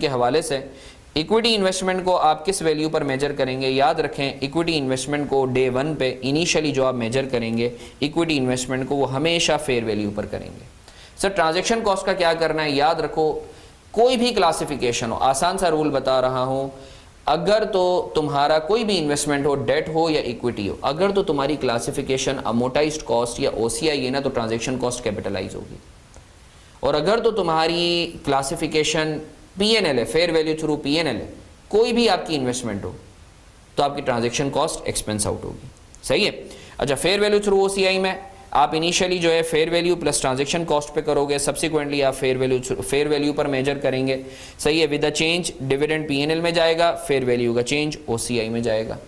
हवाले से। इक्विटी इन्वेस्टमेंट को आप किस वैल्यू पर मेजर करेंगे? याद रखें, इक्विटी इन्वेस्टमेंट को डे 1 पे इनिशियली जो आप मेजर करेंगे इक्विटी इन्वेस्टमेंट को, वो हमेशा फेयर वैल्यू पर करेंगे। सर ट्रांजैक्शन कॉस्ट का क्या करना है? याद रखो, कोई भी क्लासिफिकेशन हो, आसान सा रूल बता रहा हूँ, अगर तो तुम्हारा कोई भी इन्वेस्टमेंट हो, डेट हो या इक्विटी हो, अगर तो तुम्हारी क्लासिफिकेशन अमोटाइज्ड कॉस्ट या ओसीआई है ना, तो ट्रांजैक्शन कॉस्ट कैपिटलाइज होगी। और अगर तो तुम्हारी क्लासिफिकेशन पीएनएल है, फेयर वैल्यू थ्रू पीएनएल है, कोई भी आपकी इन्वेस्टमेंट हो, तो आपकी ट्रांजैक्शन कॉस्ट एक्सपेंस आउट होगी। सही है। अच्छा, फेयर वैल्यू थ्रू ओसीआई में आप इनिशियली जो है fair value plus transaction cost पे करोगे, सब्सिक्वेंटली आप फेयर वैल्यू पर मेजर करेंगे। सही है। With the change dividend PNL में जाएगा, फेयर वैल्यू का चेंज ओसीआई में जाएगा।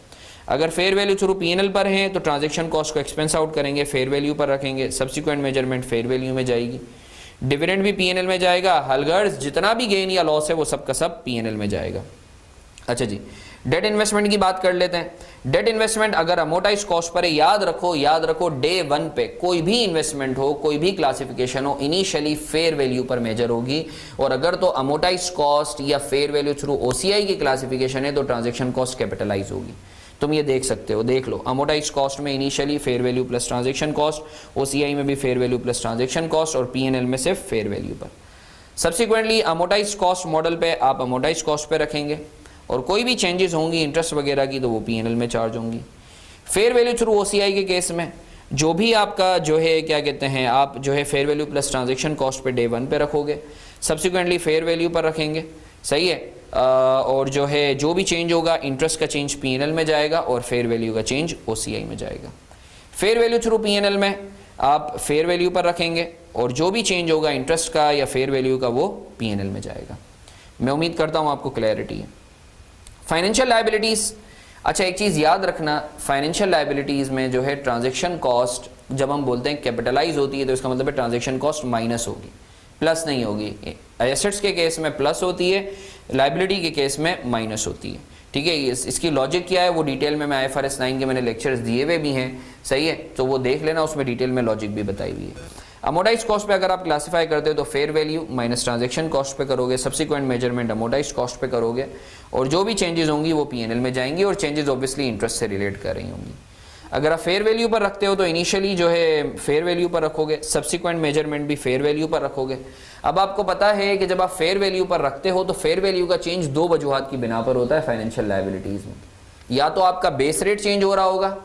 अगर फेयर वैल्यू थ्रू पीएनएल पर है तो ट्रांजैक्शन कॉस्ट को एक्सपेंस आउट करेंगे, फेयर वैल्यू पर रखेंगे, सब्सिक्वेंट मेजरमेंट फेयर वैल्यू में जाएगी, डिविडेंड भी पीएनएल में जाएगा, हलगर्स जितना भी गेन या लॉस है वो सब का सब पीएनएल में जाएगा। अच्छा जी, डेट इन्वेस्टमेंट की बात कर लेते हैं। डेट इन्वेस्टमेंट अगर अमोटाइज कॉस्ट पर है, याद रखो डे 1 पे कोई भी इन्वेस्टमेंट हो, कोई भी क्लासिफिकेशन हो, इनिशियली फेयर वैल्यू पर मेजर होगी। और अगर तो अमोटाइज कॉस्ट या फेयर वैल्यू थ्रू ओसीआई की क्लासिफिकेशन है तो ट्रांजैक्शन कॉस्ट कैपिटलाइज होगी। तुम ये देख सकते हो, देख लो, अमोटाइज कॉस्ट में initially fair value plus transaction cost, OCI में भी fair value plus transaction cost, और पीएनएल में सिर्फ फेयर वैल्यू पर। सब्सिक्वेंटली अमोटाइज कॉस्ट मॉडल पे आप अमोटाइज कॉस्ट पे रखेंगे, और कोई भी चेंजेस होंगी इंटरेस्ट वगैरह की तो वो पीएनएल में चार्ज होंगी। फेयर वैल्यू थ्रू ओसीआई के केस में जो भी आपका जो है क्या कहते हैं, आप जो है fair value plus transaction cost पे डे 1 पे रखोगे, सब्सिक्वेंटली फेयर वैल्यू पर रखेंगे। सही है। और जो है जो भी चेंज होगा इंटरेस्ट का चेंज पीएनएल में जाएगा और फेयर वैल्यू का चेंज ओसीआई में जाएगा। फेयर वैल्यू थ्रू पीएनएल में आप फेयर वैल्यू पर रखेंगे और जो भी चेंज होगा इंटरेस्ट का या फेयर वैल्यू का वो पीएनएल में जाएगा। मैं उम्मीद करता हूँ आपको क्लैरिटी है। फाइनेंशियल लायबिलिटीज़, अच्छा एक चीज़ याद रखना, फाइनेंशियल लायबिलिटीज़ में जो है ट्रांजैक्शन कॉस्ट जब हम बोलते हैं कैपिटलाइज होती है तो इसका मतलब है ट्रांजैक्शन कॉस्ट माइनस होगी, प्लस नहीं होगी। एसेट्स के केस में प्लस होती है, लायबिलिटी के केस में माइनस होती है। ठीक है, इसकी लॉजिक क्या है वो डिटेल में मैं IFRS 9 के मैंने लेक्चर्स दिए हुए भी हैं। सही है, तो वो देख लेना, उसमें डिटेल में लॉजिक भी बताई हुई है। अमोर्टाइज्ड कॉस्ट पे अगर आप क्लासिफाई करते हो तो fair value minus transaction cost पे करोगे, सब्सिक्वेंट मेजरमेंट अमोर्टाइज्ड कॉस्ट पे करोगे, और जो भी चेंजेस होंगी वो पीएनएल में जाएंगी, और चेंजेस ऑब्वियसली इंटरेस्ट से रिलेट कर रही होंगी। अगर आप फेयर वैल्यू पर रखते हो तो इनिशियली जो है फेयर वैल्यू पर रखोगे, सब्सिक्वेंट मेजरमेंट भी फेयर वैल्यू पर रखोगे। अब आपको पता है कि जब आप फेयर वैल्यू पर रखते हो तो फेयर वैल्यू का चेंज दो वजूहात की बिना पर होता है फाइनेंशियल लायबिलिटीज में, या तो आपका बेस रेट चेंज हो रहा होगा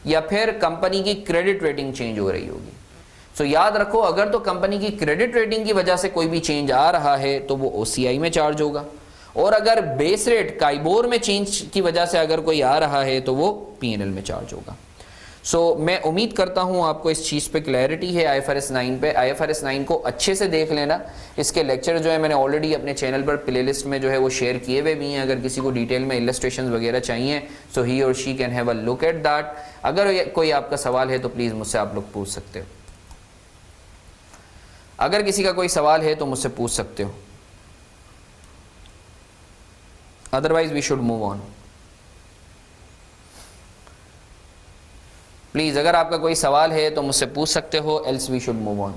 या फिर कंपनी की क्रेडिट रेटिंग चेंज हो रही होगी। सो याद रखो, अगर तो कंपनी की क्रेडिट रेटिंग की वजह से कोई भी चेंज आ रहा है तो वो ओसीआई में चार्ज होगा, और अगर बेस रेट काइबोर में चेंज की वजह से अगर कोई आ रहा है तो वो पीएनएल में चार्ज होगा। मैं उम्मीद करता हूं आपको इस चीज़ पे क्लैरिटी है IFRS 9 पे। IFRS 9 को अच्छे से देख लेना। इसके लेक्चर जो है मैंने ऑलरेडी अपने चैनल पर प्लेलिस्ट में जो है वो शेयर किए हुए भी हैं। अगर किसी को डिटेल में इलस्ट्रेशन वगैरह चाहिए सो ही और she can have a look at that. अगर कोई आपका सवाल है तो प्लीज़ मुझसे आप लोग पूछ सकते हो। अगर किसी का कोई सवाल है तो मुझसे पूछ सकते हो, otherwise we should move on. Please अगर आपका कोई सवाल है तो मुझसे पूछ सकते हो, else we should move on.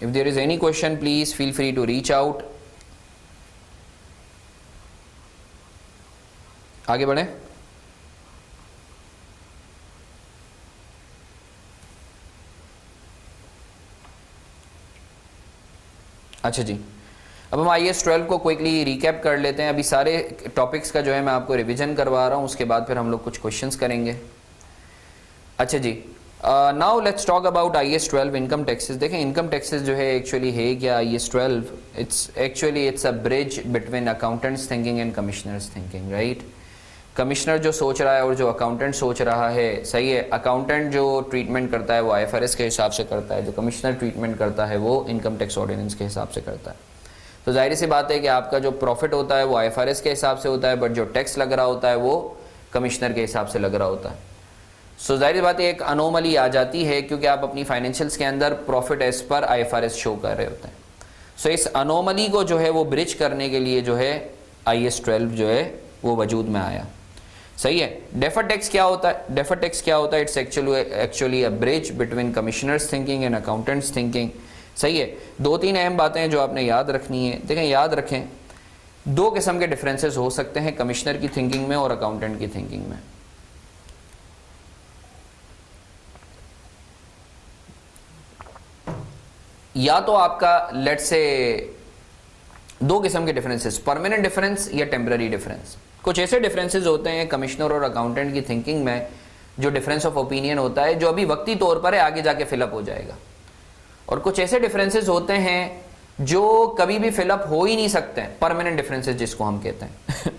If there is any question, please feel free to reach out. आगे बढ़े। अच्छा जी, अब हम IAS 12 को क्विकली रिकैप कर लेते हैं। अभी सारे टॉपिक्स का जो है मैं आपको रिवीजन करवा रहा हूँ, उसके बाद फिर हम लोग कुछ क्वेश्चंस करेंगे। अच्छा जी, now let's talk about IAS 12 income taxes. देखें इनकम टैक्सेस जो है एक्चुअली है क्या, IAS 12 it's a bridge between accountants thinking and commissioners thinking, right. Commissioner जो सोच रहा है और जो अकाउंटेंट सोच रहा है, सही है। अकाउंटेंट जो ट्रीटमेंट करता है वो IFRS के हिसाब से करता है, जो कमिश्नर ट्रीटमेंट करता है वो इनकम टैक्स ऑर्डिनेंस के हिसाब से करता है। तो जाहिर सी बात है कि आपका जो प्रॉफिट होता है वो IFRS के हिसाब से होता है, बट जो टैक्स लग रहा होता है वो कमिश्नर के हिसाब से लग रहा होता है। सो जाहिर बात है एक अनोमली आ जाती है, क्योंकि आप अपनी फाइनेंशियल्स के अंदर profit as per IFRS show कर रहे होते हैं। सो इस अनोमली को जो है वो ब्रिज करने के लिए जो है IAS 12 जो है वो वजूद में आया, सही है। डेफर टैक्स क्या होता है? डेफर टैक्स क्या होता है? It's actually a bridge between commissioners thinking and accountants thinking, सही है। दो तीन अहम बातें हैं जो आपने याद रखनी है। देखें याद रखें, दो किस्म के डिफरेंसेस हो सकते हैं कमिश्नर की थिंकिंग में और अकाउंटेंट की थिंकिंग में। या तो आपका लेट्स से दो किस्म के डिफरेंसेस, परमानेंट डिफरेंस या टेम्पररी डिफरेंस। कुछ ऐसे डिफरेंसेस होते हैं कमिश्नर और अकाउंटेंट की थिंकिंग में जो डिफरेंस ऑफ ओपिनियन होता है, जो अभी वक्ती तौर पर है, आगे जाके फिलअप हो जाएगा। और कुछ ऐसे डिफरेंसेस होते हैं जो कभी भी फिलअप हो ही नहीं सकते हैं, परमानेंट डिफरेंसेस जिसको हम कहते हैं।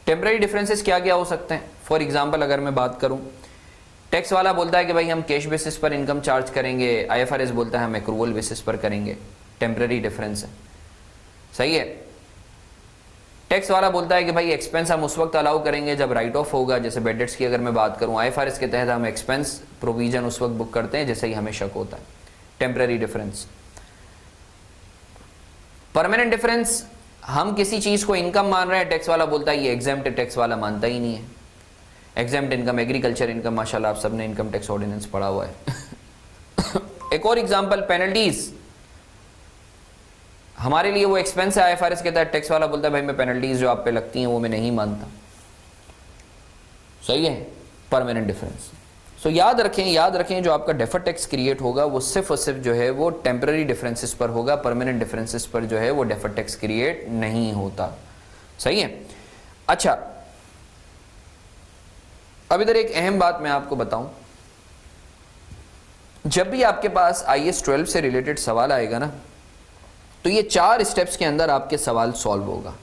टेम्पररी डिफरेंसेस क्या क्या हो सकते हैं? फॉर एग्जांपल अगर मैं बात करूं, टैक्स वाला बोलता है कि भाई हम कैश बेसिस पर इनकम चार्ज करेंगे, IFRS बोलता है हम एक्रूवल बेसिस पर करेंगे। टेम्पररी डिफरेंस है, सही है। टैक्स वाला बोलता है कि भाई एक्सपेंस हम उस वक्त अलाउ करेंगे जब राइट ऑफ होगा। जैसे बेड डेट्स की अगर मैं बात करूं, IFRS के तहत हम एक्सपेंस प्रोविजन उस वक्त बुक करते हैं जैसे ही हमें शक होता है। Temporary difference. परमानेंट डिफरेंस, हम किसी चीज को इनकम मान रहे हैं, टैक्स वाला बोलता है ये एग्जेम्प्ट है, टैक्स वाला मानता ही नहीं है। एग्जेम्प्ट इनकम, एग्रीकल्चर इनकम, माशाल्लाह आप सबने इनकम टैक्स ऑर्डिनेंस पढ़ा हुआ है। एक और एग्जांपल, पेनल्टीज। हमारे लिए वो एक्सपेंस है IFRS के तहत, टैक्स वाला बोलता है भाई मैं पेनल्टीज जो आप पे लगती हैं वो मैं नहीं मानता, सही है। Permanent difference. सो याद रखें जो आपका डेफर टैक्स क्रिएट होगा वो सिर्फ और सिर्फ जो है वो टेम्पररी डिफरेंसेस पर होगा, परमानेंट डिफरेंसेस पर जो है वो डेफर टैक्स क्रिएट नहीं होता, सही है। अच्छा, अब इधर एक अहम बात मैं आपको बताऊं, जब भी आपके पास IAS 12 से रिलेटेड सवाल आएगा ना, तो ये 4 स्टेप्स के अंदर आपके सवाल सॉल्व होगा।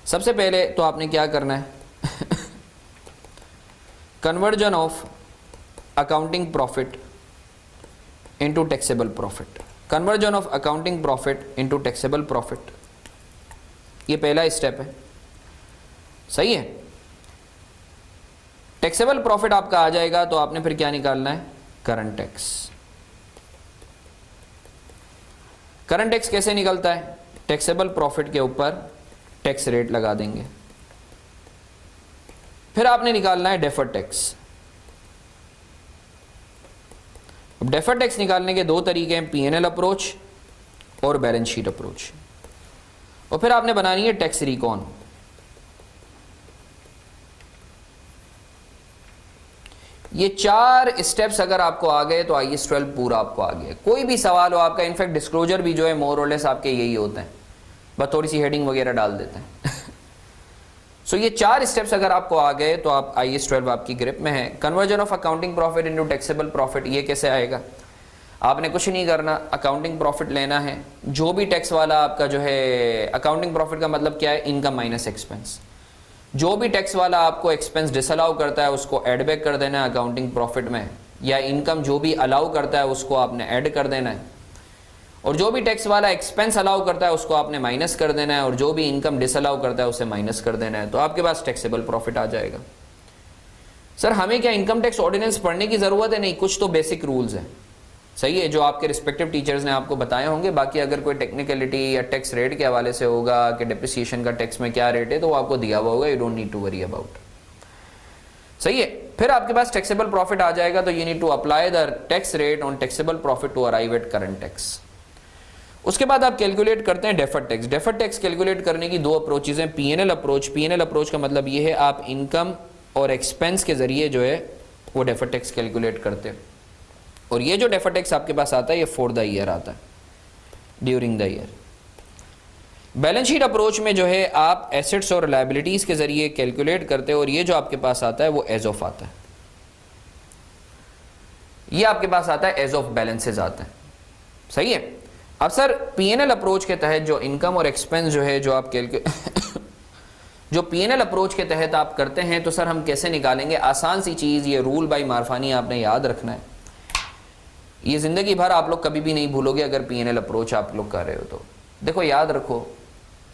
सबसे पहले तो आपने क्या करना है, conversion of accounting profit into taxable profit. Conversion of accounting profit into taxable profit, ये पहला स्टेप है, सही है। टैक्सेबल प्रॉफिट आपका आ जाएगा तो आपने फिर क्या निकालना है, करंट टैक्स। करंट टैक्स कैसे निकलता है? टैक्सेबल प्रॉफिट के ऊपर टैक्स रेट लगा देंगे। फिर आपने निकालना है डेफर्ड टैक्स। अब डेफर्ड टैक्स निकालने के दो तरीके हैं, पीएनएल अप्रोच और बैलेंस शीट अप्रोच। और फिर आपने बनानी है टैक्स रिकॉन। ये 4 स्टेप्स अगर आपको आ गए तो IAS 12 पूरा आपको आ गया। कोई भी सवाल हो आपका, इनफैक्ट डिस्क्लोजर भी जो है मोर और लेस आपके यही होते हैं, बस थोड़ी सी हेडिंग वगैरह डाल देते हैं। सो ये 4 स्टेप्स अगर आपको आ गए तो आप IAS 12 आपकी ग्रिप में है। Conversion of accounting profit into taxable profit, ये कैसे आएगा? आपने कुछ नहीं करना, अकाउंटिंग प्रॉफिट लेना है, जो भी टैक्स वाला आपका जो है, अकाउंटिंग प्रॉफिट का मतलब क्या है? Income minus expense. जो भी टैक्स वाला आपको एक्सपेंस डिसअलाउ करता है उसको ऐड बैक कर देना है अकाउंटिंग प्रॉफिट में, या इनकम जो भी अलाउ करता है उसको आपने ऐड कर देना है, और जो भी टैक्स वाला एक्सपेंस अलाउ करता है उसको आपने माइनस कर देना है, और जो भी इनकम डिसअलाउ करता है उसे माइनस कर देना है, तो आपके पास टैक्सेबल प्रॉफिट आ जाएगा। सर हमें क्या इनकम टैक्स ऑर्डिनेंस पढ़ने की ज़रूरत है? नहीं, कुछ तो बेसिक रूल्स हैं, सही है, जो आपके रिस्पेक्टिव टीचर्स ने आपको बताए होंगे। बाकी अगर कोई टेक्निकलिटी या टैक्स रेट के हवाले से होगा कि डिप्रिसिएशन का टैक्स में क्या रेट है, तो वो आपको दिया हुआ होगा, you don't need to worry about, सही है। फिर आपके पास टैक्सेबल प्रॉफिट आ जाएगा, तो you need to apply the tax rate on taxable profit to arrive at current tax. उसके बाद आप कैलकुलेट करते हैं deferred tax. Deferred tax calculate करने की 2 अप्रोचेज हैं। पीएनएल अप्रोच, पीएनएल अप्रोच का मतलब ये है आप इनकम और एक्सपेंस के जरिए जो है वो डेफर्ड टैक्स कैलकुलेट करते हैं, और ये जो डेफर्ड टैक्स आपके पास आता है ये फॉर द ईयर आता है, during the year. Balance sheet approach में जो है आप एसेट्स और लायबिलिटीज के जरिए कैलकुलेट करते हैं, और ये जो आपके पास आता है वो एज ऑफ आता है, ये आपके पास आता है एज ऑफ बैलेंसेज आता है, सही है। अब सर पीएनएल अप्रोच के तहत जो इनकम और एक्सपेंस जो है जो आप जो पीएनएल अप्रोच के तहत आप करते हैं, तो सर हम कैसे निकालेंगे? आसान सी चीज़, ये रूल बाई मारफानी आपने याद रखना है, ये ज़िंदगी भर आप लोग कभी भी नहीं भूलोगे अगर पीएनएल अप्रोच आप लोग कर रहे हो तो। देखो याद रखो,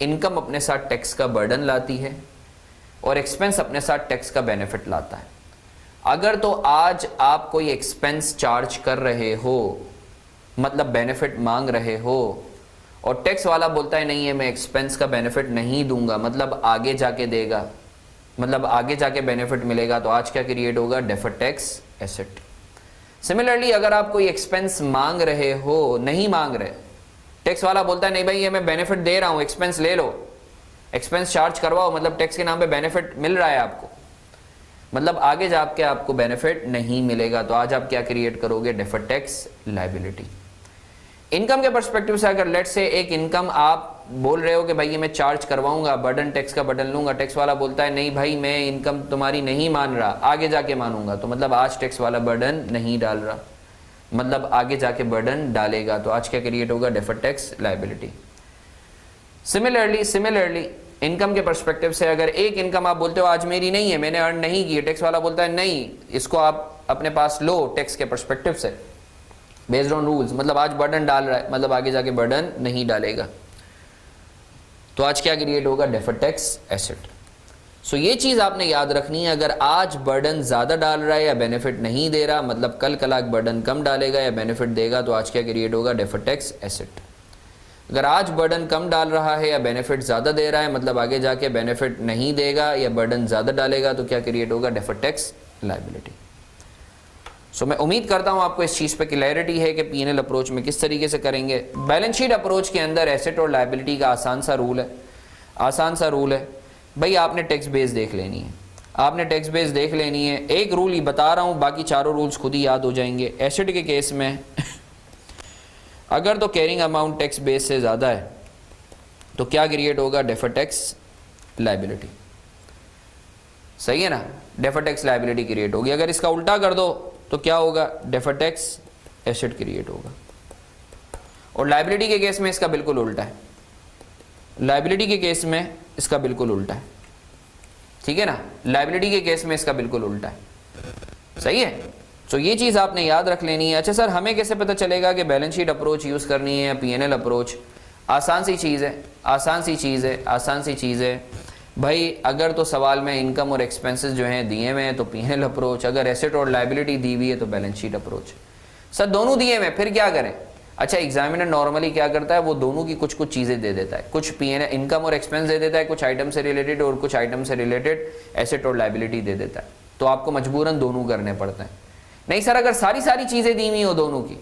इनकम अपने साथ टैक्स का बर्डन लाती है और एक्सपेंस अपने साथ टैक्स का बेनिफिट लाता है। अगर तो आज आप कोई एक्सपेंस चार्ज कर रहे हो, मतलब बेनिफिट मांग रहे हो, और टैक्स वाला बोलता है नहीं है मैं एक्सपेंस का बेनिफिट नहीं दूंगा, मतलब आगे जाके देगा, मतलब आगे जाके बेनिफिट मिलेगा, तो आज क्या क्रिएट होगा? Deferred tax asset. सिमिलरली अगर आप कोई एक्सपेंस मांग रहे हो, नहीं मांग रहे, टैक्स वाला बोलता है नहीं भाई ये मैं बेनिफिट दे रहा हूँ, एक्सपेंस ले लो, एक्सपेंस चार्ज करवाओ, मतलब टैक्स के नाम पे बेनिफिट मिल रहा है आपको, मतलब आगे जाके आपको बेनिफिट नहीं मिलेगा, तो आज आप क्या क्रिएट करोगे? Deferred tax liability. इनकम के पर्सपेक्टिव से अगर लेट से एक इनकम आप बोल रहे हो कि भाई ये मैं चार्ज करवाऊंगा, बर्डन टैक्स का बर्डन लूंगा, टैक्स वाला बोलता है नहीं भाई मैं इनकम तुम्हारी नहीं मान रहा, आगे जाके मानूंगा, तो मतलब आज टैक्स वाला बर्डन नहीं डाल रहा, मतलब आगे जाके बर्डन डालेगा, तो आज क्या क्रिएट होगा? Deferred tax liability. Similarly income के पर्सपेक्टिव से अगर एक इनकम आप बोलते हो आज मेरी नहीं है, मैंने अर्न नहीं की, टैक्स वाला बोलता है नहीं इसको आप अपने पास लो टैक्स के पर्सपेक्टिव से बेस्ड ऑन रूल्स, मतलब आज बर्डन डाल रहा है, मतलब आगे जाके बर्डन नहीं डालेगा, तो आज क्या क्रिएट होगा? Deferred tax asset. सो ये चीज़ आपने याद रखनी है, अगर आज बर्डन ज़्यादा डाल रहा है या बेनिफिट नहीं दे रहा, मतलब कल कलाक बर्डन कम डालेगा या बेनिफिट देगा, तो आज क्या क्रिएट होगा? Deferred tax asset. अगर आज बर्डन कम डाल रहा है या बेनिफिट ज़्यादा दे रहा है, मतलब आगे जाके बेनिफिट नहीं देगा या बर्डन ज़्यादा डालेगा, तो क्या क्रिएट होगा? Deferred tax liability. सो मैं उम्मीद करता हूँ आपको इस चीज़ पे क्लैरिटी है कि पीएनएल अप्रोच में किस तरीके से करेंगे। बैलेंस शीट अप्रोच के अंदर एसेट और लायबिलिटी का आसान सा रूल है भाई, आपने टैक्स बेस देख लेनी है, आपने टैक्स बेस देख लेनी है। एक रूल ही बता रहा हूँ, बाकी चारों रूल्स खुद ही याद हो जाएंगे। एसेट के केस में अगर तो कैरिंग अमाउंट टैक्स बेस से ज़्यादा है तो क्या क्रिएट होगा? डेफर्ड टैक्स लायबिलिटी, सही है ना, डेफर्ड टैक्स लायबिलिटी क्रिएट होगी। अगर इसका उल्टा कर दो तो क्या होगा? डेफर्ड टैक्स एसेट क्रिएट होगा। और लायबिलिटी के केस में इसका बिल्कुल उल्टा है, लायबिलिटी के केस में इसका बिल्कुल उल्टा है, ठीक है ना, लायबिलिटी के केस में इसका बिल्कुल उल्टा है, सही है। तो ये चीज़ आपने याद रख लेनी है। अच्छा सर हमें कैसे पता चलेगा कि बैलेंस शीट अप्रोच यूज़ करनी है या पीएनएल अप्रोच? आसान सी चीज़ है भाई, अगर तो सवाल में इनकम और एक्सपेंसेस जो हैं दिए हुए हैं तो पीएनएल अप्रोच, अगर एसेट और लायबिलिटी दी हुई है तो बैलेंस शीट अप्रोच। सर दोनों दिए हुए हैं, फिर क्या करें? अच्छा, एग्जामिनर नॉर्मली क्या करता है, वो दोनों की कुछ कुछ चीज़ें दे देता है, कुछ पीएन इनकम और एक्सपेंस दे देता है, कुछ आइटम से रिलेटेड और कुछ आइटम से रिलेटेड एसेट और लाइबिलिटी दे देता है। तो आपको मजबूरन दोनों करने पड़ते हैं। नहीं सर, अगर सारी सारी चीज़ें दी हुई हो दोनों की,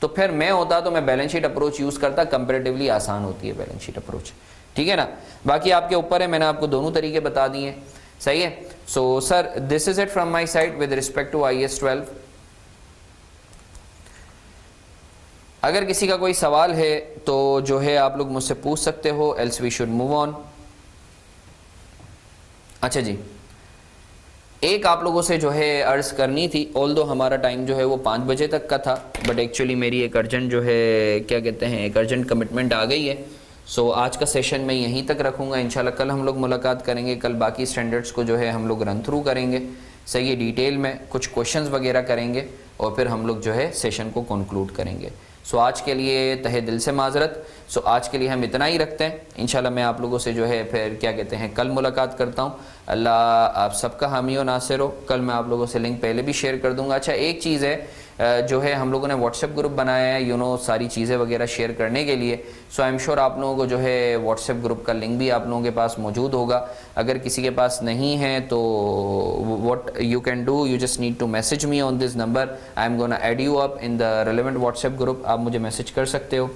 तो फिर मैं होता तो मैं बैलेंस शीट अप्रोच यूज़ करता, कंपेरेटिवली आसान होती है बैलेंस शीट अप्रोच, ठीक है ना। बाकी आपके ऊपर है, मैंने आपको दोनों तरीके बता दिए, सही है। So sir, this is it from my side with respect to IAS 12। अगर किसी का कोई सवाल है तो जो है आप लोग मुझसे पूछ सकते हो, else we should move on. अच्छा जी, एक आप लोगों से जो है अर्ज करनी थी, ऑल्दो हमारा टाइम जो है वो 5 बजे तक का था, बट एक्चुअली मेरी एक अर्जेंट जो है क्या कहते हैं, एक अर्जेंट कमिटमेंट आ गई है। सो आज का सेशन मैं यहीं तक रखूँगा। इंशाल्लाह कल हम लोग मुलाकात करेंगे, कल बाकी स्टैंडर्ड्स को जो है हम लोग रन थ्रू करेंगे, सही है, डिटेल में कुछ क्वेश्चंस वगैरह करेंगे और फिर हम लोग जो है सेशन को कंक्लूड करेंगे। सो आज के लिए तहे दिल से माजरत। सो आज के लिए हम इतना ही रखते हैं। इंशाल्लाह मैं आप लोगों से जो है फिर क्या कहते हैं कल मुलाकात करता हूँ। अल्लाह आप सबका हामी और नासिर हो। कल मैं आप लोगों से लिंक पहले भी शेयर कर दूंगा। अच्छा, एक चीज़ है जो है हम लोगों ने व्हाट्सएप ग्रुप बनाया है सारी चीज़ें वगैरह शेयर करने के लिए। सो आई एम श्योर आप लोगों को जो है व्हाट्सएप ग्रुप का लिंक भी आप लोगों के पास मौजूद होगा। अगर किसी के पास नहीं है तो what you can do, you just need to message me on this number, I am gonna add you up in the relevant WhatsApp group. आप मुझे मैसेज कर सकते हो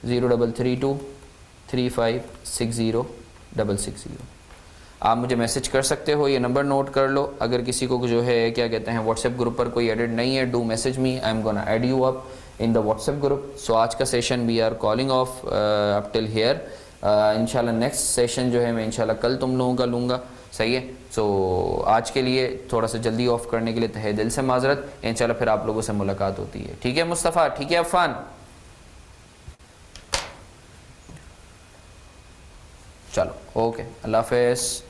0332356060। आप मुझे मैसेज कर सकते हो, ये नंबर नोट कर लो। अगर किसी को जो है क्या कहते हैं व्हाट्सएप ग्रुप पर कोई एडिट नहीं है, do message me, I am gonna add you up in the WhatsApp group. So आज का session we are calling off up till here. इंशाल्लाह नेक्स्ट सेशन जो है मैं इंशाल्लाह कल तुम लोगों का लूँगा, सही है। सो आज के लिए थोड़ा सा जल्दी ऑफ करने के लिए तहे दिल से माजरत। इंशाल्लाह फिर आप लोगों से मुलाकात होती है, ठीक है मुस्तफ़ा, ठीक है अफ़ान, चलो ओके, अल्लाह हाफ़िज़।